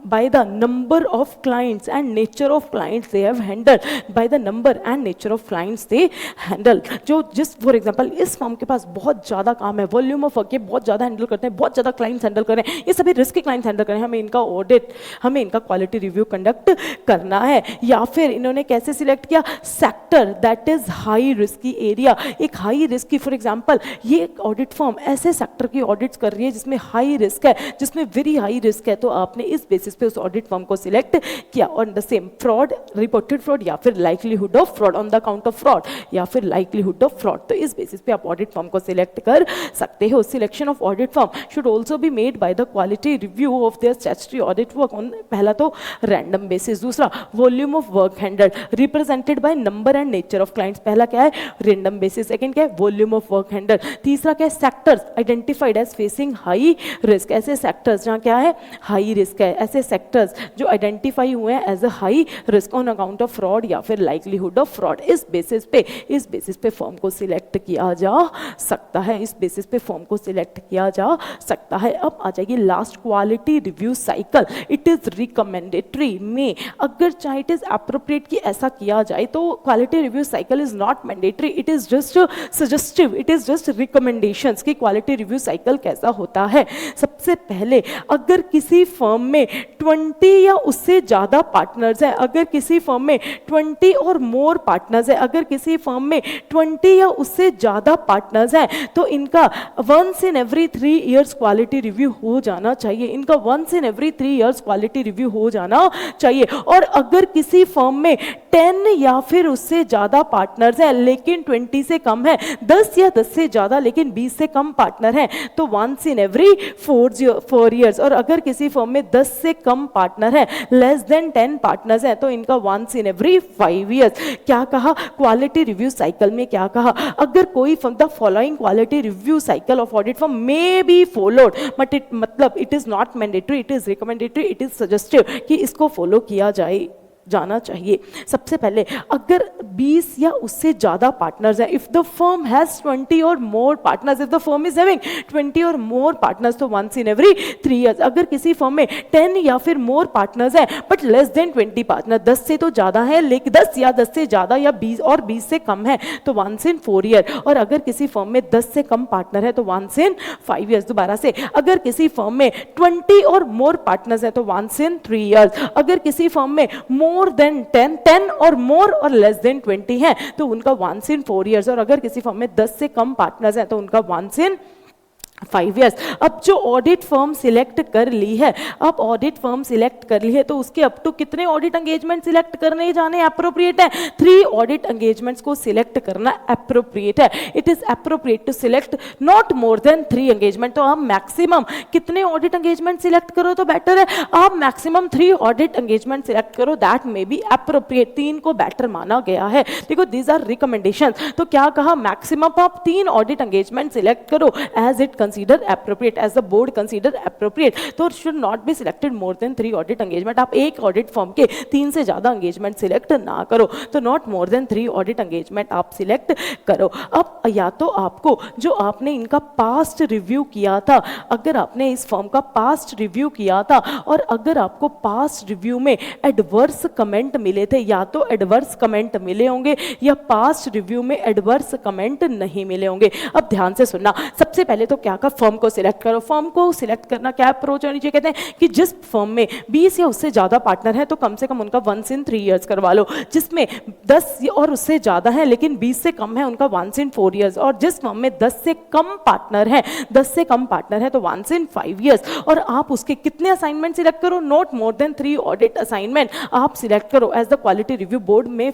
by the number of clients and nature of clients they have handle, by the number and nature of clients they handle. जो जिस फॉर एग्जांपल इस फर्म के पास बहुत ज़्यादा काम है, वॉल्यूम ऑफ वर्क, ये बहुत ज़्यादा हैंडल करते हैं, बहुत ज़्यादा क्लाइंट्स हैंडल करें, ये सभी रिस्क क्लाइंट्स हैंडल करें, हमें इनका ऑडिट, हमें इनका क्वालिटी रिव्यू कंडक्ट करना है। या फिर इन्होंने कैसे सिलेक्ट किया, sector that is high risky area, एक हाई रिस्क की, फॉर एग्जांपल ये ऑडिट फर्म ऐसे सेक्टर की ऑडिट्स कर रही है जिसमें हाई रिस्क है, जिसमें वेरी हाई रिस्क है, तो आपने इस बेसिस पे उस ऑडिट फर्म को सिलेक्ट किया। On the same fraud, reported fraud या फिर likelihood of fraud, on the account of fraud या फिर लाइक्लीहुड ऑफ फ्रॉड, तो इस बेसिस पे आप ऑडिट फर्म को सिलेक्ट कर सकते हो। Selection of audit firm should also be made by the quality review of their statutory audit work on, पहला तो रैंडम बेसिस, दूसरा volume of work handled represented by number and nature of clients, पहला क्या है रैंडम बेसिस, सेकंड क्या है वॉल्यूम ऑफ वर्क हैंडल्ड, तीसरा क्या है sectors identified as facing high risk, ऐसे सेक्टर्स जहां क्या है हाई रिस्क है, ऐसे सेक्टर्स जो आइडेंटिफाई हुए हैं as a high risk on account of fraud या फिर लाइक्लीहुड ऑफ फ्रॉड। इस बेसिस पे फर्म को सिलेक्ट किया जा सकता है, इस बेसिस पे फर्म को सिलेक्ट किया जा सकता है। अब आ जाएगी last, quality review cycle. It is recommendatory में, अगर चाहे इट इज एप्रोप्रिएट कि ऐसा किया जाए, तो quality review cycle is not mandatory, it is just suggestive, it is just recommendations कि क्वालिटी रिव्यू साइकिल कैसा होता है। सबसे पहले, अगर किसी फर्म में 20 या उससे ज्यादा पार्टनर्स हैं, अगर किसी फर्म में 20 और मोर पार्टनर्स हैं, अगर किसी फर्म में 20 या उससे ज्यादा पार्टनर्स हैं, तो इनका once in every 3 years quality review हो जाना चाहिए, इनका once in every 3 years quality review हो जाना चाहिए। और अगर किसी फर्म में 10 या फिर उससे ज्यादा पार्टनर्स हैं लेकिन 20 से कम है, 10 या 10 से ज्यादा लेकिन 20 से कम पार्टनर हैं, तो वंस इन एवरी 4 इयर्स। और अगर किसी फर्म में 10 से कम पार्टनर हैं, लेस देन 10 पार्टनर्स हैं, तो इनका वंस इन एवरी 5 इयर्स। क्या कहा क्वालिटी रिव्यू साइकिल में, क्या कहा, अगर कोई firm, the following quality review cycle of audit firm may be followed, but it मतलब it is not mandatory, it is recommendatory, it is suggestive कि इसको फॉलो किया जाए। जाना चाहिए। सबसे पहले अगर 20 या उससे ज़्यादा पार्टनर्स हैं, इफ़ द फर्म हैज़ 20 और more partners, if the firm is having 20 और मोर पार्टनर्स, तो वंस इन एवरी 3 ईयर्स। अगर किसी फर्म में 10 या फिर मोर पार्टनर्स हैं बट लेस देन 20 पार्टनर, 10 से तो ज़्यादा है लेकिन 10 या 10 से ज़्यादा या 20 और 20 से कम है तो वंस इन 4 ईयर। और अगर किसी फर्म में 10 से कम पार्टनर है तो वंस इन 5 ईयर्स। दोबारा से, अगर किसी फर्म में 20 और मोर पार्टनर्स है तो वंस इन 3 ईयर्स। अगर किसी फर्म में मोर देन 10 और मोर और लेस देन 20 है तो उनका वंस इन 4 ईयर्स। और अगर किसी फर्म में 10 से कम पार्टनर्स हैं तो उनका वंस इन 5 ईयर्स। अब जो ऑडिट फर्म सिलेक्ट कर ली है, अब ऑडिट फर्म सिलेक्ट कर ली है तो उसके अप टू कितने ऑडिट एंगेजमेंट सिलेक्ट करने जाने अप्रोप्रिएट है? 3 ऑडिट एंगेजमेंट्स को सिलेक्ट करना अप्रोप्रिएट है। It is appropriate to select not more than 3 engagement. तो आप मैक्सिमम कितने ऑडिट एंगेजमेंट सिलेक्ट करो तो बेटर है? आप मैक्सिमम 3 ऑडिट एंगेजमेंट सिलेक्ट करो, दैट मे बी अप्रोप्रिएट। 3 को बेटर माना गया है। देखो दीज आर रिकमेंडेशन। तो क्या कहा? मैक्सिमम आप 3 ऑडिट एंगेजमेंट सिलेक्ट करो as it consider appropriate, as the board consider appropriate। तो should not be selected more than 3 audit engagement। आप एक ऑडिट फर्म के 3 से ज्यादा एंगेजमेंट सिलेक्ट ना करो, तो not more than 3 audit engagement आप सिलेक्ट करो। अब या तो आपको जो आपने इनका पास्ट रिव्यू किया था, अगर आपने इस फर्म का पास्ट रिव्यू किया था और अगर आपको पास्ट रिव्यू में एडवर्स कमेंट मिले थे, या तो एडवर्स कमेंट मिले होंगे या पास्ट रिव्यू में एडवर्स कमेंट नहीं मिले होंगे। अब ध्यान से सुनना, सबसे पहले तो क्या का फर्म को सिलेक्ट करो। फर्म को सिलेक्ट करना क्या अप्रोच होनी चाहिए? कहते हैं कि जिस फर्म में 20 या उससे ज्यादा पार्टनर है तो कम से कम उनका वंस इन 3 ईयर्स करवा लो। जिसमें 10 और उससे ज्यादा है लेकिन 20 से कम है उनका वंस इन 4 ईयर्स। और जिस फर्म में 10 से कम पार्टनर है, 10 से कम पार्टनर है तो वंस इन 5 ईयर्स। और आप उसके कितने असाइनमेंट सिलेक्ट करो? Not more than 3 audit assignment आप सिलेक्ट करो as the quality review board may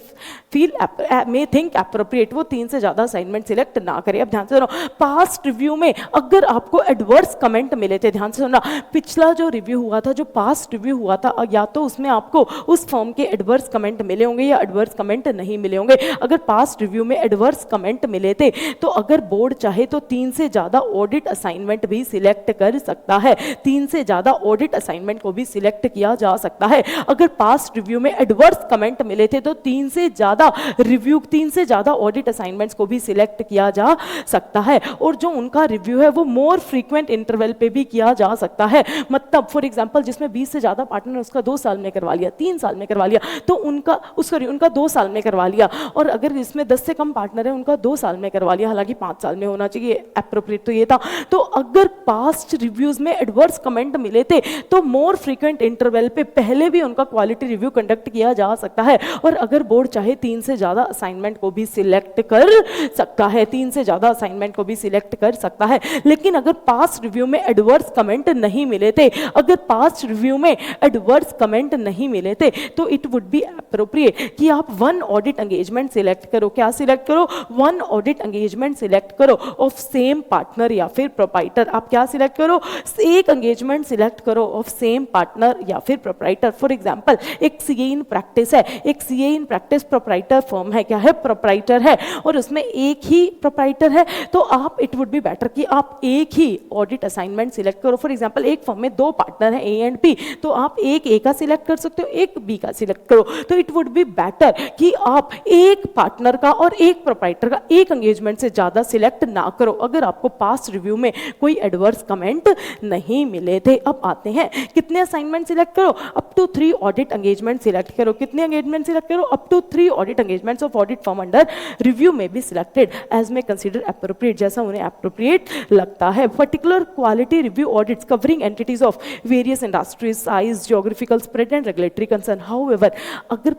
think appropriate. वो 3 से ज्यादा असाइनमेंट सिलेक्ट ना करें। अब ध्यान से सुनो, पास्ट रिव्यू में अगर आपको एडवर्स कमेंट मिले थे, ध्यान से सुनना, पिछला जो रिव्यू हुआ था, जो पास्ट रिव्यू हुआ था, या तो उसमें आपको उस फर्म के एडवर्स कमेंट मिले होंगे या एडवर्स कमेंट नहीं मिले होंगे। अगर पास्ट रिव्यू में एडवर्स कमेंट मिले थे तो अगर बोर्ड चाहे तो 3 से ज्यादा ऑडिट असाइनमेंट भी सिलेक्ट कर सकता है। 3 से ज्यादा ऑडिट असाइनमेंट को भी सिलेक्ट किया जा सकता है। अगर पास्ट रिव्यू में एडवर्स कमेंट मिले थे तो 3 से ज्यादा ऑडिट असाइनमेंट्स को भी सिलेक्ट किया जा सकता है। और जो उनका रिव्यू है वो मोर फ्रीक्वेंट इंटरवल पे भी किया जा सकता है। मतलब फॉर एग्जांपल जिसमें 20 से ज्यादा पार्टनर उसका 2 साल में करवा लिया, 3 साल में करवा लिया, तो उनका 2 साल में करवा लिया। और अगर इसमें 10 से कम पार्टनर है उनका 2 साल में करवा लिया, हालांकि 5 साल में होना चाहिए, अप्रोप्रिएट तो ये था। तो अगर पास्ट रिव्यूज में एडवर्स कमेंट मिले थे तो मोर फ्रीक्वेंट इंटरवल पे पहले भी उनका क्वालिटी रिव्यू कंडक्ट किया जा सकता है। और अगर बोर्ड चाहे 3 से ज्यादा असाइनमेंट को भी सिलेक्ट कर सकता है, 3 से ज्यादा असाइनमेंट को भी सिलेक्ट कर सकता है। लेकिन अगर पास्ट रिव्यू में एडवर्स कमेंट नहीं मिले थे, अगर पास्ट रिव्यू में एडवर्स कमेंट नहीं मिले थे तो इट वुड बी अप्रोप्रिएट कि आप 1 ऑडिट एंगेजमेंट सिलेक्ट करो। क्या सिलेक्ट करो? 1 ऑडिट एंगेजमेंट सिलेक्ट करो ऑफ सेम पार्टनर या फिर प्रोप्राइटर। आप क्या सिलेक्ट करो? एक एंगेजमेंट सिलेक्ट करो ऑफ सेम पार्टनर या फिर प्रोप्राइटर। फॉर एग्जांपल एक सीए इन प्रैक्टिस है, एक CA in practice proprietor firm है, क्या है? प्रोप्राइटर है, और उसमें एक ही प्रोप्राइटर है, तो आप इट वुड बी बेटर कि आप एक ही ऑडिट असाइनमेंट सिलेक्ट करो। फॉर एग्जांपल एक फर्म में 2 पार्टनर हैं, ए एंड बी, तो आप एक ए का सिलेक्ट कर सकते हो, एक बी का सिलेक्ट करो। तो इट वुड बी बेटर कि आप एक पार्टनर का और एक प्रोप्राइटर का एक एंगेजमेंट से ज्यादा सिलेक्ट ना करो अगर आपको पास्ट रिव्यू में कोई एडवर्स कमेंट नहीं मिले थे। अब आते हैं कितने असाइनमेंट सिलेक्ट करो? Up to 3 audit engagement select करो। कितने एंगेजमेंट सिलेक्ट करो? Up to 3 audit engagements of audit firm under review में be selected as may consider appropriate, जैसा उन्हें अप्रोप्रिएट लगता है। Particular quality review audits covering entities of various industries, size, geographical spread and regulatory concern. However अगर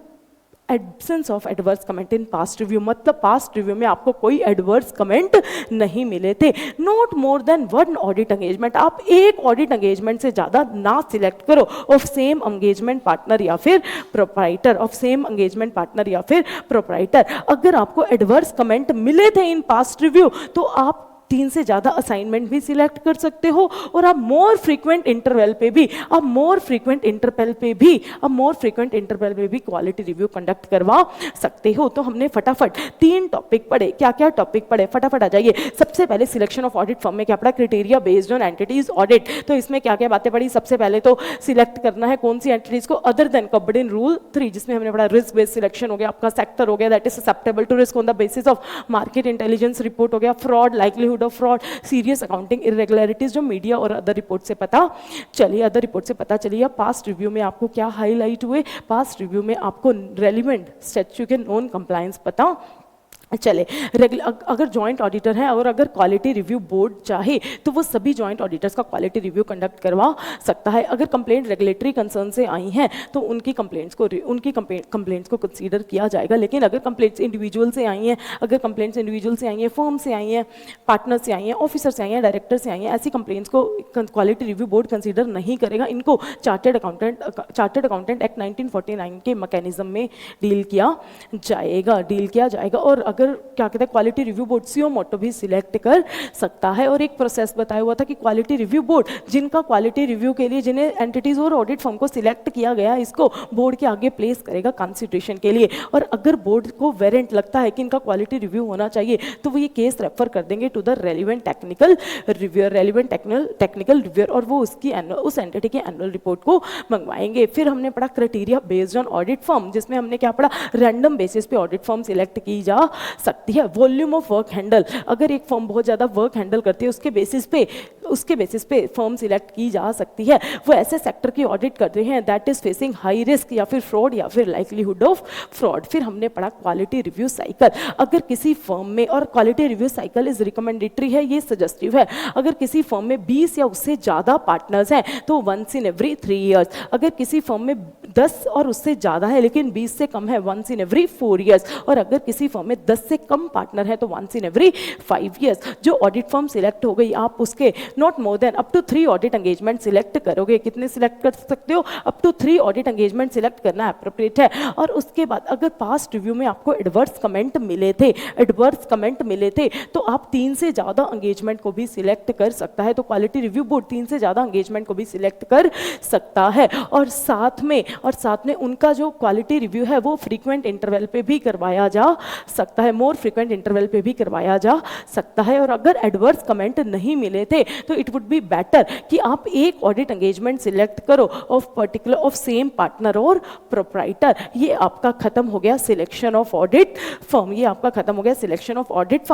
absence of adverse comment in past review, मतलब पास्ट रिव्यू में आपको कोई एडवर्स कमेंट नहीं मिले थे, not more then 1 audit engagement, आप एक ऑडिट एंगेजमेंट से ज्यादा ना सिलेक्ट करो ऑफ सेम एंगेजमेंट पार्टनर या फिर proprietor, of same engagement partner या फिर प्रोप्राइटर। अगर आपको एडवर्स कमेंट मिले थे इन पास्ट रिव्यू तो आप 3 से ज़्यादा असाइनमेंट भी सिलेक्ट कर सकते हो, और आप मोर फ्रीक्वेंट इंटरवल पे भी क्वालिटी रिव्यू कंडक्ट करवा सकते हो। तो हमने फटाफट 3 टॉपिक पढ़े। क्या क्या टॉपिक पढ़े, फटाफट आ जाइए। सबसे पहले सिलेक्शन ऑफ ऑडिट फर्म में क्या पढ़ा, criteria based on entities audit. तो इसमें क्या क्या बातें पढ़ी, सबसे पहले तो सिलेक्ट करना है कौन सी एंटिटीज को other than covered in rule 3, जिसमें हमने पढ़ा रिस्क बेस्ड सिलेक्शन हो गया, आपका सेक्टर हो गया that is susceptible to risk on the basis of market intelligence report हो गया, fraud, likelihood of fraud, serious accounting irregularities जो मीडिया और अदर रिपोर्ट से पता चलिए। पास्ट रिव्यू में आपको क्या हाईलाइट हुए, पास्ट रिव्यू में आपको रेलिवेंट स्टैट्यू के नॉन कंप्लायंस पता चले। अगर जॉइंट ऑडिटर है और अगर क्वालिटी रिव्यू बोर्ड चाहे तो वो सभी जॉइंट ऑडिटर्स का क्वालिटी रिव्यू कंडक्ट करवा सकता है। अगर कंप्लेंट रेगुलेटरी कंसर्न से आई हैं तो उनकी कंप्लेंट्स को कंसीडर किया जाएगा। लेकिन अगर कंप्लेंट्स इंडिविजुअल से आई हैं, फर्म से आई हैं, पार्टनर से आई हैं, ऑफिसर से आई हैं, डायरेक्टर से आई हैं, ऐसी कंप्लेंट्स को क्वालिटी रिव्यू बोर्ड कंसीडर नहीं करेगा। इनको चार्टर्ड अकाउंटेंट एक्ट 1949 के मैकेनिज्म में डील किया जाएगा। और अगर क्या कहते हैं क्वालिटी रिव्यू बोर्ड सीओ मोटो भी सिलेक्ट कर सकता है। और एक प्रोसेस बताया हुआ था कि क्वालिटी रिव्यू बोर्ड जिनका क्वालिटी रिव्यू के लिए जिन्हें एंटिटीज और ऑडिट फर्म को सिलेक्ट किया गया इसको बोर्ड के आगे प्लेस करेगा कंसिडरेशन के लिए। और अगर बोर्ड को वेरिएंट लगता है कि इनका क्वालिटी रिव्यू होना चाहिए तो वो ये केस रेफर कर देंगे to the relevant technical reviewer और वो उस एंटिटी के एनुअल रिपोर्ट को मंगवाएंगे। फिर हमने पढ़ा criteria based on audit firm, जिसमें हमने क्या पढ़ा, रैंडम बेसिस पे ऑडिट फर्म सिलेक्ट की जा सकती है। वॉल्यूम ऑफ वर्क हैंडल, अगर एक फर्म बहुत ज़्यादा वर्क हैंडल करती है उसके बेसिस पे फर्म सिलेक्ट की जा सकती है। वो ऐसे सेक्टर की ऑडिट कर रहे हैं that is facing high risk या फिर फ्रॉड या फिर लाइक्लीहुड ऑफ फ्रॉड। फिर हमने पढ़ा क्वालिटी रिव्यू साइकिल, अगर किसी फर्म में, और quality review cycle is recommendatory है, ये सजेस्टिव है, अगर किसी फर्म में 20 या उससे ज़्यादा पार्टनर्स हैं तो वंस इन एवरी 3 ईयर्स, अगर किसी फर्म में 10 और उससे ज़्यादा है लेकिन 20 से कम है वंस इन एवरी 4 ईयर्स, और अगर किसी फर्म में 10 से कम पार्टनर है तो वंस इन एवरी 5 ईयर्स। जो ऑडिट फर्म सिलेक्ट हो गई आप उसके not more than up to 3 audit engagement select करोगे। कितने सिलेक्ट कर सकते हो, up to 3 audit engagement select करना अप्रोप्रिएट है। और उसके बाद अगर पास्ट रिव्यू में आपको एडवर्स कमेंट मिले थे तो आप 3 से ज़्यादा एंगेजमेंट को भी सिलेक्ट कर सकता है। तो क्वालिटी रिव्यू बोर्ड 3 से ज़्यादा एंगेजमेंट को भी सिलेक्ट कर सकता है। और साथ में उनका जो क्वालिटी रिव्यू है वो फ्रीक्वेंट इंटरवल पे भी करवाया जा सकता है, मोर फ्रीक्वेंट इंटरवल पे भी करवाया जा सकता है। और अगर एडवर्स कमेंट नहीं मिले थे तो इट वुड बी बेटर कि आप एक ऑडिट एंगेजमेंट सिलेक्ट करो ऑफ सेम पार्टनर और प्रोप्राइटर। ये आपका खत्म हो गया सिलेक्शन ऑफ ऑडिट फर्म,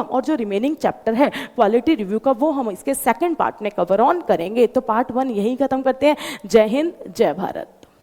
और जो रिमेनिंग चैप्टर है क्वालिटी रिव्यू का वो हम इसके सेकंड पार्ट में कवर ऑन करेंगे। तो पार्ट 1 यही खत्म करते हैं। जय हिंद, जय भारत।